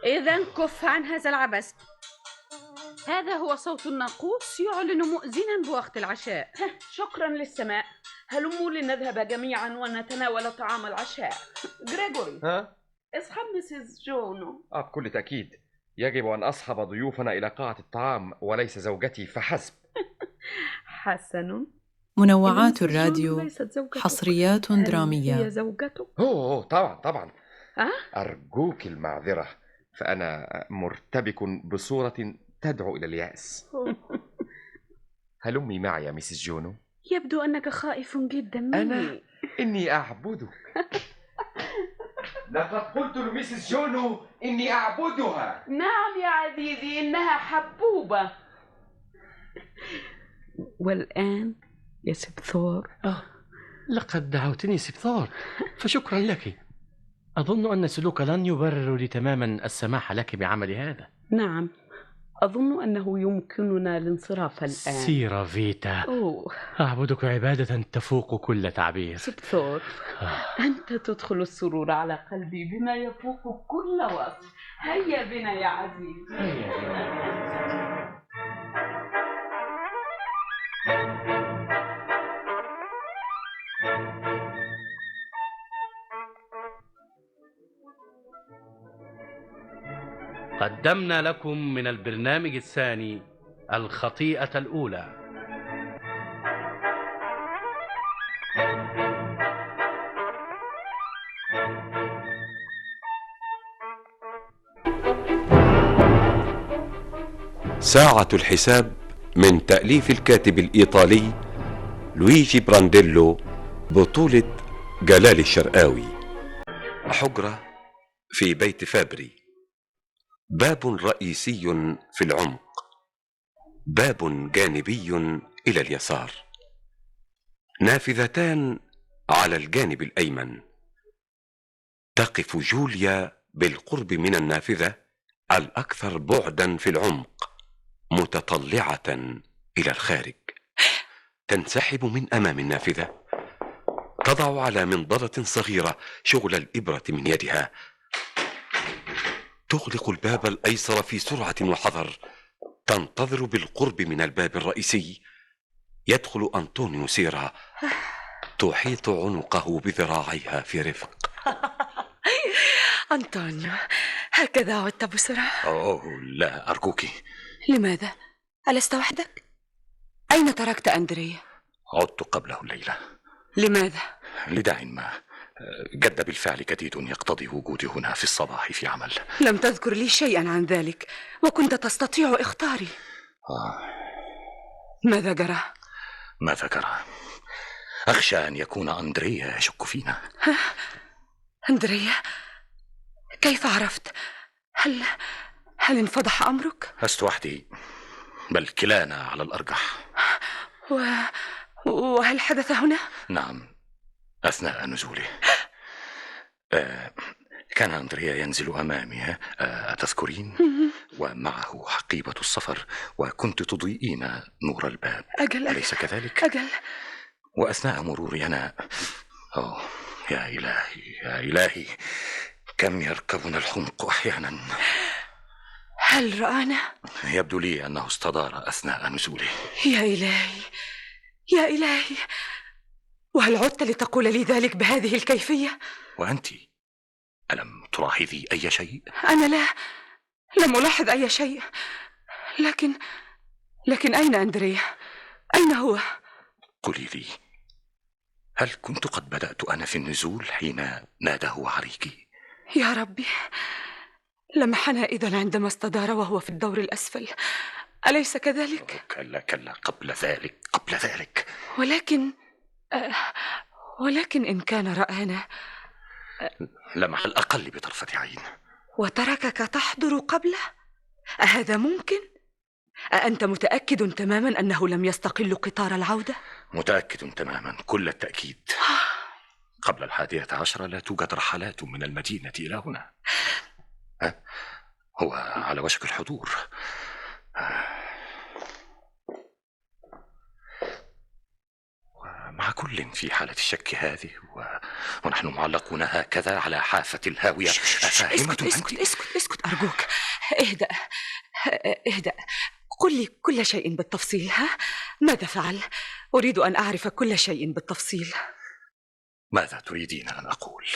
إذن كف عن هذا العبث. هذا هو صوت الناقوس يعلن مؤذنا بوقت العشاء. شكرا للسماء. هلموا لنذهب جميعا ونتناول طعام العشاء. غريغوري، اصحب مسز جونو. بكل تأكيد يجب أن أصحب ضيوفنا إلى قاعة الطعام وليس زوجتي فحسب. حسن. منوعات الراديو، حصريات درامية. هي زوجته؟ طبعا. أرجوك المعذرة، فأنا مرتبك بصورة تدعو إلى اليأس. هلمي معي يا ميسيس جونو. يبدو أنك خائف جدا مني. إني أعبدك. لقد قلت لميسيس جونو إني أعبدها. نعم يا عزيزي، إنها حبوبة. والآن يا سبثور. لقد دعوتني سبثور، فشكرا لك. أظن أن سلوك لن يبرر لي تماما السماح لك بعمل هذا. نعم، أظن أنه يمكننا الانصراف الآن. سيرا فيتا، أعبدك عبادة تفوق كل تعبير. سبثور، أنت تدخل السرور على قلبي بما يفوق كل وصف. هيا بنا يا عزيزي، هيا بنا. قدمنا لكم من البرنامج الثاني الخطيئة الأولى. ساعة الحساب من تأليف الكاتب الإيطالي لويجي برانديلو، بطولة جلال الشرقاوي. حجرة في بيت فابري. باب رئيسي في العمق، باب جانبي إلى اليسار، نافذتان على الجانب الأيمن. تقف جوليا بالقرب من النافذة الأكثر بعدا في العمق، متطلعة إلى الخارج. تنسحب من أمام النافذة، تضع على منضدة صغيرة شغل الإبرة من يدها، تغلق الباب الأيسر في سرعة وحذر. تنتظر بالقرب من الباب الرئيسي. يدخل أنطونيو سيرا، تحيط عنقه بذراعيها في رفق. أنطونيو، هكذا عدت بسرعة؟ لا أرجوك. لماذا؟ ألست وحدك؟ أين تركت أندريا؟ عدت قبله الليلة. لماذا؟ لداع ما، جد بالفعل جديد يقتضي وجودي هنا في الصباح في عمل. لم تذكر لي شيئا عن ذلك، وكنت تستطيع إخطاري. ماذا جرى؟ ماذا جرى؟ أخشى أن يكون أندريا يشك فينا. أندريا؟ كيف عرفت؟ هل انفضح أمرك؟ لست وحدي، بل كلانا على الأرجح. وهل حدث هنا؟ نعم، أثناء نزوله. كان أندريا ينزل أمامي، أتذكرين؟ ومعه حقيبة السفر، وكنت تضيئين نور الباب. أجل، أليس كذلك؟ أجل. وأثناء مروري أنا يا إلهي يا إلهي، كم يركبنا الحمق أحيانا. هل رآنا؟ يبدو لي أنه استدار أثناء نزوله. يا إلهي يا إلهي، وهل عدت لتقول لي ذلك بهذه الكيفية؟ وأنت ألم تلاحظي أي شيء؟ أنا لم ألاحظ أي شيء، لكن أين أندريا؟ أين هو؟ قولي لي، هل كنت قد بدأت أنا في النزول حين ناده عليك؟ يا ربي، لمحنا إذن عندما استدار وهو في الدور الأسفل، أليس كذلك؟ كلا، قبل ذلك. ولكن إن كان رآنا لمح الأقل بطرفة عين. وتركك تحضر قبله؟ أهذا ممكن؟ أأنت متأكد تماما أنه لم يستقل قطار العودة؟ متأكد تماما، كل التأكيد. قبل 11 لا توجد رحلات من المدينة إلى هنا. هو على وشك الحضور. مع كل في حالة الشك هذه ونحن معلقون هكذا على حافة الهاوية. أفاهمة أنت؟ اسكت أرجوك. اهدأ. قل لي كل شيء بالتفصيل. ماذا فعل؟ أريد أن أعرف كل شيء بالتفصيل. ماذا تريدين أن أقول؟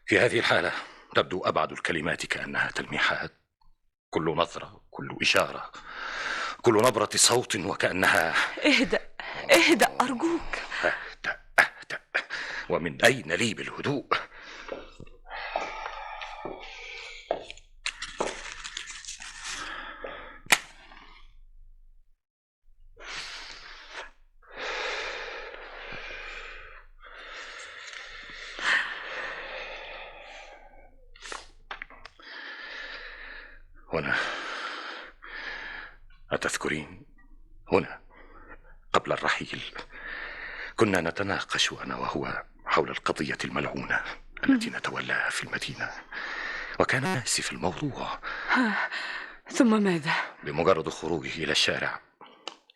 في هذه الحالة تبدو أبعد الكلمات كأنها تلميحات، كل نظرة، كل إشارة، كل نبرة صوت وكأنها... اهدأ أرجوك. أهدأ. ومن أين لي بالهدوء؟ هنا، أتذكرين؟ هنا قبل الرحيل كنا نتناقش أنا وهو حول القضية الملعونة التي نتولاها في المدينة، وكان ناسي في الموضوع. ثم ماذا؟ بمجرد خروجه إلى الشارع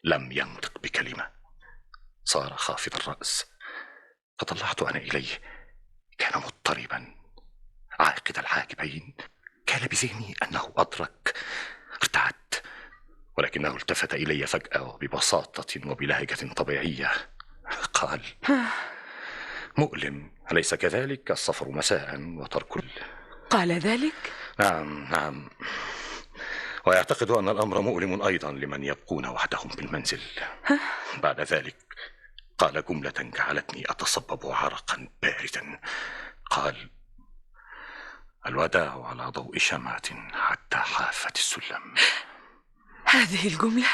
لم ينطق بكلمة، صار خافض الرأس. فطلعت أنا إليه، كان مضطربا عاقد الحاجبين. كان بذهني أنه أدرك. ارتعدت، ولكنه التفت إلي فجأة وببساطة وبلهجة طبيعية قال: مؤلم، أليس كذلك؟ السفر مساء وترك قال ذلك؟ نعم، ويعتقد أن الأمر مؤلم أيضا لمن يبقون وحدهم بالمنزل. بعد ذلك قال جملة جعلتني أتصبب عرقا باردا. قال: الوداع على ضوء شمعة حتى حافة السلم. هذه الجملة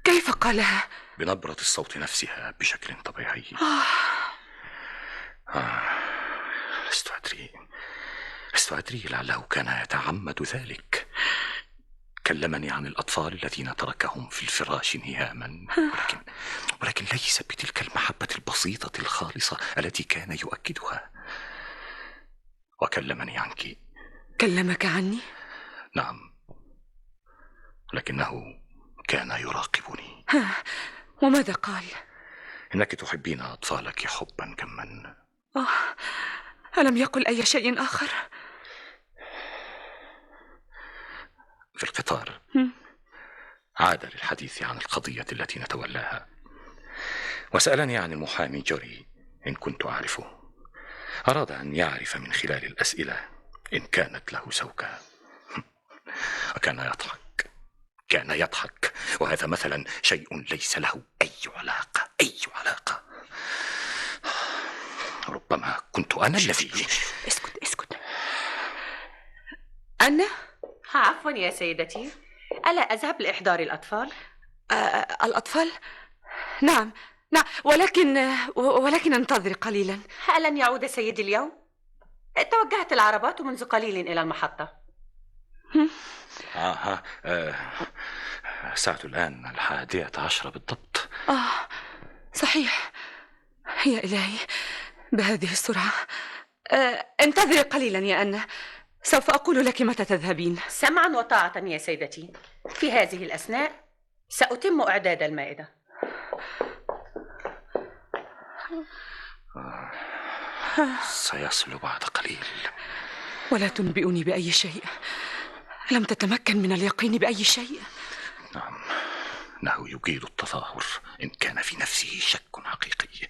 كيف قالها؟ بنبرة الصوت نفسها بشكل طبيعي. لست أدري لعله كان يتعمد ذلك. كلمني عن الأطفال الذين تركهم في الفراش نياما، ولكن ليس بتلك المحبة البسيطة الخالصة التي كان يؤكدها. وكلمني عنك. كلمك عني؟ نعم، لكنه كان يراقبني. وماذا قال؟ إنك تحبين أطفالك حبا كما. ألم يقل أي شيء آخر؟ في القطار عاد للحديث عن القضية التي نتولاها، وسألني عن المحامي جوري إن كنت أعرفه. أراد أن يعرف من خلال الأسئلة إن كانت له زوجة. وكان يضحك، وهذا مثلا شيء ليس له أي علاقة. ربما كنت أنا الذي... اسكت. أنا؟ عفوا يا سيدتي، ألا أذهب لإحضار الأطفال؟ الأطفال؟ نعم نعم، ولكن انتظري قليلا. ألن يعود سيدي اليوم؟ توجهت العربات منذ قليل إلى المحطة. الساعة الآن 11:10 بالضبط. صحيح. يا إلهي، بهذه السرعة. انتظري قليلا يا أنا، سوف أقول لك متى تذهبين. سمعا وطاعة يا سيدتي. في هذه الأثناء سأتم إعداد المائدة. سيصل بعد قليل. ولا تنبئني بأي شيء. لم تتمكن من اليقين بأي شيء. نعم، إنه يجيد التظاهر إن كان في نفسه شك حقيقي.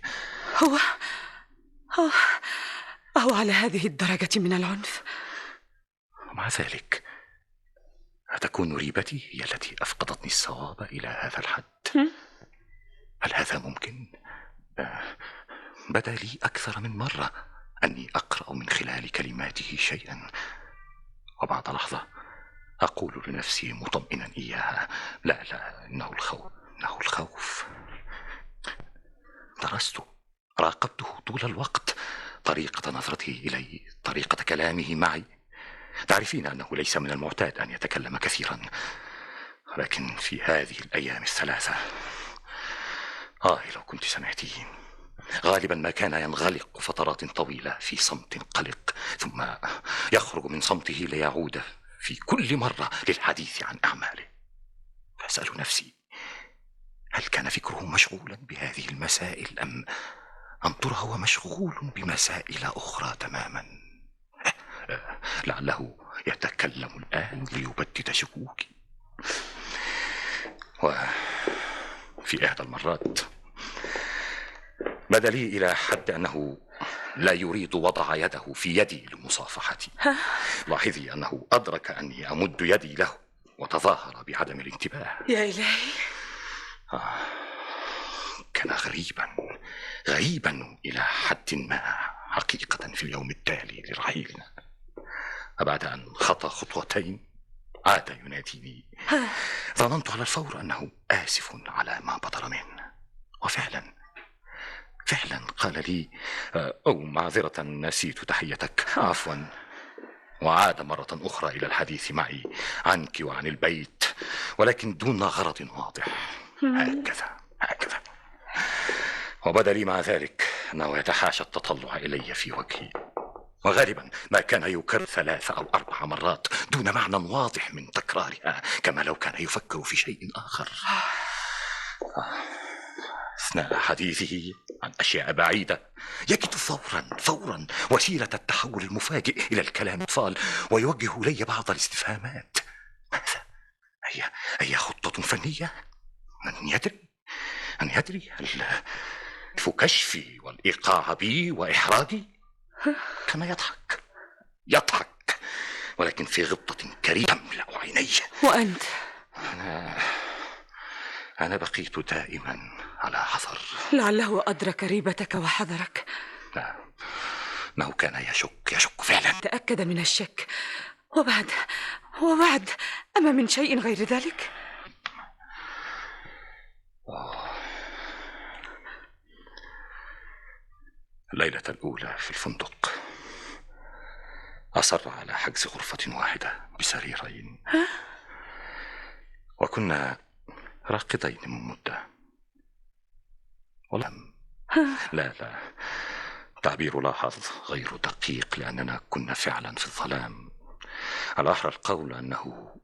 هو على هذه الدرجة من العنف؟ ومع ذلك أتكون ريبتي هي التي أفقدتني الصواب إلى هذا الحد؟ هل هذا ممكن؟ بدا لي أكثر من مرة أني أقرأ من خلال كلماته شيئا، وبعد لحظة أقول لنفسي مطمئنا إياها: لا، إنه الخوف. درسته، راقبته طول الوقت، طريقة نظرته إلي، طريقة كلامه معي. تعرفين أنه ليس من المعتاد أن يتكلم كثيرا، لكن في هذه الأيام الثلاثة لو كنت سمعتيه. غالبا ما كان ينغلق فترات طويلة في صمت قلق، ثم يخرج من صمته ليعود في كل مرة للحديث عن أعماله. فأسأل نفسي: هل كان فكره مشغولا بهذه المسائل أم ترى هو مشغول بمسائل أخرى تماما؟ لعله يتكلم الآن ليبدد شكوكي. وفي إحدى المرات بدا لي إلى حد أنه لا يريد وضع يده في يدي لمصافحتي. لاحظي أنه أدرك أني أمد يدي له وتظاهر بعدم الانتباه. يا إلهي، كان غريبا إلى حد ما حقيقة في اليوم التالي لرحيلنا. بعد أن خطى خطوتين عاد يناديني. ظننت على الفور أنه آسف على ما بدر منه، وفعلا قال لي: أو معذرة، نسيت تحيتك، عفوا. وعاد مرة أخرى إلى الحديث معي عنك وعن البيت، ولكن دون غرض واضح. هكذا. وبدا لي مع ذلك أنه يتحاشى التطلع إلي في وجهي، وغالبا ما كان يكرر 3 أو 4 مرات دون معنى واضح من تكرارها، كما لو كان يفكر في شيء آخر. أثناء حديثه عن أشياء بعيدة يجد فورا وسيلة التحول المفاجئ إلى الكلام الأطفال، ويوجه لي بعض الاستفهامات. ماذا؟ أي خطة فنية؟ من يدري هل في كشفي والإيقاع بي وإحراجي؟ كان يضحك، ولكن في غبطة كريهة تملأ عيني. وأنت؟ أنا بقيت دائما على حذر. لعله أدرك ريبتك وحذرك. لا، إنه كان يشك فعلا. تأكد من الشك، وبعد أما من شيء غير ذلك؟ الليلة الأولى في الفندق أصر على حجز غرفة واحدة بسريرين، وكنا راقدين من مدة. لا، تعبير لاحظ غير دقيق، لأننا كنا فعلا في الظلام. على أحرى القول أنه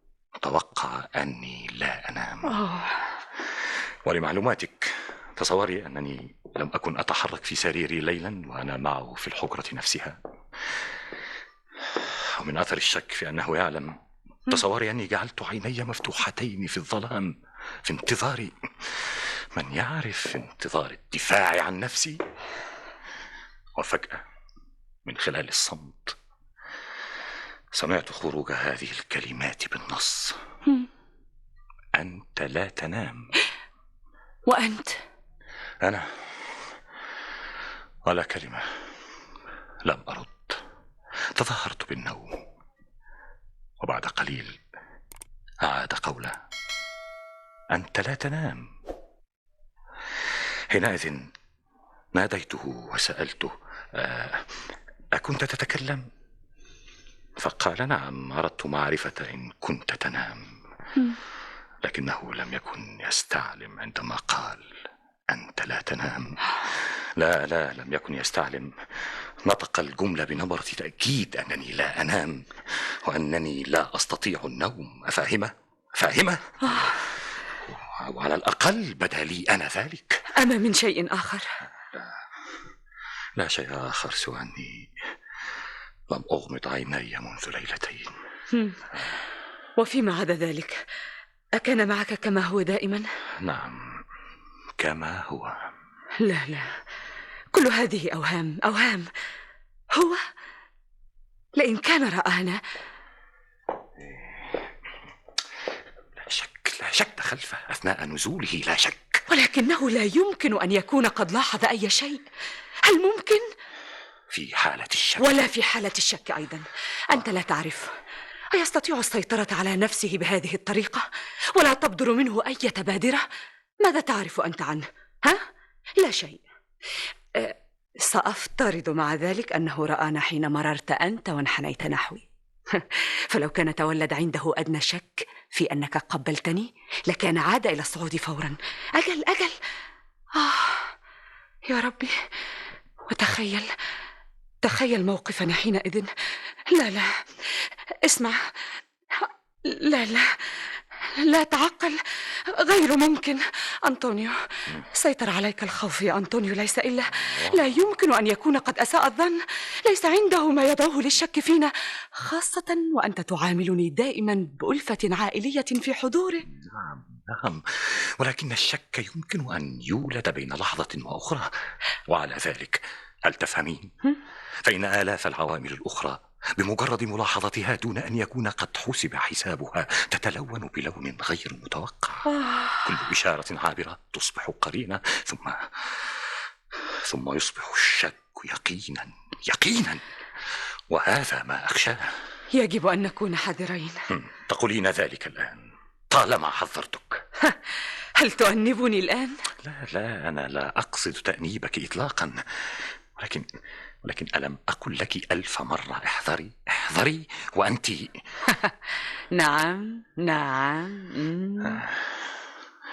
توقع أني لا أنام. ولمعلوماتك، تصوري أنني لم أكن أتحرك في سريري ليلا وأنا معه في الحجرة نفسها. ومن أثر الشك في أنه يعلم، تصوري أني جعلت عيني مفتوحتين في الظلام في انتظار من يعرف، في انتظار الدفاع عن نفسي. وفجأة من خلال الصمت سمعت خروج هذه الكلمات بالنص: أنت لا تنام. وأنت؟ أنا ولا كلمة، لم أرد. تظاهرت بالنوم، وبعد قليل أعاد قوله: أنت لا تنام. حينئذ ناديته وسألته: أكنت تتكلم؟ فقال: نعم، أردت معرفة إن كنت تنام. لكنه لم يكن يستعلم عندما قال: أنت لا تنام. لا، لم يكن يستعلم. نطق الجملة بنبرة تأكيد أنني لا أنام وأنني لا أستطيع النوم. فاهمة؟ وعلى الأقل بدا لي أنا ذلك. أما من شيء آخر؟ لا شيء آخر سوى أني لم أغمض عيني منذ ليلتين. وفيما عدا ذلك أكان معك كما هو دائما؟ نعم، كما هو. لا، كل هذه أوهام. هو لئن كان رآنا. لا شك خلفه أثناء نزوله، لا شك. ولكنه لا يمكن أن يكون قد لاحظ أي شيء. هل ممكن؟ في حالة الشك. ولا في حالة الشك أيضا. أنت لا تعرف أيستطيع السيطرة على نفسه بهذه الطريقة ولا تبدر منه أي بادرة؟ ماذا تعرف أنت عنه؟ لا شيء. سأفترض مع ذلك أنه رآنا حين مررت أنت وانحنيت نحوي. فلو كان تولد عنده أدنى شك في أنك قبلتني لكان عاد إلى الصعود فورا. أجل يا ربي. وتخيل موقفنا حينئذ. لا اسمع. لا تعقل. غير ممكن. أنطونيو، سيطر عليك الخوف يا أنطونيو. ليس إلا لا يمكن أن يكون قد أساء الظن. ليس عنده ما يدعوه للشك فينا، خاصة وأنت تعاملني دائما بألفة عائلية في حضوره. نعم، ولكن الشك يمكن أن يولد بين لحظة وأخرى. وعلى ذلك هل تفهمين؟ فإن آلاف العوامل الأخرى بمجرد ملاحظتها دون أن يكون قد حسب حسابها تتلون بلون غير متوقع. كل إشارة عابرة تصبح قرينة، ثم يصبح الشك يقينا. وهذا ما أخشاه. يجب أن نكون حذرين. تقولين ذلك الآن طالما حذرتك. هل تؤنبني الآن؟ لا، أنا لا أقصد تأنيبك إطلاقا، ولكن ألم أقل لك 1000 مرة احذري وأنت. نعم.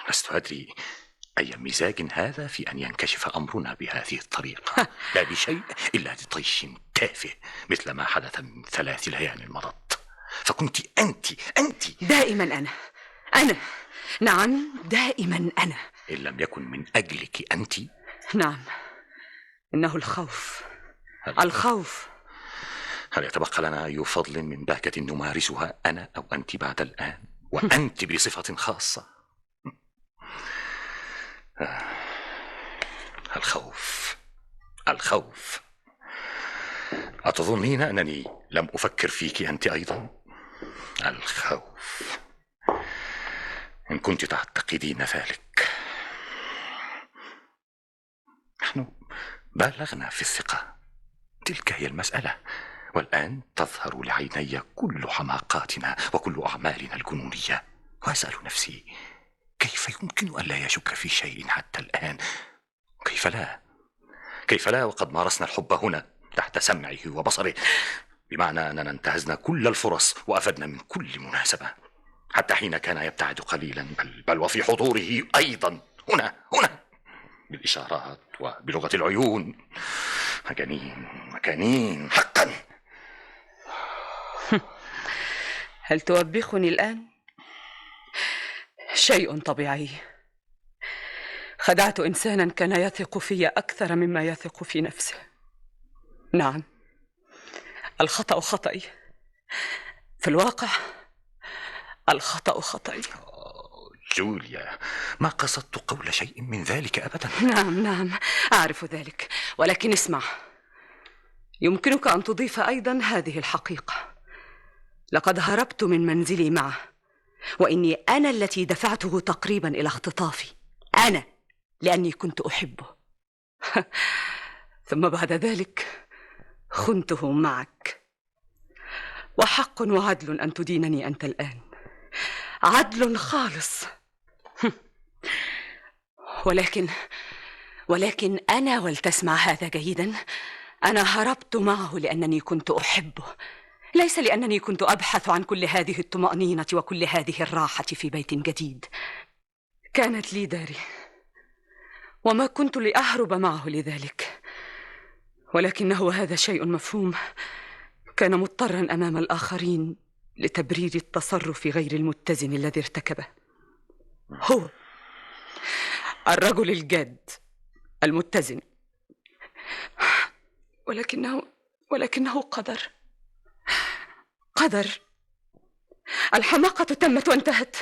لست أدري أي مزاج هذا في أن ينكشف أمرنا بهذه الطريقة. لا بشيء إلا لطيش تافه مثل ما حدث من 3 ليال مضت. فكنت أنت دائما أنا. نعم، دائما أنا. إن لم يكن من أجلك أنت. نعم، إنه الخوف. هل يتبقى لنا أي فضل من بهجة نمارسها أنا أو أنت بعد الآن، وأنت بصفة خاصة؟ الخوف. أتظنين أنني لم أفكر فيك أنت أيضا؟ الخوف. إن كنت تعتقدين ذلك. نحن بالغنا في الثقة، تلك هي المسألة. والآن تظهر لعيني كل حماقاتنا وكل أعمالنا الجنونية، وأسأل نفسي كيف يمكن أن لا يشك في شيء حتى الآن؟ كيف لا وقد مارسنا الحب هنا تحت سمعه وبصره، بمعنى أننا انتهزنا كل الفرص وأفدنا من كل مناسبة، حتى حين كان يبتعد قليلا بل وفي حضوره أيضا هنا بالإشارات وبلغة العيون. مجانين حقا. هل توبخني الآن؟ شيء طبيعي. خدعت إنسانا كان يثق في أكثر مما يثق في نفسه. نعم، الخطأ خطأي. في الواقع الخطأ خطأي. جوليا، ما قصدت قول شيء من ذلك أبدا. نعم، أعرف ذلك، ولكن اسمع. يمكنك أن تضيف أيضا هذه الحقيقة: لقد هربت من منزلي معه، وإني أنا التي دفعته تقريبا إلى اختطافي. أنا، لأني كنت أحبه. ثم بعد ذلك خنته معك. وحق وعدل أن تدينني أنت الآن، عدل خالص. ولكن أنا، ولتسمع هذا جيدا، أنا هربت معه لأنني كنت أحبه، ليس لأنني كنت أبحث عن كل هذه الطمأنينة وكل هذه الراحة في بيت جديد. كانت لي داري، وما كنت لأهرب معه لذلك، ولكنه هذا شيء مفهوم، كان مضطرا أمام الآخرين لتبرير التصرف غير المتزن الذي ارتكبه. هو الرجل الجاد المتزن، ولكنه قدر. الحماقة تمت وانتهت،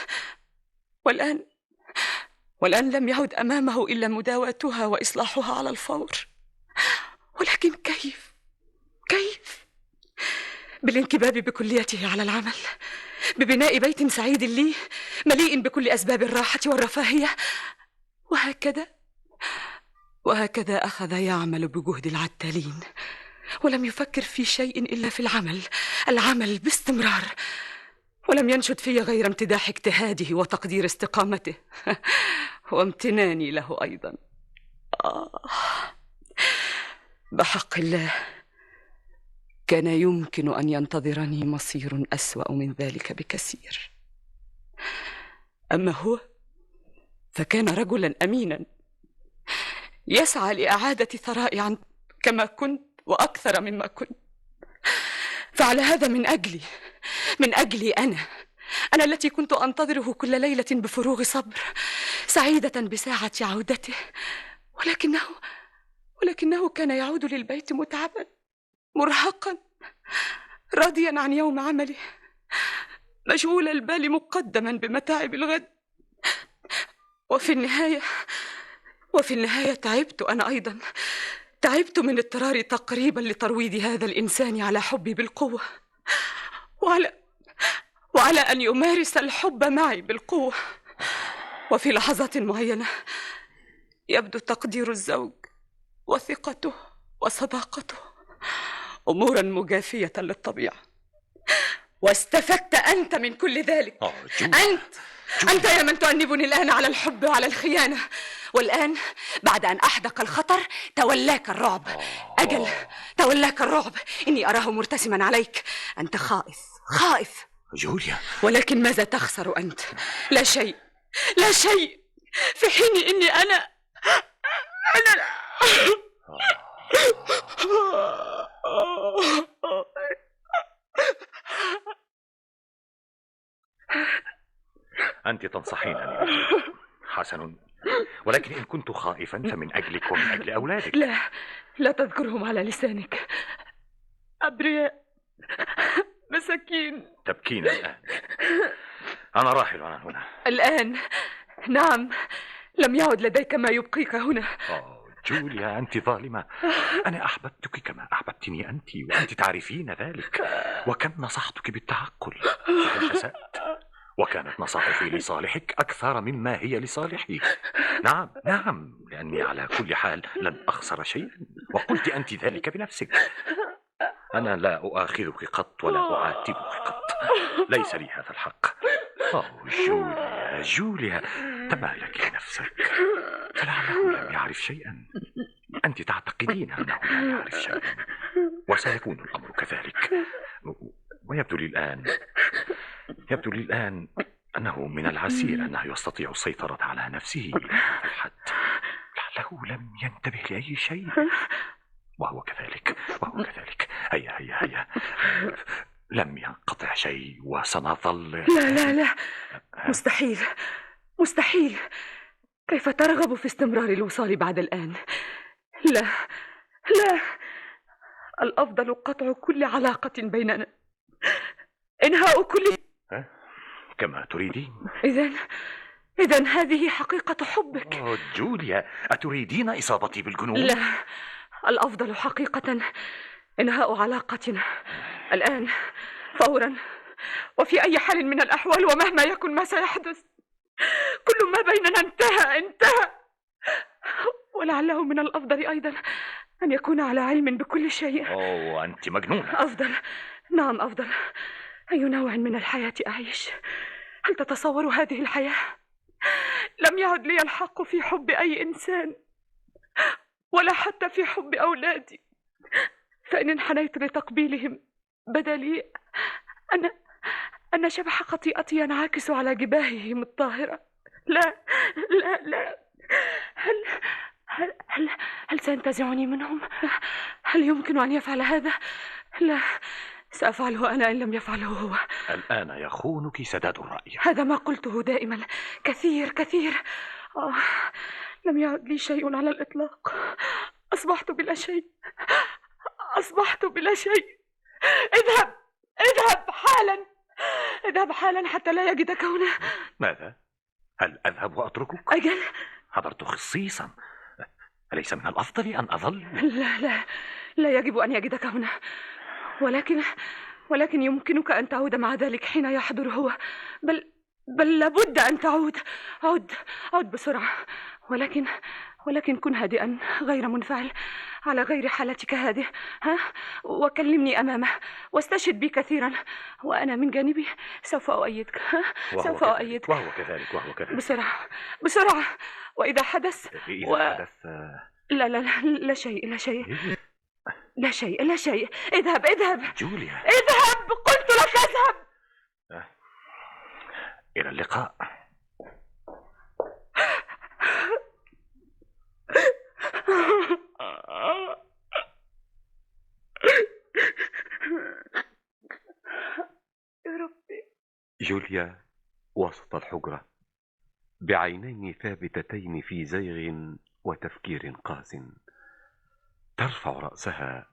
والآن لم يعد أمامه إلا مداواتها وإصلاحها على الفور. ولكن كيف؟ بالانكباب بكليته على العمل، ببناء بيت سعيد لي مليء بكل أسباب الراحة والرفاهية، وهكذا أخذ يعمل بجهد العتالين، ولم يفكر في شيء إلا في العمل باستمرار، ولم ينشد في غير امتداح اجتهاده وتقدير استقامته وامتناني له أيضا. بحق الله كان يمكن أن ينتظرني مصير أسوأ من ذلك بكثير. أما هو فكان رجلا أمينا يسعى لإعادة ثرائي كما كنت وأكثر مما كنت. فعلى هذا من أجلي أنا التي كنت أنتظره كل ليلة بفروغ صبر، سعيدة بساعة عودته، ولكنه كان يعود للبيت متعبا مرهقا، راضيا عن يوم عمله، مشغول البال مقدما بمتاعب الغد. وفي النهاية تعبت أنا أيضا، تعبت من اضطراري تقريبا لترويض هذا الإنسان على حبي بالقوة، وعلى أن يمارس الحب معي بالقوة. وفي لحظات معينة يبدو تقدير الزوج وثقته وصداقته أمورا مجافية للطبيعة، واستفدت أنت من كل ذلك. أنت يا من تؤنبني الآن على الحب وعلى الخيانة، والآن بعد أن أحدق الخطر تولاك الرعب. أجل، تولاك الرعب، إني أراه مرتسما عليك. أنت خائف جوليا، ولكن ماذا تخسر أنت؟ لا شيء، في حين إني أنا أنت تنصحينني. حسن، ولكن إن كنت خائفا فمن أجلك ومن أجل أولادك. لا تذكرهم على لسانك. أبرياء، مساكين. تبكين الآن؟ أنا راحل عن هنا الآن؟ نعم، لم يعد لديك ما يبقيك هنا. جوليا، أنت ظالمة. أنا أحببتك كما أحببتني أنت، وأنت تعرفين ذلك، وكم نصحتك بالتعقل فكم أسأت، وكانت نصائحي لصالحك أكثر مما هي لصالحي. نعم، لأني على كل حال لن أخسر شيئا، وقلت أنت ذلك بنفسك. أنا لا أؤاخذك قط ولا أعاتبك قط، ليس لي هذا الحق. جوليا، تمالكي نفسك، فلعله لم يعرف شيئا. أنت تعتقدين أنه لا يعرف شيئا، وسيكون الأمر كذلك. ويبدو لي الآن أنه من العسير أنه يستطيع السيطرة على نفسه إلى هذا الحد. لعله لم ينتبه لأي شيء، وهو كذلك. هيا لم ينقطع شيء وسنظل. لا، مستحيل. كيف ترغب في استمرار الوصال بعد الآن؟ لا، الأفضل قطع كل علاقة بيننا، إنهاء كل. كما تريدين. إذن هذه حقيقة حبك. جوليا، أتريدين إصابتي بالجنون؟ لا، الأفضل حقيقة إنهاء علاقتنا الآن فورا، وفي أي حال من الأحوال، ومهما يكن ما سيحدث. كل ما بيننا انتهى. ولعله من الأفضل أيضا أن يكون على علم بكل شيء. أنت مجنونة. أفضل، نعم أفضل. أي نوع من الحياة أعيش؟ هل تتصور هذه الحياة؟ لم يعد لي الحق في حب أي إنسان ولا حتى في حب أولادي، فإن انحنيت لتقبيلهم بدا لي أن شبح خطيئتي ينعكس على جباههم الطاهرة. لا لا لا، هل سينتزعني منهم؟ هل يمكن أن يفعل هذا؟ لا، سأفعله أنا إن لم يفعله هو. الآن يخونك سداد الرأي. هذا ما قلته دائما، كثير كثير. لم يعد لي شيء على الإطلاق. أصبحت بلا شيء، أصبحت بلا شيء. اذهب اذهب حالا، اذهب حالا حتى لا يجدك هنا. ماذا؟ هل أذهب وأتركك؟ أجل، حضرت خصيصا. أليس من الأفضل أن أظل؟ لا لا، لا يجب أن يجدك هنا، ولكن يمكنك أن تعود مع ذلك حين يحضر هو. بل لابد أن تعود. عد بسرعة، ولكن كن هادئا غير منفعل، على غير حالتك هذه. وكلمني أمامه واستشهد بي كثيرا، وأنا من جانبي سوف أؤيدك. سوف أؤيدك. وهو كذلك. بسرعة بسرعة. وإذا حدث حدث لا لا لا، لا شيء لا شيء لا شيء لا شيء. اذهب جوليا، اذهب، قلت لك اذهب. إلى اللقاء. يا ربي. جوليا وسط الحجرة بعينين ثابتتين في زيغ وتفكير قاس، ترفع رأسها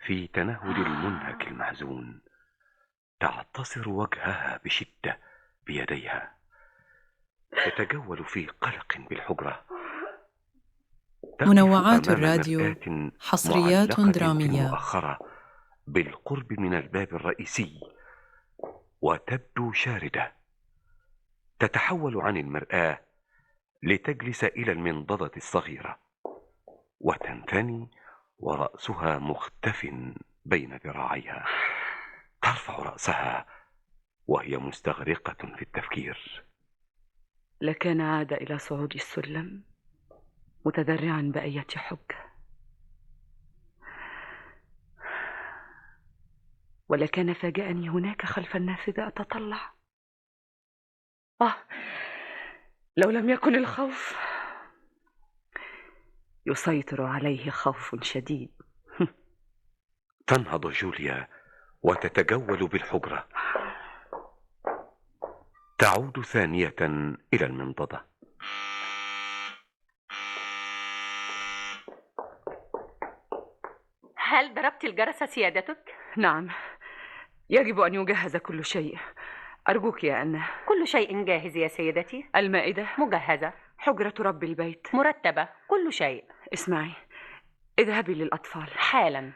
في تنهد المنهك المحزون، تعتصر وجهها بشدة بيديها، تتجول في قلق بالحجرة. منوعات الراديو، حصريات درامية مؤخرة بالقرب من الباب الرئيسي، وتبدو شاردة. تتحول عن المرآة لتجلس إلى المنضدة الصغيرة، وتنثني ورأسها مختف بين ذراعيها. ترفع رأسها وهي مستغرقة في التفكير. لكان عاد إلى صعود السلم متذرعا بأية حجة، ولكان فاجأني هناك خلف النافذة أتطلع. لو لم يكن الخوف يسيطر عليه خوف شديد. تنهض جوليا وتتجول بالحجرة، تعود ثانية إلى المنضدة. هل ضربت الجرس سيادتك؟ نعم، يجب أن يجهز كل شيء. أرجوك يا أنا. كل شيء جاهز يا سيدتي. المائدة مجهزة، حجرة رب البيت مرتبة، كل شيء. اسمعي، اذهبي للأطفال حالا.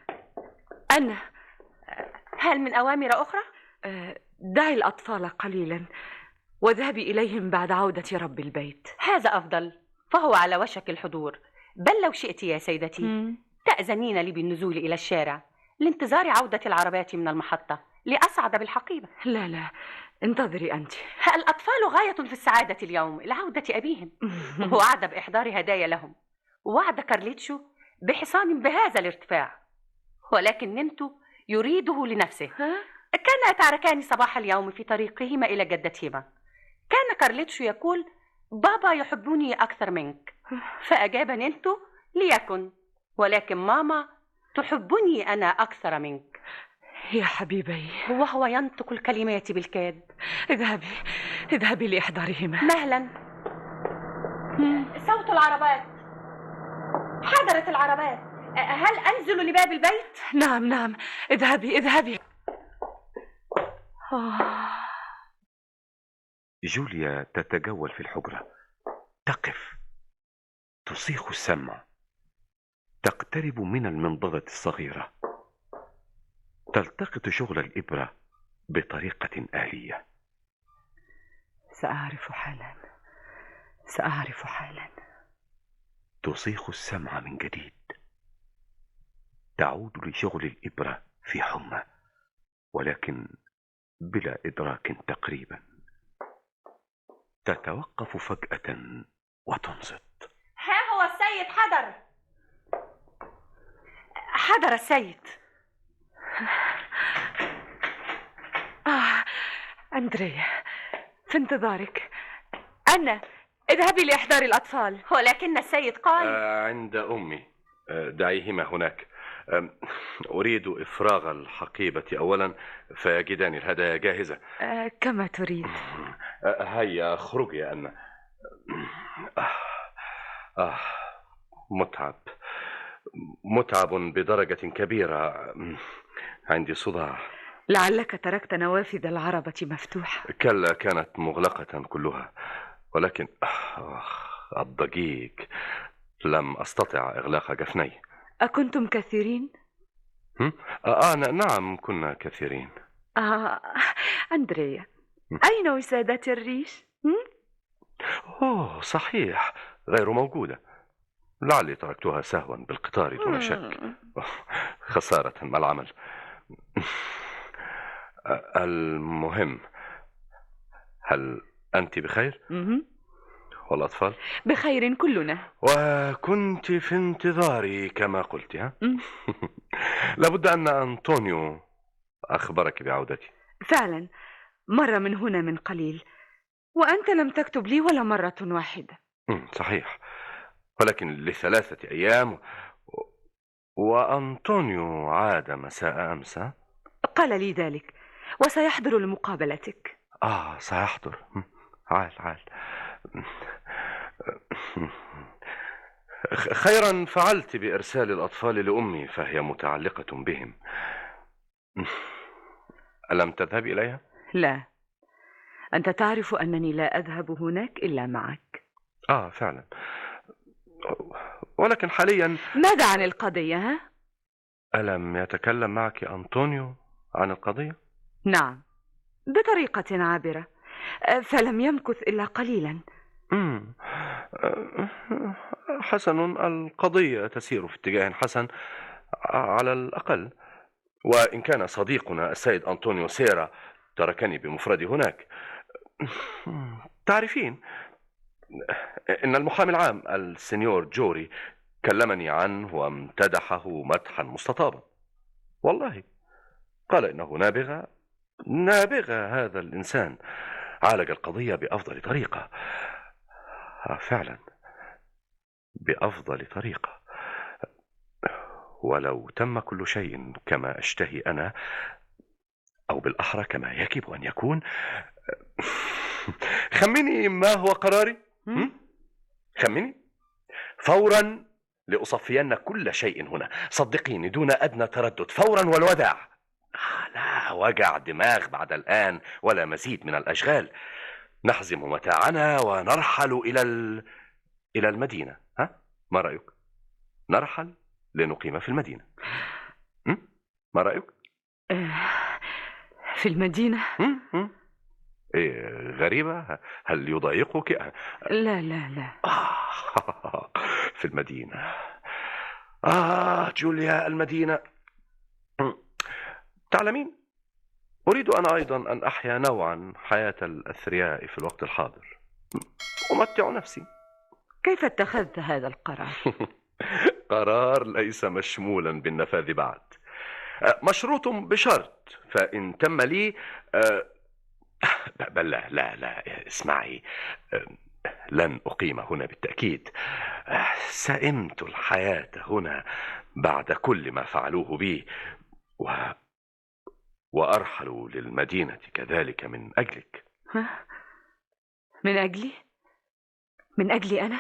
أنا. هل من أوامر أخرى؟ دعي الأطفال قليلا واذهبي إليهم بعد عودة رب البيت. هذا أفضل، فهو على وشك الحضور. بل لو شئت يا سيدتي تأذنين لي بالنزول إلى الشارع لانتظار عودة العربات من المحطة لأصعد بالحقيبة. لا لا، انتظري أنت. الأطفال غاية في السعادة اليوم لعودة أبيهم. وعد بإحضار هدايا لهم، وعد كارليتشو بحصان بهذا الارتفاع، ولكن نينتو يريده لنفسه. كانا يتعاركان صباح اليوم في طريقهما إلى جدتهما. كان كارليتشو يقول: بابا يحبني أكثر منك، فأجاب نينتو: ليكن، ولكن ماما تحبني أنا أكثر منك. يا حبيبي. وهو ينطق الكلمات بالكاد. اذهبي لإحضارهما. مهلا. صوت العربات، حضرت العربات. هل أنزل لباب البيت؟ نعم، اذهبي. جوليا تتجول في الحجرة، تقف، تصيخ السمع، تقترب من المنضدة الصغيرة، تلتقط شغل الإبرة بطريقة آلية. سأعرف حالا. تصيخ السمع من جديد، تعود لشغل الإبرة في حمى، ولكن بلا إدراك تقريبا. تتوقف فجأة وتنصت. ها هو السيد حضر. حضر السيد. أندريا، في انتظارك. أنا اذهبي لإحضار الأطفال. ولكن السيد قال عند أمي. دعيهما هناك. أريد إفراغ الحقيبة أولا فيجدان الهدايا جاهزة. كما تريد. هيا اخرجي يا أنا. متعب بدرجة كبيرة. عندي صداع. لعلك تركت نوافذ العربة مفتوحة. كلا، كانت مغلقة كلها، ولكن الضجيج لم أستطع إغلاق جفني. أكنتم كثيرين؟ نعم، كنا كثيرين. أندريا، أين وسادة الريش؟ صحيح، غير موجودة. لعلي تركتها سهوا بالقطار دون شك. خسارة، ما العمل. المهم، هل أنت بخير؟ والأطفال؟ بخير كلنا. وكنت في انتظاري كما قلت، ها؟ لابد أن أنطونيو أخبرك بعودتي. فعلا، مر من هنا من قليل، وأنت لم تكتب لي ولا مرة واحدة. صحيح، ولكن ل3 أيام، وأنطونيو عاد مساء أمس. قال لي ذلك، وسيحضر لمقابلتك. سيحضر. عال. خيرا فعلت بإرسال الأطفال لأمي، فهي متعلقة بهم. ألم تذهب إليها؟ لا، أنت تعرف أنني لا أذهب هناك إلا معك. فعلا، ولكن حاليا. ماذا عن القضية، ها؟ ألم يتكلم معك أنطونيو عن القضية؟ نعم، بطريقة عابرة، فلم يمكث إلا قليلا. حسن، القضية تسير في اتجاه حسن على الأقل، وإن كان صديقنا السيد أنطونيو سيرا تركني بمفردي هناك. تعرفين إن المحامي العام السنيور جوري كلمني عنه وامتدحه مدحا مستطابا. والله قال إنه نابغة هذا الإنسان، عالج القضية بأفضل طريقة. فعلا، بأفضل طريقة. ولو تم كل شيء كما أشتهي أنا، أو بالأحرى كما يجب أن يكون، خمني ما هو قراري. خمني فورا لأصفين كل شيء هنا، صدقيني دون أدنى تردد، فورا والوداع. لا وجع دماغ بعد الآن ولا مزيد من الأشغال. نحزم متاعنا ونرحل إلى المدينة. ما رأيك؟ نرحل لنقيم في المدينة. ما رأيك؟ في المدينة؟ غريبة، هل يضايقك؟ لا. في المدينة. جوليا، المدينة. تعلمين، أريد أنا أيضا أن أحيا نوعا حياة الأثرياء في الوقت الحاضر، أمتع نفسي. كيف اتخذت هذا القرار؟ قرار ليس مشمولا بالنفاذ بعد، مشروط بشرط، فإن تم لي بل لا اسمعي، لن أقيم هنا بالتأكيد. سئمت الحياة هنا بعد كل ما فعلوه بي، وأرحل للمدينة كذلك من أجلك. من أجلي؟ من أجلي أنا؟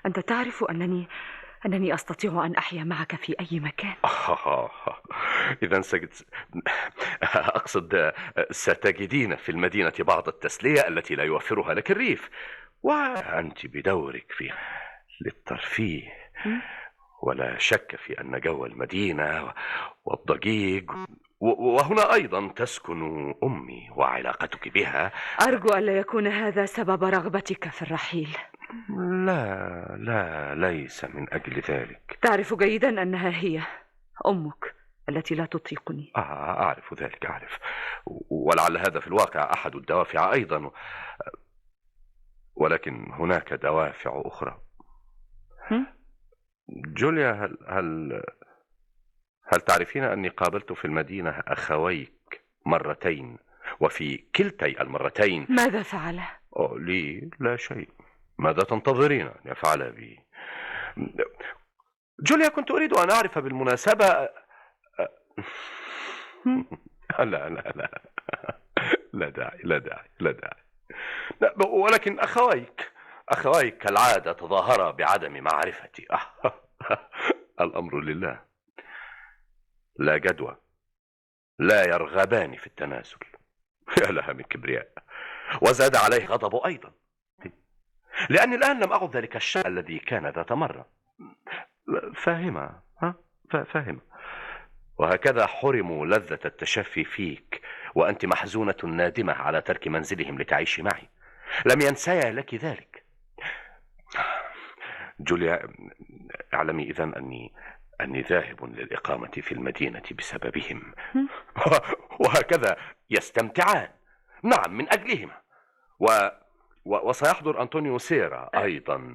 أنت تعرف أنني أستطيع أن أحيا معك في أي مكان. إذا أقصد ستجدين في المدينة بعض التسلية التي لا يوفرها لك الريف، وأنت بدورك فيها للترفيه. ولا شك في أن جو المدينة والضجيج، وهنا أيضا تسكن أمي وعلاقتك بها. أرجو ألا يكون هذا سبب رغبتك في الرحيل. لا، ليس من أجل ذلك. تعرف جيدا أنها هي أمك التي لا تطيقني. أعرف ذلك، أعرف، ولعل هذا في الواقع أحد الدوافع أيضا. ولكن هناك دوافع أخرى. جوليا، هل تعرفين أني قابلت في المدينة أخويك مرتين، وفي كلتي المرتين ماذا فعل؟ لي لا شيء. ماذا تنتظرين أن يفعل بي؟ جوليا، كنت أريد أن أعرف بالمناسبة لا لا لا لا داعي لا داعي لا داعي. ولكن أخويك كالعادة تظاهرا بعدم معرفتي. الأمر لله. لا جدوى، لا يرغبان في التنازل. يا لها من كبرياء. وزاد عليه غضبه أيضا، لأني الآن لم أعد ذلك الشيء الذي كان ذات مرة. فاهمة؟ فاهمة. وهكذا حرموا لذة التشفي فيك وأنت محزونة نادمة على ترك منزلهم لتعيشي معي. لم ينسيا لك ذلك. جوليا، اعلمي إذن أني ذاهب للإقامة في المدينة بسببهم. وهكذا يستمتعان، نعم، من أجلهما. وسيحضر أنطونيو سيرا أيضا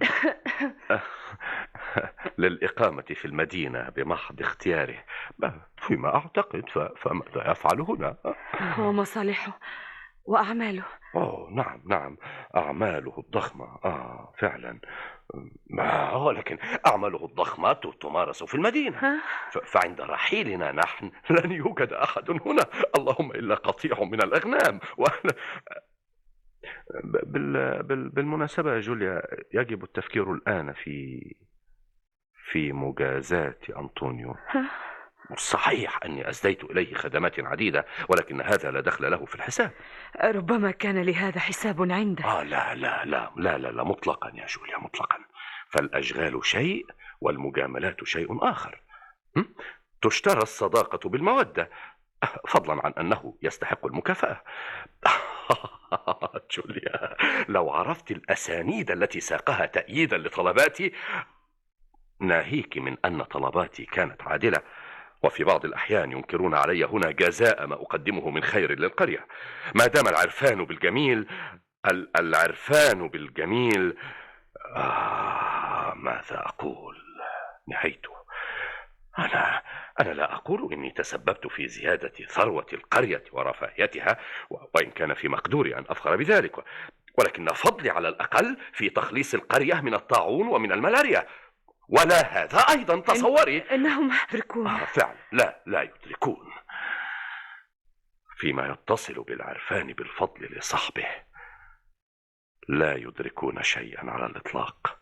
للإقامة في المدينة بمحض اختياره، فيما أعتقد. فماذا يفعل هنا؟ ومصالحه وأعماله. نعم، أعماله الضخمة. فعلا. ولكن أعماله الضخمة تمارس في المدينة. فعند رحيلنا نحن لن يوجد أحد هنا، اللهم إلا قطيع من الأغنام. بالمناسبة يا جوليا، يجب التفكير الآن في مجازاة أنطونيو. صحيح أني أسديت إليه خدمات عديدة، ولكن هذا لا دخل له في الحساب. ربما كان لهذا حساب عنده. لا لا لا لا لا لا، مطلقا يا جوليا، مطلقا. فالأشغال شيء والمجاملات شيء آخر. تشترى الصداقة بالمودة، فضلا عن أنه يستحق المكافأة. جوليا، لو عرفت الأسانيد التي ساقها تأييدا لطلباتي، ناهيك من أن طلباتي كانت عادلة. وفي بعض الأحيان ينكرون علي هنا جزاء ما أقدمه من خير للقرية. ما دام العرفان بالجميل العرفان بالجميل. ماذا أقول؟ نهيته. أنا لا أقول إني تسببت في زيادة ثروة القرية ورفاهيتها، وإن كان في مقدوري أن أفخر بذلك، ولكن فضلي على الأقل في تخليص القرية من الطاعون ومن الملاريا. ولا هذا أيضا، تصوري إنهم يدركون. فعلا لا يدركون. فيما يتصل بالعرفان بالفضل لصحبه، لا يدركون شيئا على الإطلاق.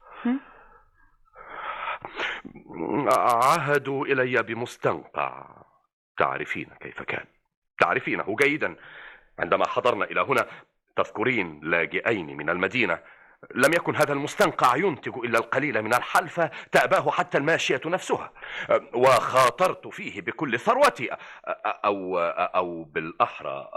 عهدوا إلي بمستنقع، تعرفين كيف كان، تعرفينه جيدا. عندما حضرنا إلى هنا، تذكرين، لاجئين من المدينة، لم يكن هذا المستنقع ينتج إلا القليل من الحلفة تأباه حتى الماشية نفسها. وخاطرت فيه بكل ثروتي، أو بالأحرى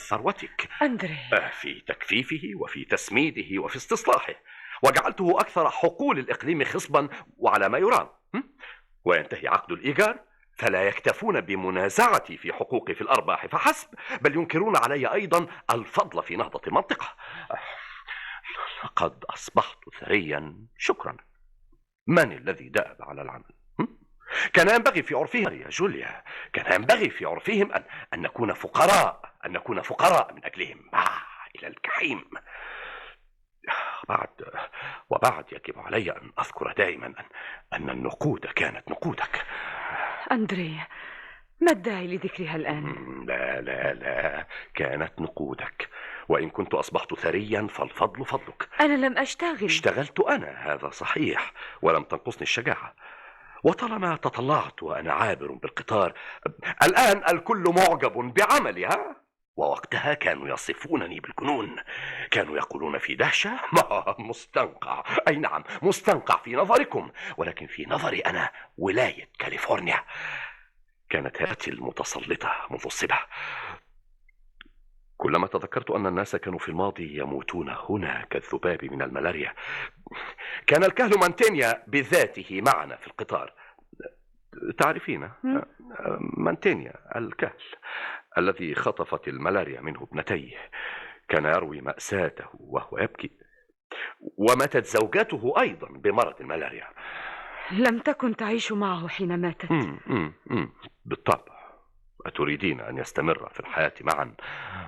ثروتك، أندري، في تكفيفه وفي تسميده وفي استصلاحه، وجعلته أكثر حقول الإقليم خصبا وعلى ما يرام. وينتهي عقد الإيجار، فلا يكتفون بمنازعتي في حقوقي في الأرباح فحسب، بل ينكرون علي أيضا الفضل في نهضة المنطقة. لقد أصبحت ثريا، شكرا. من الذي دأب على العمل؟ كان ينبغي في عرفهم يا جوليا، كان ينبغي في عرفهم أن نكون فقراء من أجلهم. إلى الجحيم. وبعد يجب علي أن أذكر دائما أن النقود كانت نقودك. أندري، ما الداعي لذكرها الآن؟ لا، كانت نقودك. وإن كنت أصبحت ثريا فالفضل فضلك. أنا لم أشتغل. اشتغلت أنا، هذا صحيح، ولم تنقصني الشجاعة. وطالما تطلعت وأنا عابر بالقطار، الآن الكل معجب بعملها. ووقتها كانوا يصفونني بالجنون، كانوا يقولون في دهشة: مستنقع. أي نعم، مستنقع في نظركم، ولكن في نظري أنا ولاية كاليفورنيا. كانت هاتي المتسلطة منذ الصبا. كلما تذكرت أن الناس كانوا في الماضي يموتون هنا كالذباب من الملاريا. كان الكهل مانتينيا بذاته معنا في القطار، تعرفين مانتينيا الكهل الذي خطفت الملاريا منه ابنتيه. كان يروي مأساته وهو يبكي. وماتت زوجته أيضا بمرض الملاريا. لم تكن تعيش معه حين ماتت. بالطبع. أتريدين أن يستمر في الحياة معا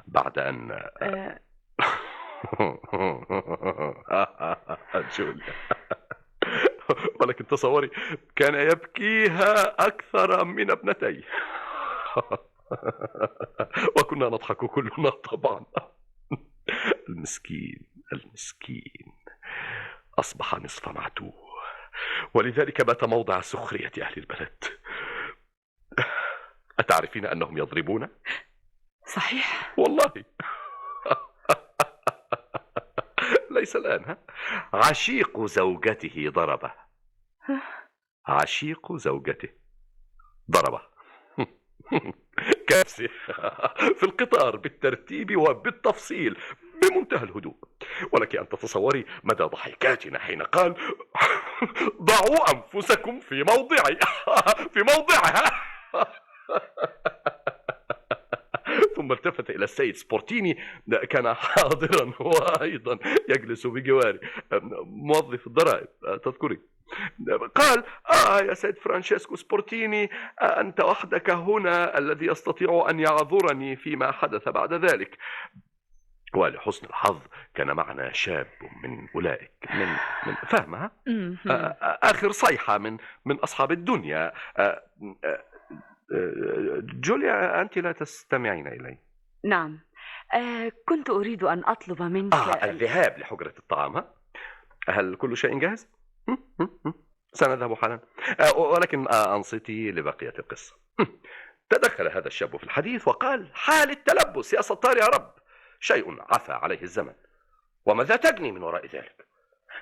بعد أن جوليا. ولكن تصوري، كان يبكيها أكثر من ابنتيه. وكنا نضحك كلنا طبعا. المسكين أصبح نصف معتوه، ولذلك بات موضع سخرية أهل البلد. أتعرفين أنهم يضربونه؟ صحيح والله. ليس الآن، ها؟ عشيق زوجته ضربه. عشيق زوجته ضربه. كارثة. في القطار بالترتيب وبالتفصيل بمنتهى الهدوء. ولك أن تتصوري مدى ضحكاتنا حين قال: ضعوا أنفسكم في موضعي. في موضعها. ثم التفت إلى السيد سبورتيني، كان حاضرا وأيضا يجلس بجواري، موظف الضرائب، تذكري. قال: يا سيد فرانشيسكو سبورتيني، أنت وحدك هنا الذي يستطيع أن يعذرني فيما حدث بعد ذلك. ولحسن الحظ كان معنا شاب من أولئك، من فاهمها، آخر صيحة من أصحاب الدنيا. جوليا، أنت لا تستمعين إلي. نعم، كنت أريد أن أطلب منك الذهاب لحجرة الطعام. هل كل شيء جاهز؟ سنذهب حالا، ولكن أنصتي لبقية القصة. تدخل هذا الشاب في الحديث وقال: حال التلبس يا ستار يا رب، شيء عفى عليه الزمن. وماذا تجني من وراء ذلك؟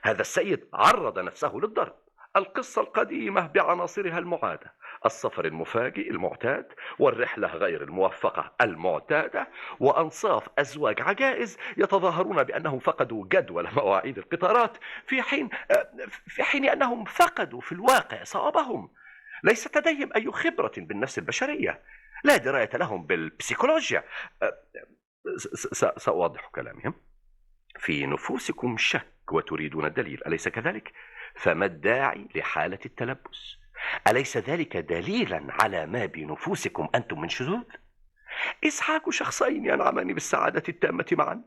هذا السيد عرض نفسه للضرب. القصة القديمة بعناصرها المعادة، السفر المفاجئ المعتاد، والرحلة غير الموفقة المعتادة، وأنصاف أزواج عجائز يتظاهرون بأنهم فقدوا جدول مواعيد القطارات، في حين أنهم فقدوا في الواقع صوابهم. ليست لديهم أي خبرة بالنفس البشرية، لا دراية لهم بالبسيكولوجيا. سأوضح كلامهم. في نفوسكم شك وتريدون الدليل، أليس كذلك؟ فما الداعي لحالة التلبس؟ أليس ذلك دليلا على ما بنفوسكم أنتم من شذوذ؟ إسحاق شخصين ينعمان بالسعادة التامة معا.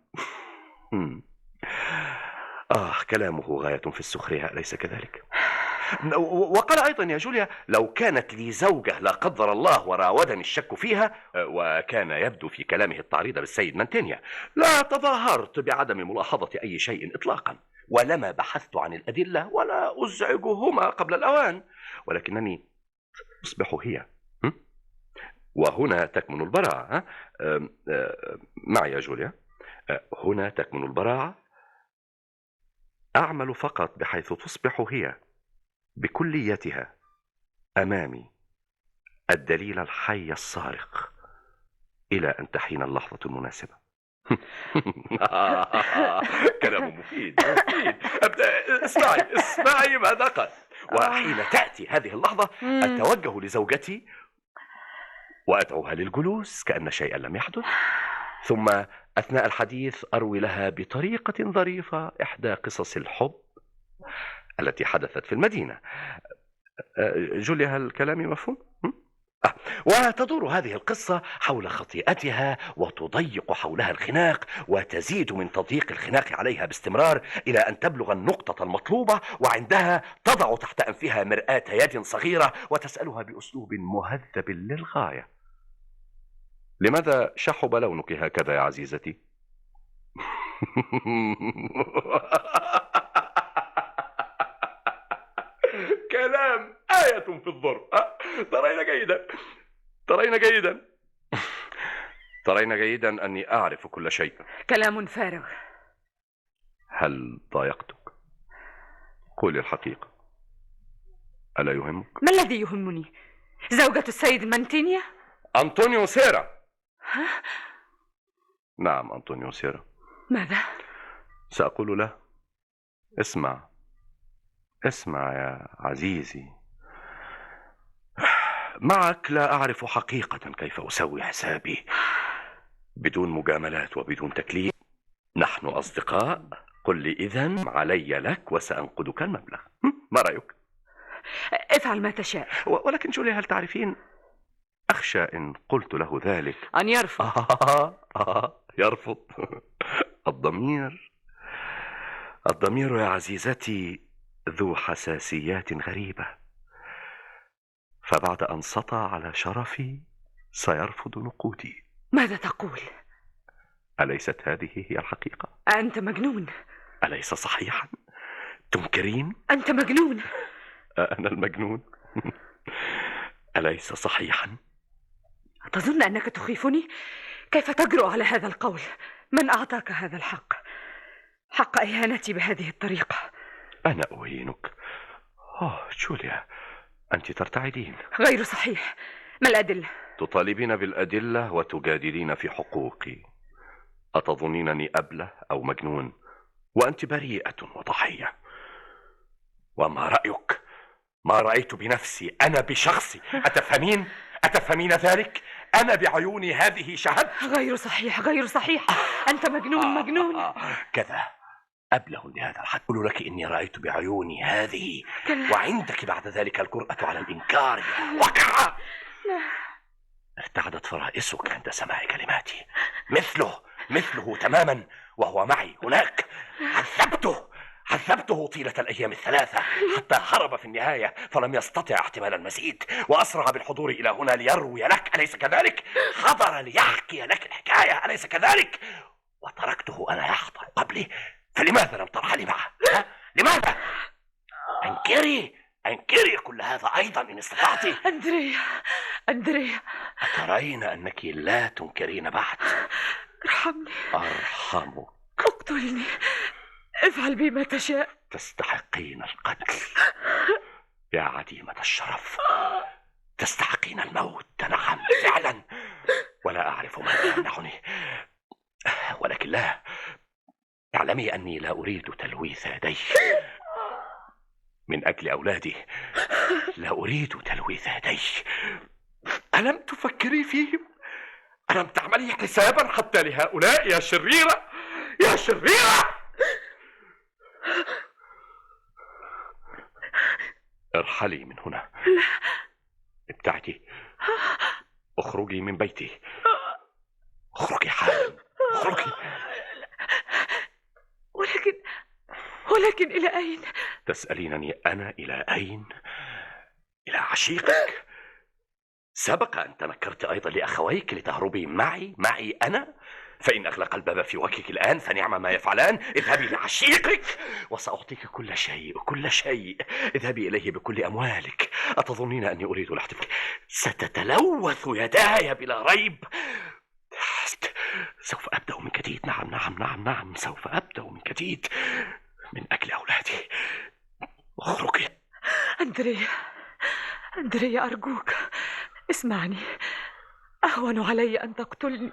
كلامه غاية في السخرية، أليس كذلك؟ وقال أيضا: يا جوليا، لو كانت لي زوجة لا قدر الله وراودني الشك فيها، وكان يبدو في كلامه التعريض بالسيد مانتينيا، لا تظاهرت بعدم ملاحظة أي شيء إطلاقا، ولما بحثت عن الأدلة ولا أزعجهما قبل الأوان، ولكنني أصبح هي. وهنا تكمن البراعة. معي يا جوليا، هنا تكمن البراعة. أعمل فقط بحيث تصبح هي بكليتها أمامي الدليل الحي الصارخ إلى أن تحين اللحظة المناسبة. كلام مفيد. اسمعي ماذا قال. وحين تأتي هذه اللحظة أتوجه لزوجتي وأدعوها للجلوس كأن شيئا لم يحدث، ثم أثناء الحديث أروي لها بطريقة ظريفة إحدى قصص الحب التي حدثت في المدينة. جوليا، هل كلامي مفهوم؟ وتدور هذه القصة حول خطيئتها، وتضيق حولها الخناق، وتزيد من تضييق الخناق عليها باستمرار إلى أن تبلغ النقطة المطلوبة، وعندها تضع تحت أنفها مرآة يد صغيرة وتسألها بأسلوب مهذب للغاية: لماذا شحب لونك هكذا يا عزيزتي؟ كلام آية في الضر. ترين جيدا أني أعرف كل شيء. كلام فارغ. هل ضايقتك؟ قولي الحقيقة، ألا يهمك؟ ما الذي يهمني؟ زوجة السيد مانتينيا؟ أنطونيو سيرا. نعم، أنطونيو سيرا. ماذا؟ سأقول له: اسمع يا عزيزي، معك لا أعرف حقيقة كيف أسوي حسابي بدون مجاملات وبدون تكليف. نحن أصدقاء قل لي إذن علي لك وسأنقذك المبلغ. ما رأيك؟ افعل ما تشاء. ولكن جوليا، هل تعرفين، أخشى إن قلت له ذلك أن يرفض. يرفض. الضمير يا عزيزتي ذو حساسيات غريبة، فبعد أن سطى على شرفي سيرفض نقودي. ماذا تقول؟ أليست هذه هي الحقيقة؟ أنت مجنون. أليس صحيحا؟ تنكرين؟ أنت مجنون. أنا المجنون؟ أليس صحيحا؟ تظن أنك تخيفني؟ كيف تجرؤ على هذا القول؟ من أعطاك هذا الحق؟ حق إهانتي بهذه الطريقة؟ أنا أهينك؟ جوليا، أنت ترتعدين. غير صحيح. ما الأدلة؟ تطالبين بالأدلة وتجادلين في حقوقي. أتظنينني أبله أو مجنون؟ وأنت بريئة وضحية. وما رأيك؟ ما رأيت بنفسي أنا بشخصي. أتفهمين ذلك؟ أنا بعيوني هذه شهدت. غير صحيح، غير صحيح. أنت مجنون. كذا أبله لهذا الحد. أقول لك إني رأيت بعيوني هذه، وعندك بعد ذلك الجرأة على الإنكار. وقع. ارتعدت فرائسك عند سماع كلماتي. مثله تماما، وهو معي هناك. عذبته طيلة الأيام الثلاثة حتى هرب في النهاية، فلم يستطع احتمال المزيد، وأسرع بالحضور إلى هنا ليروي لك، أليس كذلك؟ حضر ليحكي لك الحكاية، أليس كذلك؟ وتركته أنا يحضر قبلي، فلماذا لم ترحلي معه؟ لماذا؟ أنكري كل هذا أيضا إن استطعت. أندريا، أترين أنك لا تنكرين بعد؟ ارحمني. أرحمك. اقتلني. افعل بي ما تشاء. تستحقين القتل يا عديمة الشرف. تستحقين الموت. نعم فعلا، ولا أعرف ما يمنعني، ولكن لا، اعلمي أني لا أريد تلويث يدي من أجل أولادي. لا أريد تلويث يدي. ألم تفكري فيهم؟ ألم تعملي حسابا حتى لهؤلاء يا شريرة؟ يا شريرة! ارحلي من هنا. ابتعدي. اخرجي من بيتي. اخرجي حالا. اخرجي. ولكن إلى أين؟ تسألينني أنا إلى أين؟ إلى عشيقك. سبق أن تنكرت أيضا لأخويك لتهربي معي أنا، فإن أغلق الباب في وجهك الآن فنعم ما يفعلان. اذهبي لعشيقك وسأعطيك كل شيء. اذهبي إليه بكل أموالك. أتظنين أني أريد الاحتفال؟ ستتلوث يداي بلا ريب. سوف أبدأ من جديد. نعم، سوف أبدأ من جديد من أجل أولادي. اخرجي. أندريا، أرجوك اسمعني. أهون علي أن تقتلني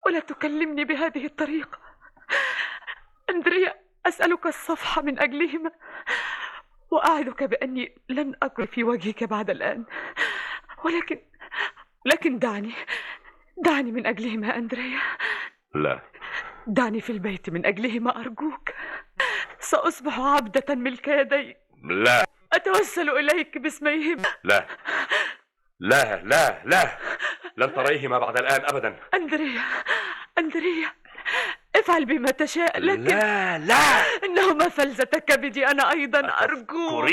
ولا تكلمني بهذه الطريقة. أندريا، أسألك الصفح من أجلهما، وأعدك بأني لن أكر في وجهك بعد الآن. ولكن دعني من أجلهما أندريا. لا. دعني في البيت من أجلهما أرجوك. سأصبح عبدة ملك يدي. لا. أتوسل إليك باسميهما. لا لا لا لا، لن تريهما بعد الآن أبدا. أندريا، افعل بما تشاء، لكن لا إنهما فلذة كبدي أنا أيضا. أرجوك.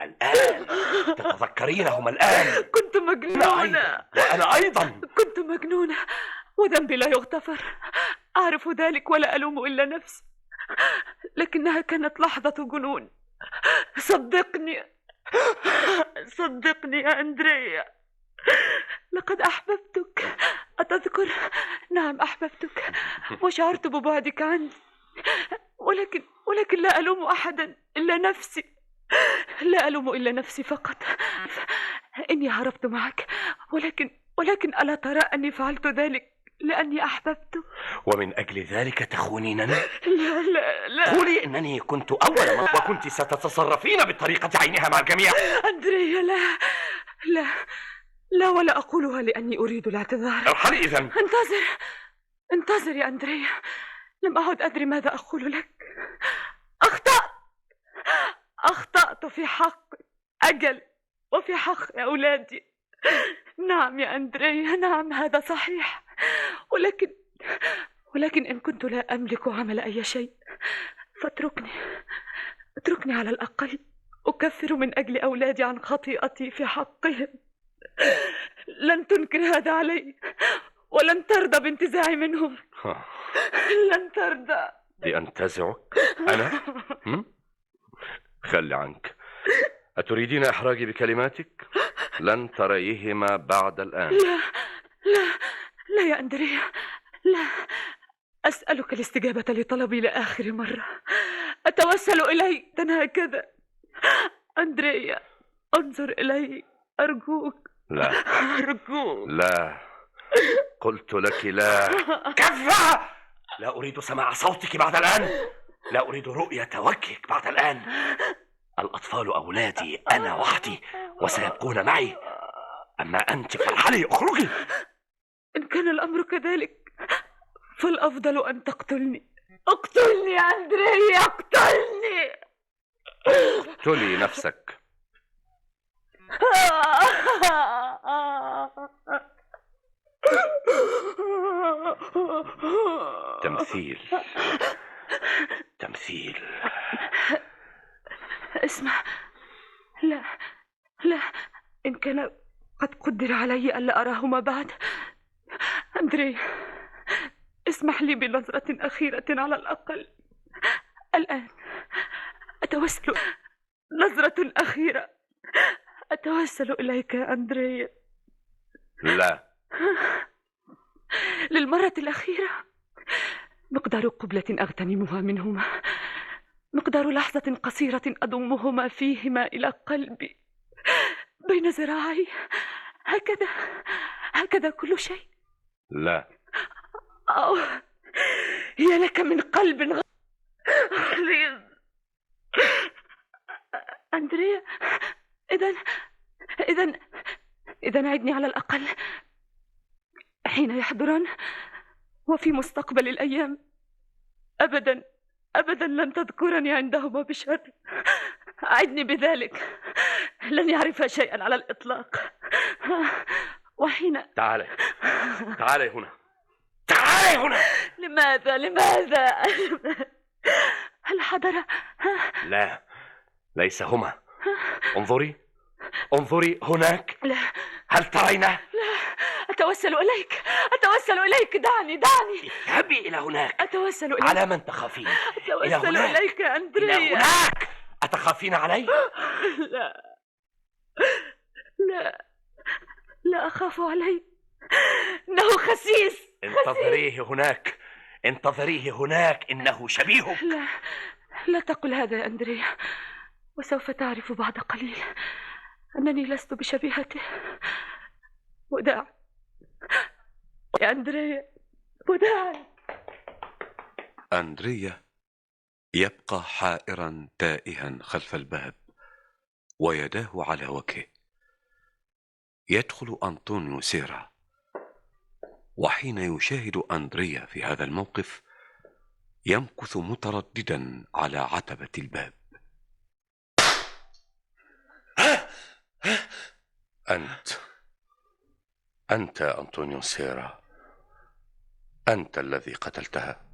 الآن تتذكرينهما الآن. كنت مجنونة. وأنا أيضا كنت مجنونة، وذنبي لا يغتفر. أعرف ذلك ولا ألوم إلا نفسي، لكنها كانت لحظة جنون. صدقني يا أندريا، لقد أحببتك. أتذكر؟ نعم أحببتك، وشعرت ببعدك عني، ولكن لا ألوم أحدا إلا نفسي. لا ألوم إلا نفسي فقط. إني هربت معك، ولكن ألا ترى أني فعلت ذلك لأني أحببته؟ ومن أجل ذلك تخونينني؟ لا. قولي إنني كنت أول من وكنت ستتصرفين بالطريقة عينها مع الجميع. أندريا، لا، ولا أقولها لأني أريد الاعتذار. ارحلي إذن. انتظر يا أندريا، لم أعد أدري ماذا أقول لك. أخطأت في حق أجل وفي حق أولادي. نعم يا أندريا، نعم هذا صحيح، ولكن إن كنت لا أملك عمل أي شيء اتركني على الأقل أكفر من أجل أولادي عن خطيئتي في حقهم. لن تنكر هذا علي ولن ترضى بانتزاعي منهم. لن ترضى بأنتزعك أنا؟ خلي عنك. أتريدين إحراجي بكلماتك؟ لن تريهما بعد الآن. لا يا أندريا، لا. أسألك الاستجابة لطلبي لآخر مرة. أتوسل إليك هكذا. أندريا، انظر إلي أرجوك. لا أرجوك. لا، قلت لك لا. كفى! لا أريد سماع صوتك بعد الآن، لا أريد رؤية وجهك بعد الآن. الأطفال أولادي أنا وحدي وسيبقون معي، أما أنت فارحلي، اخرجي. إن كان الأمر كذلك فالأفضل أن تقتلني. اقتلني يا أندريا، اقتلني. اقتلي نفسك. تمثيل. اسمع، لا، إن كان قد قدر علي ألا أراهما بعد. أندريا، اسمح لي بنظرة أخيرة على الأقل الآن. أتوسل، نظرة أخيرة، أتوسل إليك يا أندريا. لا. للمرة الأخيرة، مقدار قبلة أغتنمها منهما، مقدار لحظة قصيرة أضمهما فيهما إلى قلبي بين ذراعي، هكذا كل شيء. لا. يا لك من قلب غليظ. أندريا، إذن عدني على الأقل حين يحضران وفي مستقبل الأيام. أبدا لن تذكرني عندهما بشر. عدني بذلك، لن يعرف شيئا على الإطلاق. وحين تعالي هنا. لماذا؟ هل حضر؟ لا، ليس هما. انظري هناك. لا. هل ترينا؟ لا، أتوسل إليك. دعني. اذهبي إلى هناك. أتوسل إليك. على من تخافين؟ أتوسل إليك يا أندريا. إلى هناك. أتخافين علي؟ لا أخاف عليه، إنه خسيس. انتظريه هناك، إنه شبيهك. لا تقل هذا يا أندريا، وسوف تعرف بعد قليل أنني لست بشبيهته. وداع يا أندريا، وداع. أندريا يبقى حائرا تائها خلف الباب ويداه على وجهه. يدخل أنطونيو سيرا، وحين يشاهد أندريا في هذا الموقف يمكث مترددا على عتبة الباب. أنت أنطونيو سيرا، أنت الذي قتلتها.